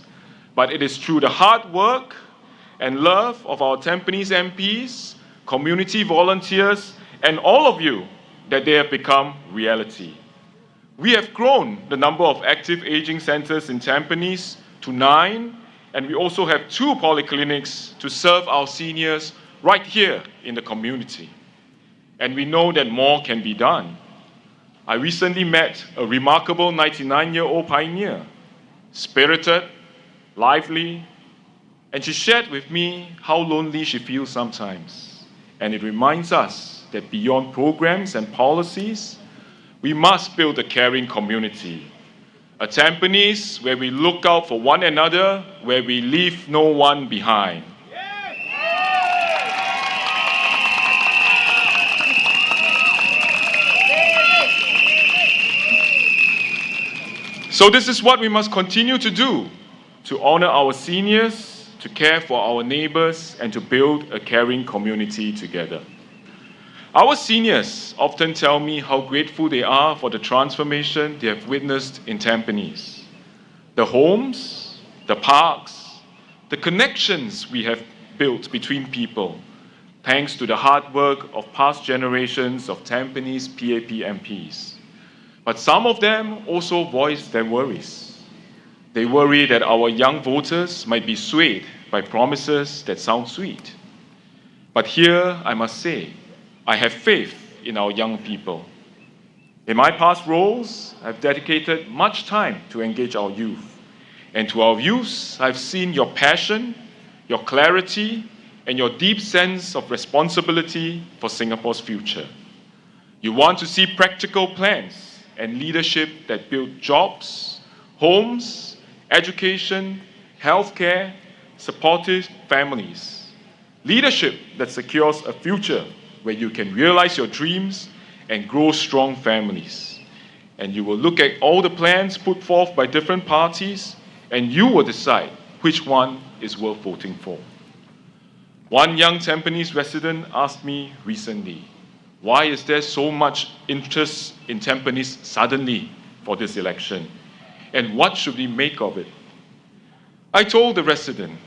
But it is through the hard work and love of our Tampines MPs, community volunteers, and all of you that they have become reality. We have grown the number of active aging centers in Tampines to 9, and we also have 2 polyclinics to serve our seniors right here in the community. And we know that more can be done. I recently met a remarkable 99-year-old pioneer, spirited, lively, and she shared with me how lonely she feels sometimes. And it reminds us that beyond programs and policies, we must build a caring community. A Tampines where we look out for one another, where we leave no one behind. So this is what we must continue to do, to honor our seniors, to care for our neighbors, and to build a caring community together. Our seniors often tell me how grateful they are for the transformation they have witnessed in Tampines. The homes, the parks, the connections we have built between people, thanks to the hard work of past generations of Tampines PAP MPs. But some of them also voice their worries. They worry that our young voters might be swayed by promises that sound sweet. But here, I must say, I have faith in our young people. In my past roles, I've dedicated much time to engage our youth. And to our youth, I've seen your passion, your clarity, and your deep sense of responsibility for Singapore's future. You want to see practical plans and leadership that build jobs, homes, education, healthcare, supportive families. Leadership that secures a future where you can realize your dreams and grow strong families. And you will look at all the plans put forth by different parties, and you will decide which one is worth voting for. One young Tampines resident asked me recently, why is there so much interest in Tampines suddenly for this election? And what should we make of it? I told the resident,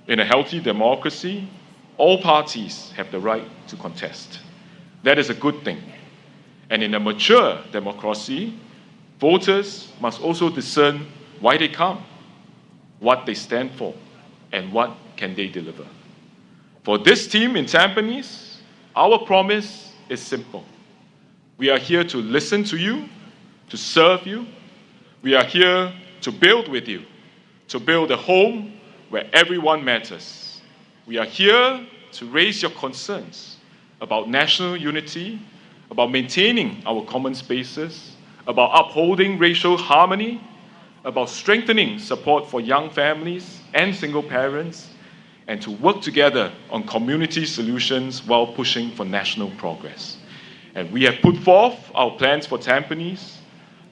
in a healthy democracy, all parties have the right to contest. That is a good thing. And in a mature democracy, voters must also discern why they come, what they stand for, and what can they deliver. For this team in Tampines, our promise is simple. We are here to listen to you, to serve you. We are here to build with you, to build a home where everyone matters. We are here to raise your concerns about national unity, about maintaining our common spaces, about upholding racial harmony, about strengthening support for young families and single parents, and to work together on community solutions while pushing for national progress. And we have put forth our plans for Tampines,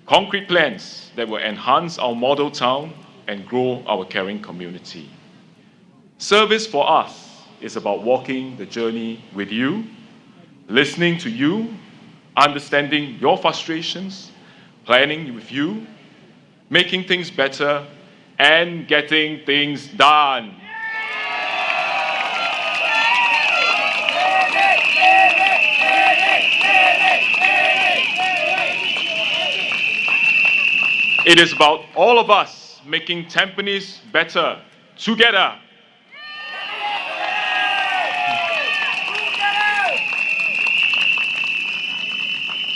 concrete plans that will enhance our model town and grow our caring community. Service for us is about walking the journey with you, listening to you, understanding your frustrations, planning with you, making things better, and getting things done. It is about all of us making Tampines better together.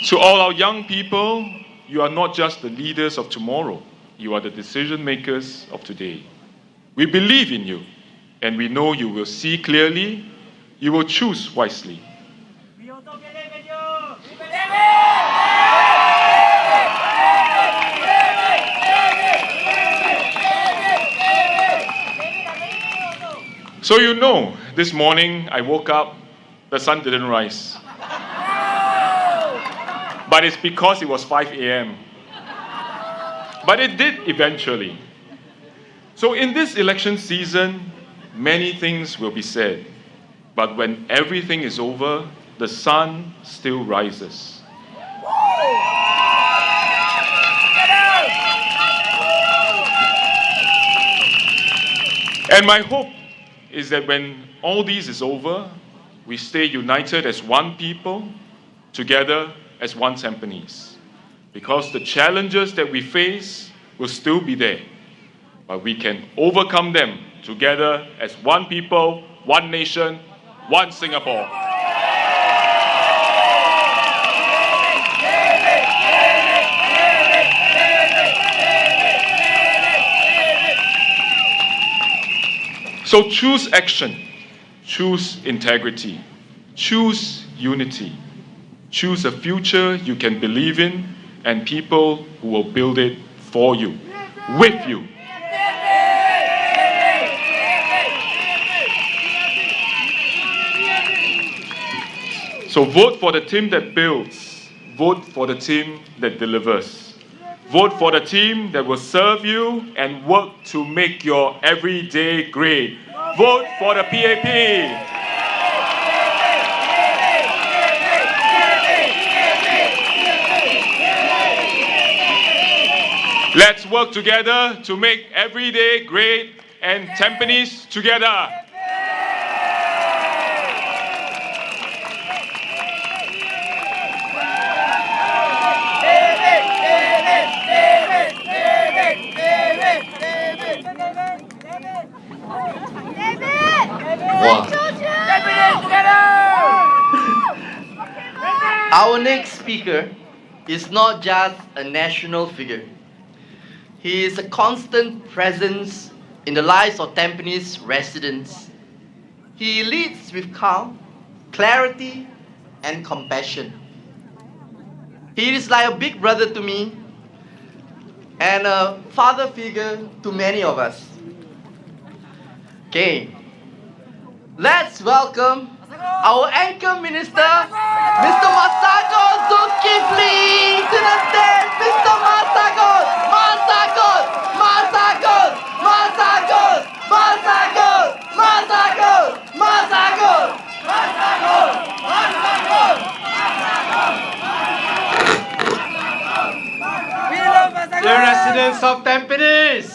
To all our young people, you are not just the leaders of tomorrow, you are the decision makers of today. We believe in you, and we know you will see clearly, you will choose wisely. So you know, this morning I woke up, the sun didn't rise. But it's because it was 5 a.m. But it did eventually. So in this election season, many things will be said. But when everything is over, the sun still rises. And my hope is that when all this is over, we stay united as one people, together as one Tampines. Because the challenges that we face will still be there, but we can overcome them together as one people, one nation, one Singapore. So choose action, choose integrity, choose unity, choose a future you can believe in and people who will build it for you, with you. So vote for the team that builds, vote for the team that delivers. Vote for the team that will serve you and work to make your everyday great. Vote for the PAP. Let's work together to make everyday great and Tampines together. Our next speaker is not just a national figure. He is a constant presence in the lives of Tampines residents. He leads with calm, clarity, and compassion. He is like a big brother to me and a father figure to many of us. Okay, let's welcome our anchor minister, Mr. Masagos Zulkifli, to the stage. Mr. Masagos, Masagos, Masagos, Masagos, Masagos, Masagos, Masagos, Masagos, Masagos, The residents of Tampines,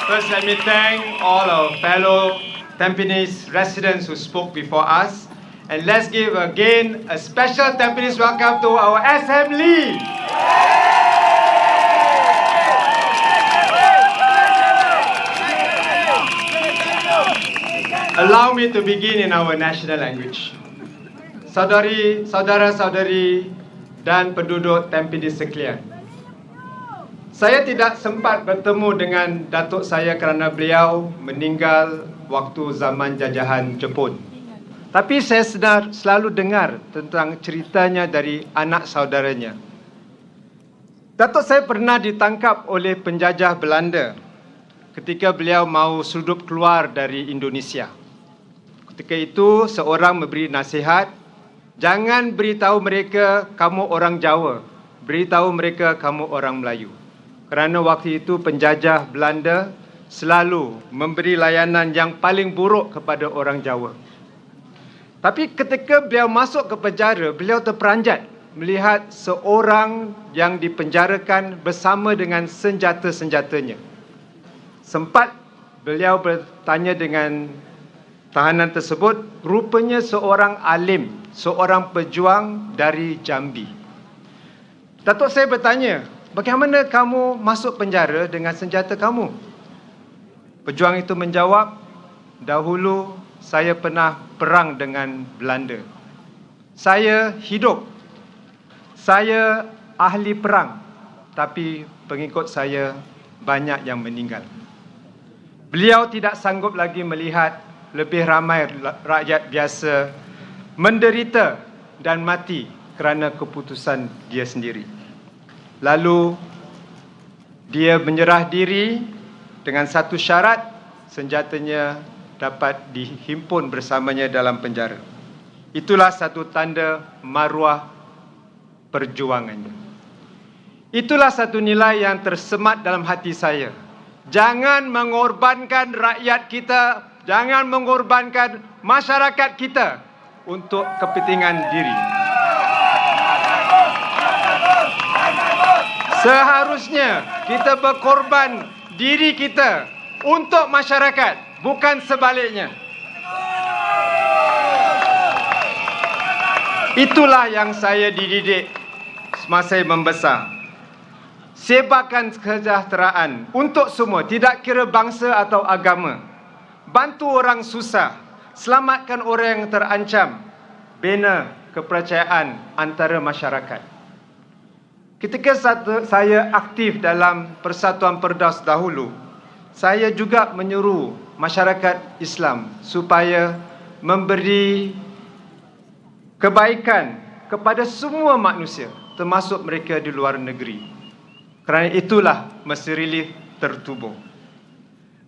First, let me thank all our fellow Tampines residents who spoke before us. And let's give again a special Tampines welcome to our SM Lee. Allow me to begin in our national language. Saudara-saudari dan penduduk Tampines sekalian. Saya tidak sempat bertemu dengan datuk saya kerana beliau meninggal waktu zaman jajahan Jepun. Tapi saya selalu dengar tentang ceritanya dari anak saudaranya. Datuk saya pernah ditangkap oleh penjajah Belanda ketika beliau mahu sudup keluar dari Indonesia. Ketika itu seorang memberi nasihat, jangan beritahu mereka kamu orang Jawa, beritahu mereka kamu orang Melayu. Kerana waktu itu penjajah Belanda selalu memberi layanan yang paling buruk kepada orang Jawa. Tapi ketika beliau masuk ke penjara, beliau terperanjat melihat seorang yang dipenjarakan bersama dengan senjata-senjatanya. Sempat beliau bertanya dengan tahanan tersebut, rupanya seorang alim, seorang pejuang dari Jambi. Datuk saya bertanya, bagaimana kamu masuk penjara dengan senjata kamu? Pejuang itu menjawab, dahulu saya pernah perang dengan Belanda. Saya hidup. Saya ahli perang. Tapi pengikut saya banyak yang meninggal. Beliau tidak sanggup lagi melihat lebih ramai rakyat biasa menderita dan mati kerana keputusan dia sendiri. Lalu dia menyerah diri dengan satu syarat, senjatanya dapat dihimpun bersamanya dalam penjara. Itulah satu tanda maruah perjuangannya. Itulah satu nilai yang tersemat dalam hati saya. Jangan mengorbankan rakyat kita, jangan mengorbankan masyarakat kita untuk kepentingan diri. Seharusnya kita berkorban diri kita untuk masyarakat, bukan sebaliknya. Itulah yang saya dididik semasa membesar. Sebarkan kesejahteraan untuk semua, tidak kira bangsa atau agama. Bantu orang susah, selamatkan orang yang terancam, bina kepercayaan antara masyarakat. Ketika saya aktif dalam Persatuan Perdaus dahulu, saya juga menyuruh masyarakat Islam supaya memberi kebaikan kepada semua manusia, termasuk mereka di luar negeri. Kerana itulah Mesir Relief tertubuh.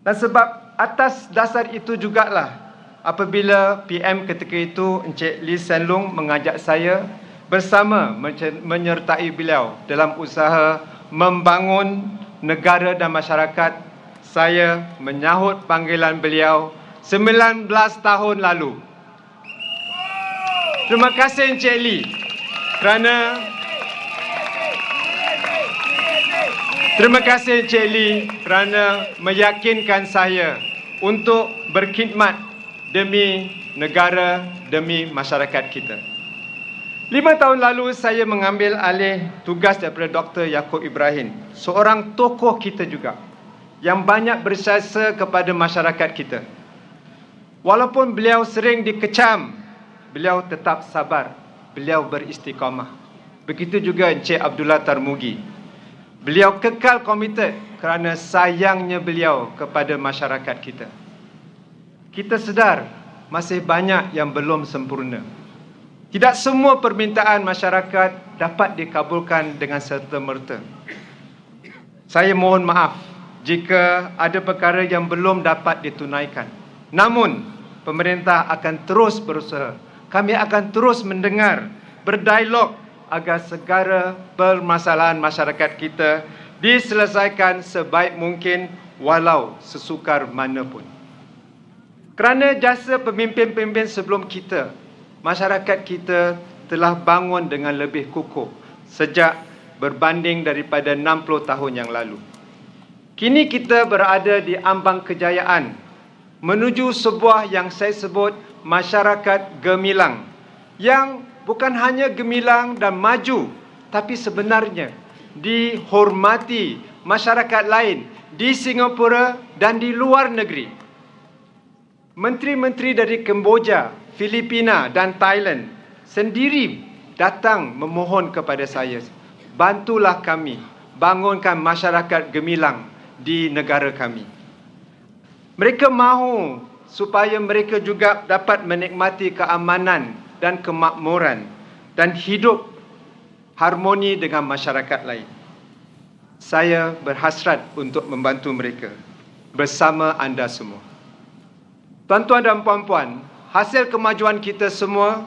Dan sebab atas dasar itu jugalah apabila PM ketika itu Encik Lee Hsien Loong mengajak saya bersama menyertai beliau dalam usaha membangun negara dan masyarakat, saya menyahut panggilan beliau 19 tahun lalu. Terima kasih Encik Lee kerana meyakinkan saya untuk berkhidmat demi negara, demi masyarakat kita. 5 tahun lalu saya mengambil alih tugas daripada Dr. Yaakob Ibrahim, seorang tokoh kita juga yang banyak berjasa kepada masyarakat kita. Walaupun beliau sering dikecam, beliau tetap sabar, beliau beristiqamah. Begitu juga Encik Abdullah Tarmugi. Beliau kekal komited kerana sayangnya beliau kepada masyarakat kita. Kita sedar masih banyak yang belum sempurna. Tidak semua permintaan masyarakat dapat dikabulkan dengan serta-merta. Saya mohon maaf jika ada perkara yang belum dapat ditunaikan. Namun, pemerintah akan terus berusaha. Kami akan terus mendengar, berdialog agar segala permasalahan masyarakat kita diselesaikan sebaik mungkin walau sesukar mana pun. Kerana jasa pemimpin-pemimpin sebelum kita, masyarakat kita telah bangun dengan lebih kukuh sejak berbanding daripada 60 tahun yang lalu. Kini kita berada di ambang kejayaan menuju sebuah yang saya sebut masyarakat gemilang, yang bukan hanya gemilang dan maju, tapi sebenarnya dihormati masyarakat lain di Singapura dan di luar negeri. Menteri-menteri dari Kemboja, Filipina dan Thailand sendiri datang memohon kepada saya, bantulah kami bangunkan masyarakat gemilang di negara kami. Mereka mahu supaya mereka juga dapat menikmati keamanan dan kemakmuran dan hidup harmoni dengan masyarakat lain. Saya berhasrat untuk membantu mereka bersama anda semua. Tuan-tuan dan puan-puan, hasil kemajuan kita semua,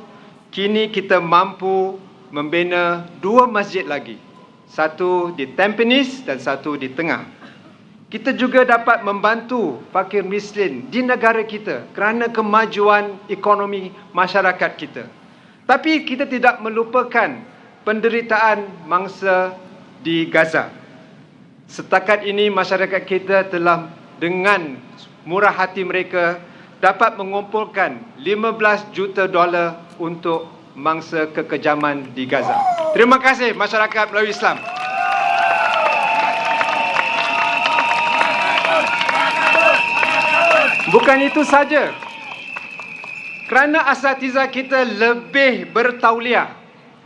kini kita mampu membina 2 masjid lagi. Satu di Tampines dan satu di Tengah. Kita juga dapat membantu fakir miskin di negara kita kerana kemajuan ekonomi masyarakat kita. Tapi kita tidak melupakan penderitaan mangsa di Gaza. Setakat ini masyarakat kita telah dengan murah hati mereka dapat mengumpulkan $15 juta untuk mangsa kekejaman di Gaza. Terima kasih masyarakat Melayu Islam. Bukan itu saja. Kerana asatiza kita lebih bertauliah,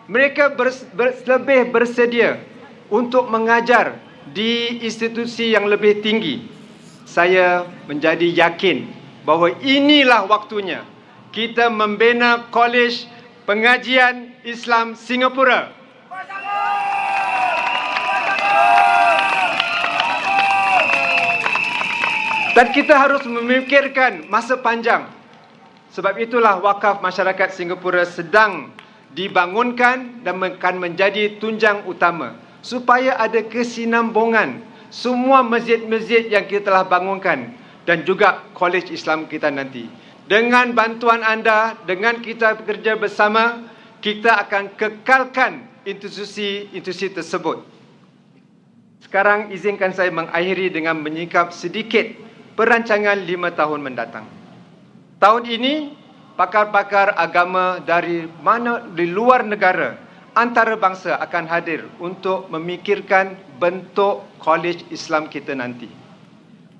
mereka lebih bersedia untuk mengajar di institusi yang lebih tinggi. Saya menjadi yakin bahawa inilah waktunya kita membina Kolej Pengajian Islam Singapura. Dan kita harus memikirkan masa panjang. Sebab itulah wakaf masyarakat Singapura sedang dibangunkan dan akan menjadi tunjang utama supaya ada kesinambungan semua masjid-masjid yang kita telah bangunkan dan juga Kolej Islam kita nanti. Dengan bantuan anda, dengan kita bekerja bersama, kita akan kekalkan institusi tersebut. Sekarang izinkan saya mengakhiri dengan menyingkap sedikit perancangan 5 tahun mendatang. Tahun ini, pakar-pakar agama dari luar negara, antarabangsa akan hadir untuk memikirkan bentuk Kolej Islam kita nanti.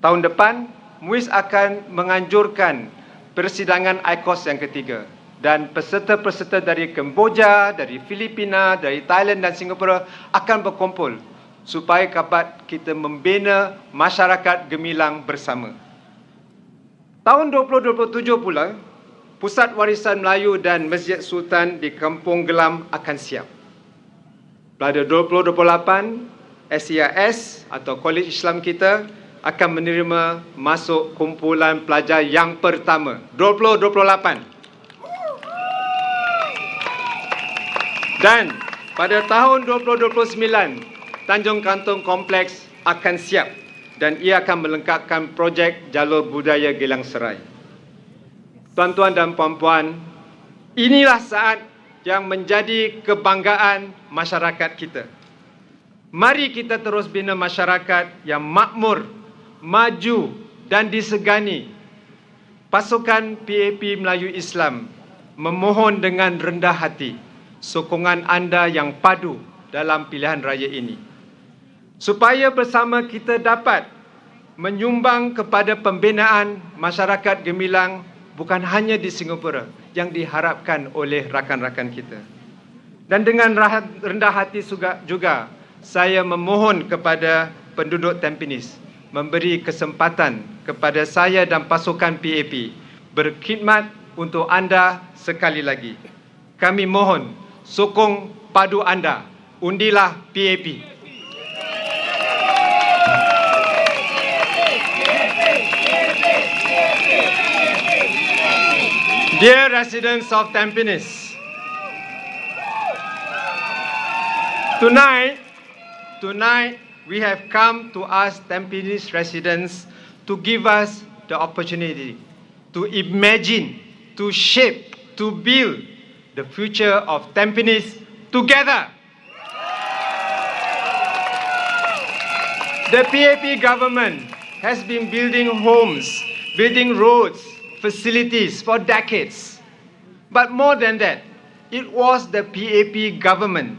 Tahun depan, MUIS akan menganjurkan persidangan ICOS yang ketiga. Dan peserta-peserta dari Kemboja, dari Filipina, dari Thailand dan Singapura akan berkumpul supaya dapat kita membina masyarakat gemilang bersama. Tahun 2027 pula, Pusat Warisan Melayu dan Masjid Sultan di Kampung Gelam akan siap. Pada 2028, SEIS atau Kolej Islam kita akan menerima masuk kumpulan pelajar yang pertama. 2028. Dan pada tahun 2029, Tanjung Kantong Kompleks akan siap dan ia akan melengkapkan projek Jalur Budaya Gelang Serai. Tuan-tuan dan puan-puan, inilah saat yang menjadi kebanggaan masyarakat kita. Mari kita terus bina masyarakat yang makmur, maju dan disegani. Pasukan PAP Melayu Islam memohon dengan rendah hati sokongan anda yang padu dalam pilihan raya ini, supaya bersama kita dapat menyumbang kepada pembinaan masyarakat gemilang bukan hanya di Singapura yang diharapkan oleh rakan-rakan kita. Dan dengan rendah hati juga saya memohon kepada penduduk Tampines memberi kesempatan kepada saya dan pasukan PAP berkhidmat untuk anda sekali lagi. Kami mohon sokong padu anda. Undilah PAP. Dear residents of Tampines, tonight we have come to ask Tampines residents to give us the opportunity to imagine, to shape, to build the future of Tampines together. The PAP government has been building homes, building roads, facilities for decades. But more than that, it was the PAP government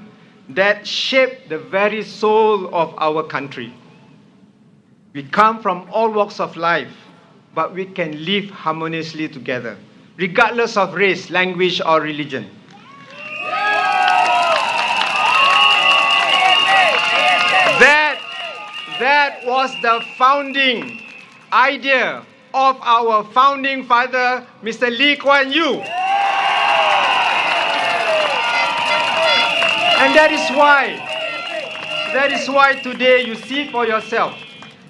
that shaped the very soul of our country. We come from all walks of life, but we can live harmoniously together, regardless of race, language, or religion. That was the founding idea of our founding father, Mr. Lee Kuan Yew. And that is why today you see for yourself,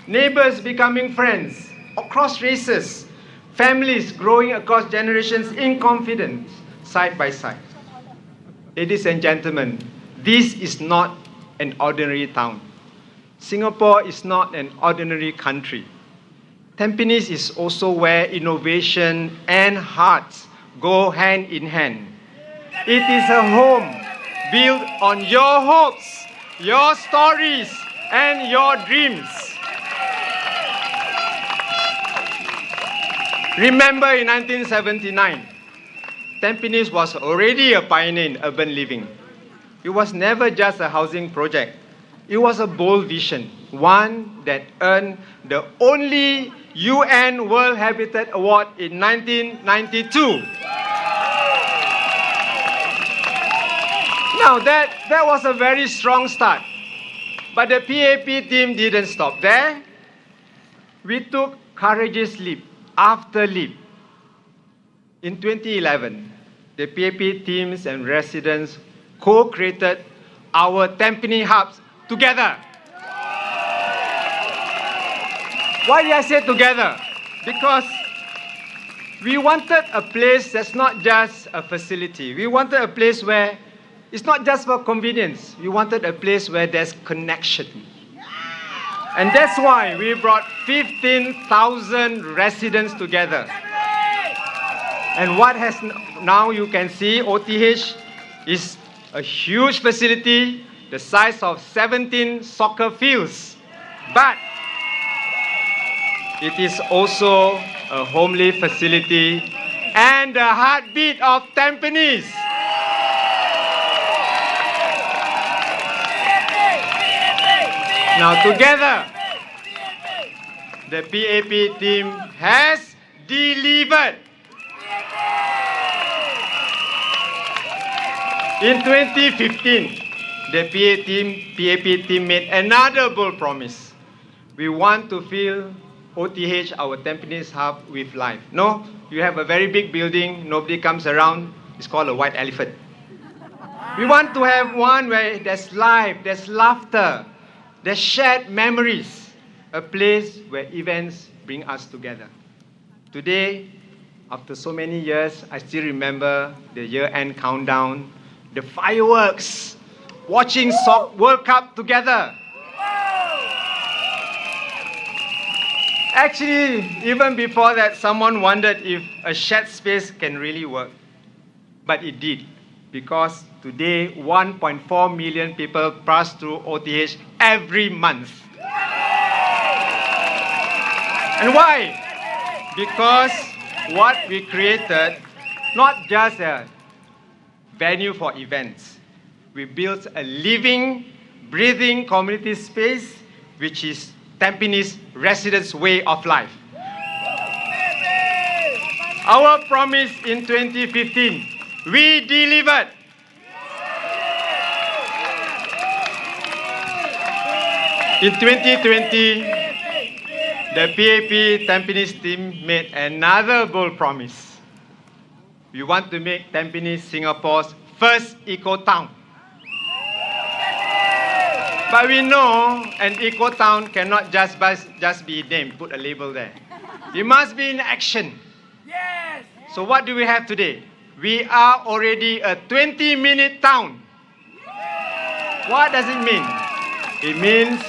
neighbors becoming friends across races, families growing across generations in confidence, side by side. Ladies and gentlemen, this is not an ordinary town. Singapore is not an ordinary country. Tampines is also where innovation and hearts go hand in hand. It is a home built on your hopes, your stories, and your dreams. Remember in 1979, Tampines was already a pioneer in urban living. It was never just a housing project. It was a bold vision, one that earned the only UN World Habitat Award in 1992. Now that was a very strong start, but the PAP team didn't stop there. We took courageous leap after leap. In 2011, the PAP teams and residents co-created our Tampines hubs together. Why did I say together? Because we wanted a place that's not just a facility. We wanted a place where it's not just for convenience. We wanted a place where there's connection. And that's why we brought 15,000 residents together. And what has now you can see, OTH is a huge facility the size of 17 soccer fields. But it is also a homely facility and the heartbeat of Tampines. Now together, the PAP team has delivered. In 2015, the PAP team made another bold promise. We want to fill OTH, our Tampines hub, with life. No, you have a very big building, nobody comes around, it's called a white elephant. We want to have one where there's life, there's laughter, there's shared memories, a place where events bring us together. Today, after so many years, I still remember the year-end countdown, the fireworks, watching World Cup together. Actually, even before that, someone wondered if a shared space can really work. But it did, because today 1.4 million people pass through OTH every month. And why? Because what we created, not just a venue for events, we built a living, breathing community space, which is Tampines residents' way of life. Our promise in 2015, we delivered. In 2020, the PAP Tampines team made another bold promise. We want to make Tampines Singapore's first eco-town. But we know an eco-town cannot just be named, put a label there. It must be in action. Yes. So what do we have today? We are already a 20-minute town. Yes. What does it mean? It means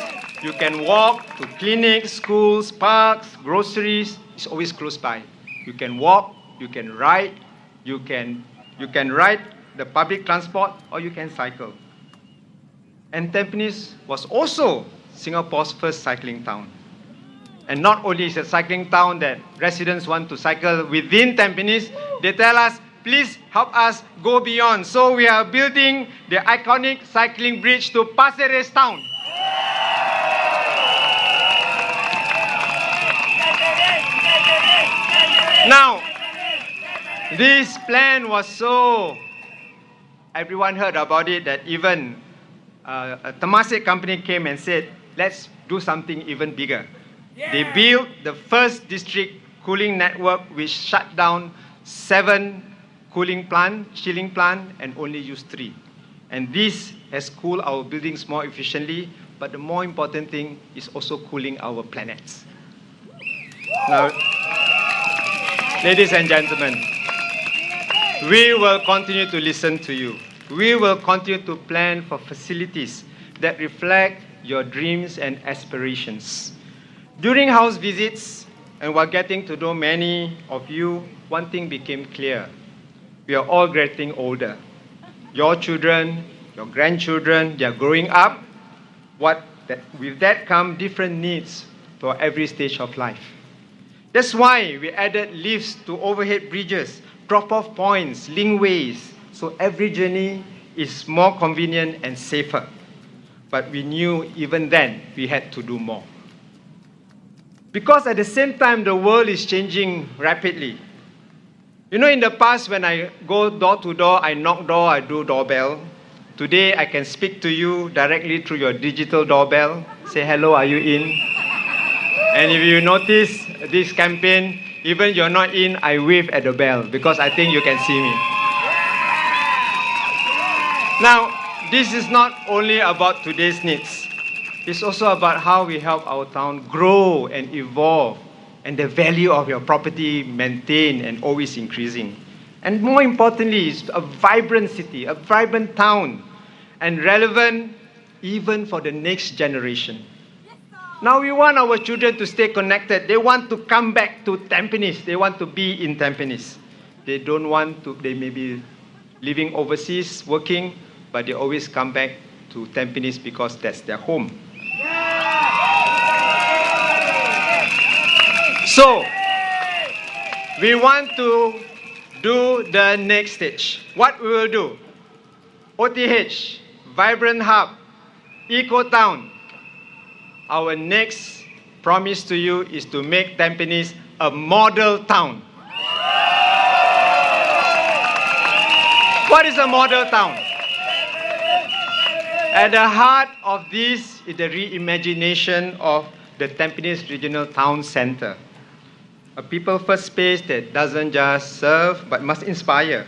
you can walk to clinics, schools, parks, groceries. It's always close by. You can walk, you can ride, you can ride the public transport, or you can cycle. And Tampines was also Singapore's first cycling town. And not only is it a cycling town that residents want to cycle within Tampines, they tell us, please help us go beyond. So we are building the iconic cycling bridge to Pasir Ris town. Now, this plan was so, everyone heard about it, that even a Temasek company came and said, let's do something even bigger. They built the first district cooling network, which shut down 7 chilling plant, and only used 3. And this has cooled our buildings more efficiently, but the more important thing is also cooling our planets. Now, ladies and gentlemen, we will continue to listen to you. We will continue to plan for facilities that reflect your dreams and aspirations. During house visits, and while getting to know many of you, one thing became clear. We are all getting older. Your children, your grandchildren, they are growing up. With that come different needs for every stage of life. That's why we added lifts to overhead bridges, drop-off points, linkways, so every journey is more convenient and safer. But we knew even then we had to do more. Because at the same time, the world is changing rapidly. You know, in the past, when I go door to door, I knock door, I do doorbell. Today, I can speak to you directly through your digital doorbell. Say, hello, are you in? And if you notice this campaign, even you're not in, I wave at the bell because I think you can see me. Now, this is not only about today's needs. It's also about how we help our town grow and evolve, and the value of your property maintained and always increasing. And more importantly, it's a vibrant city, a vibrant town, and relevant even for the next generation. Now we want our children to stay connected. They want to come back to Tampines. They want to be in Tampines. They don't want to, they may be living overseas, working, but they always come back to Tampines because that's their home. So, we want to do the next stage. What we will do? OTH, Vibrant Hub, Eco Town. Our next promise to you is to make Tampines a model town. What is a model town? At the heart of this is the reimagination of the Tampines Regional Town Centre. A people-first space that doesn't just serve but must inspire.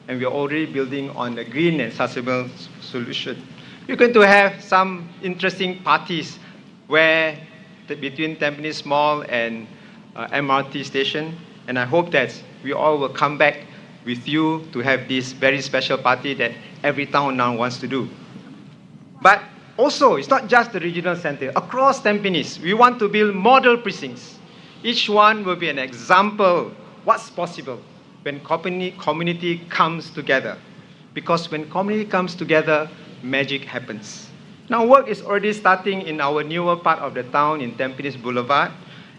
And we're already building on a green and sustainable solution. We're going to have some interesting parties where between Tampines Mall and MRT station. And I hope that we all will come back with you to have this very special party that every town now wants to do. But also, it's not just the regional center. Across Tampines, we want to build model precincts. Each one will be an example what's possible when community comes together. Because when community comes together, magic happens. Now work is already starting in our newer part of the town in Tampines Boulevard.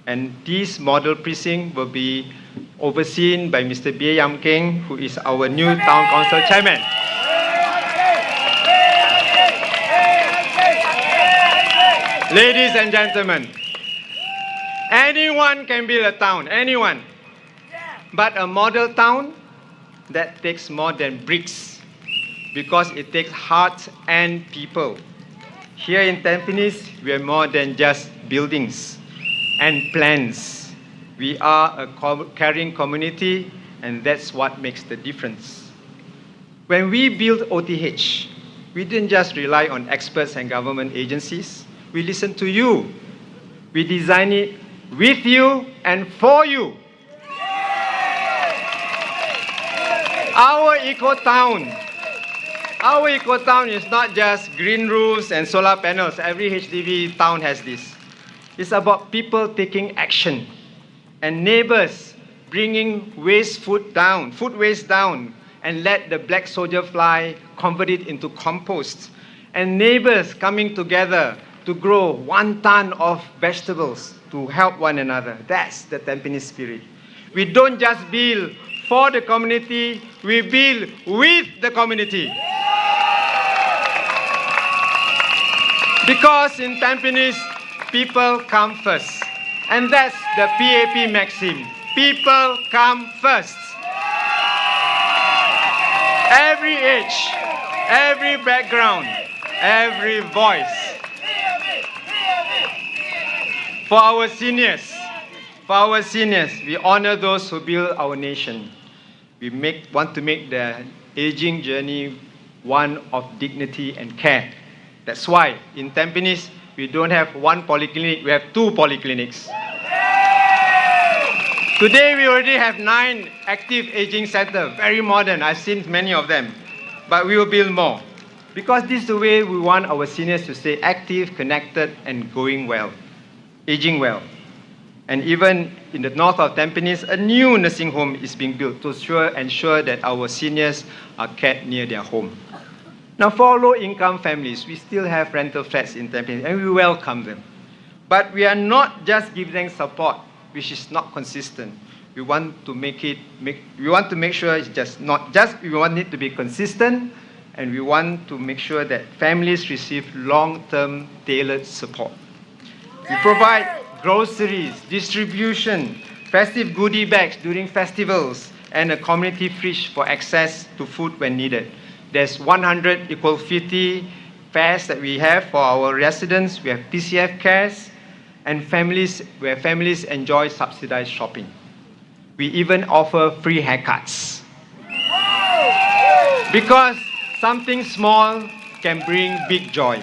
And this model precinct will be overseen by Mr. Bia Yam Keng, who is our new town council chairman. Ladies and gentlemen, anyone can build a town, anyone. But a model town, that takes more than bricks, because it takes hearts and people. Here in Tampines, we are more than just buildings and plans. We are a caring community, and that's what makes the difference. When we built OTH, we didn't just rely on experts and government agencies. We listened to you. We designed it with you and for you. Our eco-town is not just green roofs and solar panels. Every HDB town has this. It's about people taking action and neighbors bringing food waste down, and let the black soldier fly convert it into compost. And neighbors coming together to grow 1 ton of vegetables to help one another. That's the Tampines spirit. We don't just build for the community, we build with the community. Because in Tampines, people come first. And that's the PAP maxim. People come first. Every age, every background, every voice. For our seniors, we honor those who build our nation. We want to make the aging journey one of dignity and care. That's why in Tampines, we don't have 1 polyclinic, we have 2 polyclinics. Today, we already have 9 active aging centers, very modern. I've seen many of them, but we will build more. Because this is the way we want our seniors to stay active, connected, and going well, aging well. And even in the north of Tampines, a new nursing home is being built to ensure that our seniors are kept near their home. Now, for low-income families, we still have rental flats in Tampines, and we welcome them. But we are not just giving them support, which is not consistent. We want to make sure it's we want it to be consistent, and we want to make sure that families receive long-term tailored support. We provide groceries, distribution, festive goodie bags during festivals, and a community fridge for access to food when needed. There's 100 equal 50 fares that we have for our residents. We have PCF cares, and where families enjoy subsidized shopping. We even offer free haircuts. Because something small can bring big joy.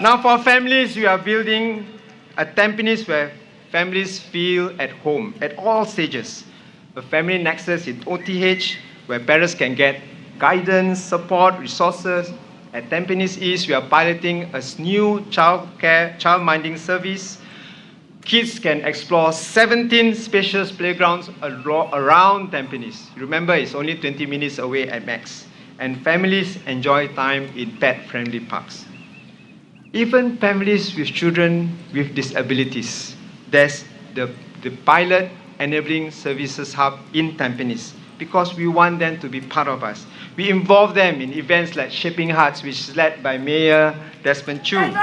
Now for families, we are building a Tampines where families feel at home at all stages. A family nexus in OTH where parents can get guidance, support, resources. At Tampines East, we are piloting a new child-minding service. Kids can explore 17 spacious playgrounds around Tampines. Remember, it's only 20 minutes away at max. And families enjoy time in pet-friendly parks. Even families with children with disabilities, there's the pilot enabling services hub in Tampines, because we want them to be part of us. We involve them in events like Shaping Hearts, which is led by Mayor Desmond Choo. We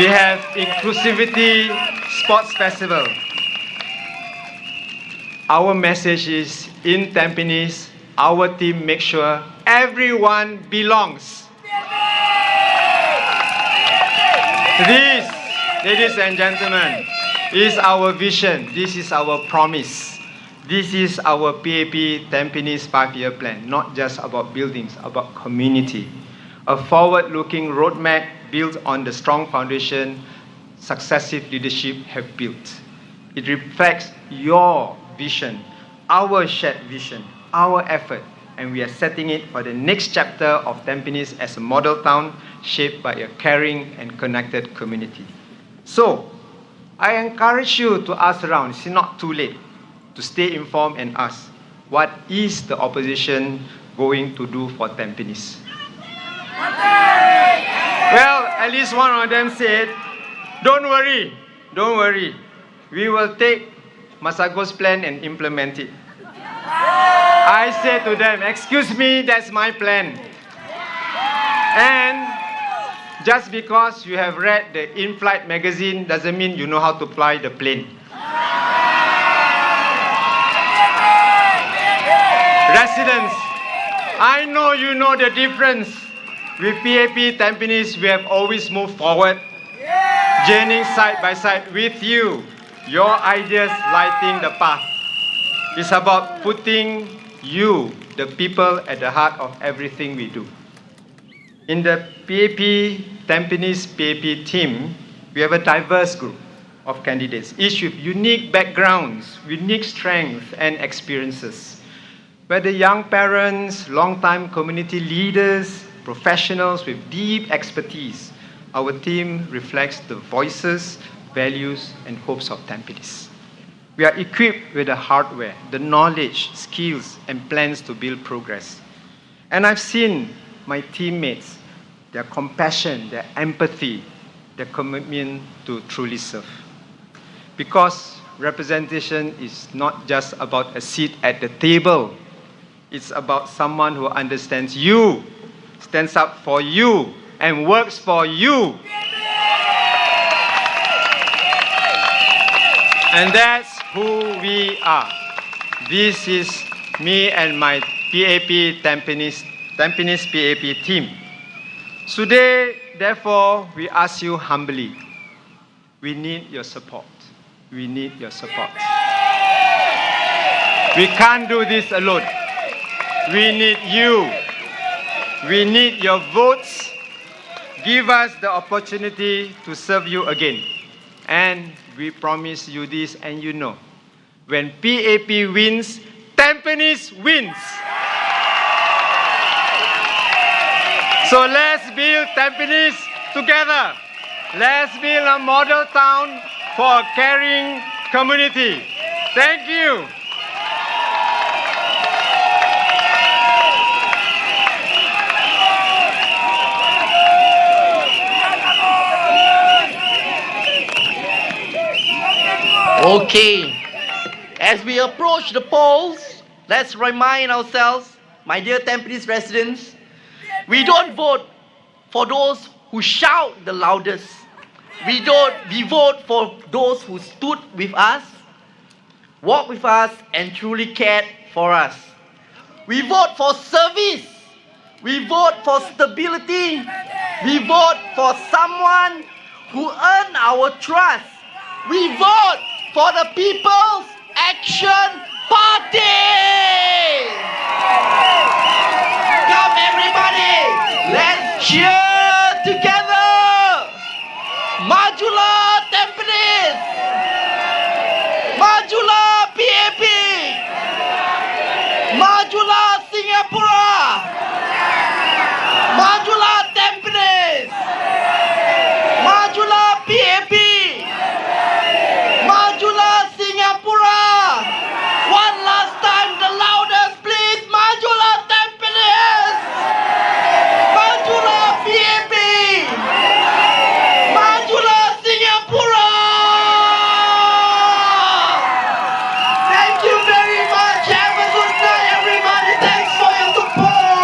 have Inclusivity Sports Festival. Our message is, in Tampines, our team makes sure everyone belongs. This, ladies and gentlemen, is our vision. This is our promise. This is our PAP Tampines 5-year plan, not just about buildings, about community. A forward-looking roadmap built on the strong foundation successive leadership have built. It reflects your vision, our shared vision, our effort, and we are setting it for the next chapter of Tampines as a model town shaped by a caring and connected community. So, I encourage you to ask around. It's not too late to stay informed and ask, what is the opposition going to do for Tampines? Well, at least one of them said, don't worry. We will take Masagos plan and implement it. I said to them, excuse me, that's my plan. And just because you have read the in-flight magazine doesn't mean you know how to fly the plane. Residents, I know you know the difference. With PAP Tampines, we have always moved forward, journeying side by side with you, your ideas lighting the path. It's about putting you, the people, at the heart of everything we do. In the PAP Tampines PAP team, we have a diverse group of candidates, each with unique backgrounds, unique strengths and experiences. Whether young parents, long-time community leaders, professionals with deep expertise, our team reflects the voices, values, and hopes of Tampines. We are equipped with the hardware, the knowledge, skills, and plans to build progress. And I've seen my teammates their compassion, their empathy, their commitment to truly serve. Because representation is not just about a seat at the table. It's about someone who understands you, stands up for you, and works for you. And that's who we are. This is me and my PAP Tampines PAP team. Today, therefore, we ask you humbly, we need your support. We need your support. We can't do this alone. We need you. We need your votes. Give us the opportunity to serve you again. And we promise you this, and you know, when PAP wins, Tampines wins. So let's build Tampines together. Let's build a model town for a caring community. Thank you. Okay, as we approach the polls, let's remind ourselves, my dear Tampines residents, we don't vote for those who shout the loudest. We vote for those who stood with us, walked with us, and truly cared for us. We vote for service. We vote for stability. We vote for someone who earned our trust. We vote for the People's Action Party! Come everybody, let's cheer together! Majulah Tampines! Majulah PAP! Majulah Singapura! Majulah Tampines! Majulah PAP! Majulah Singapura! One last time, the loudest, please! Majulah Tampines! Majulah PAP! Majulah Singapura! Thank you very much. Have a good night, everybody. Thanks for your support.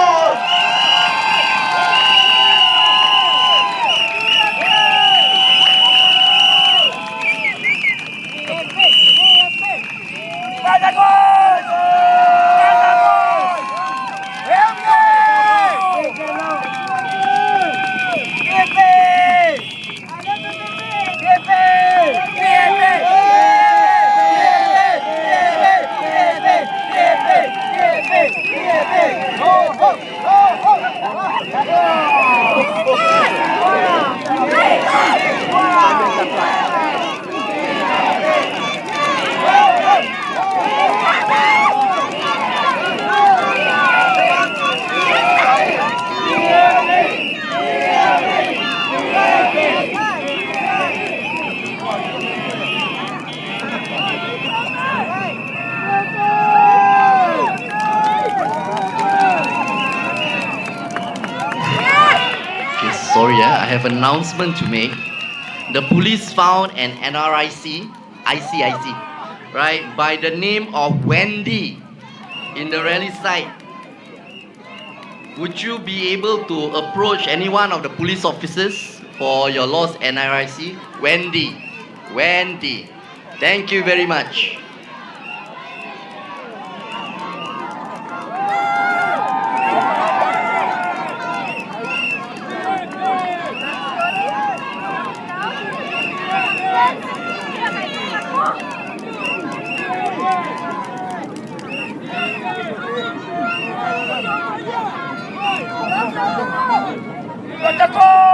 Sorry, I have an announcement to make. The police found an NRIC, right, by the name of Wendy in the rally site. Would you be able to approach any one of the police officers for your lost NRIC? Wendy. Thank you very much. Let's go!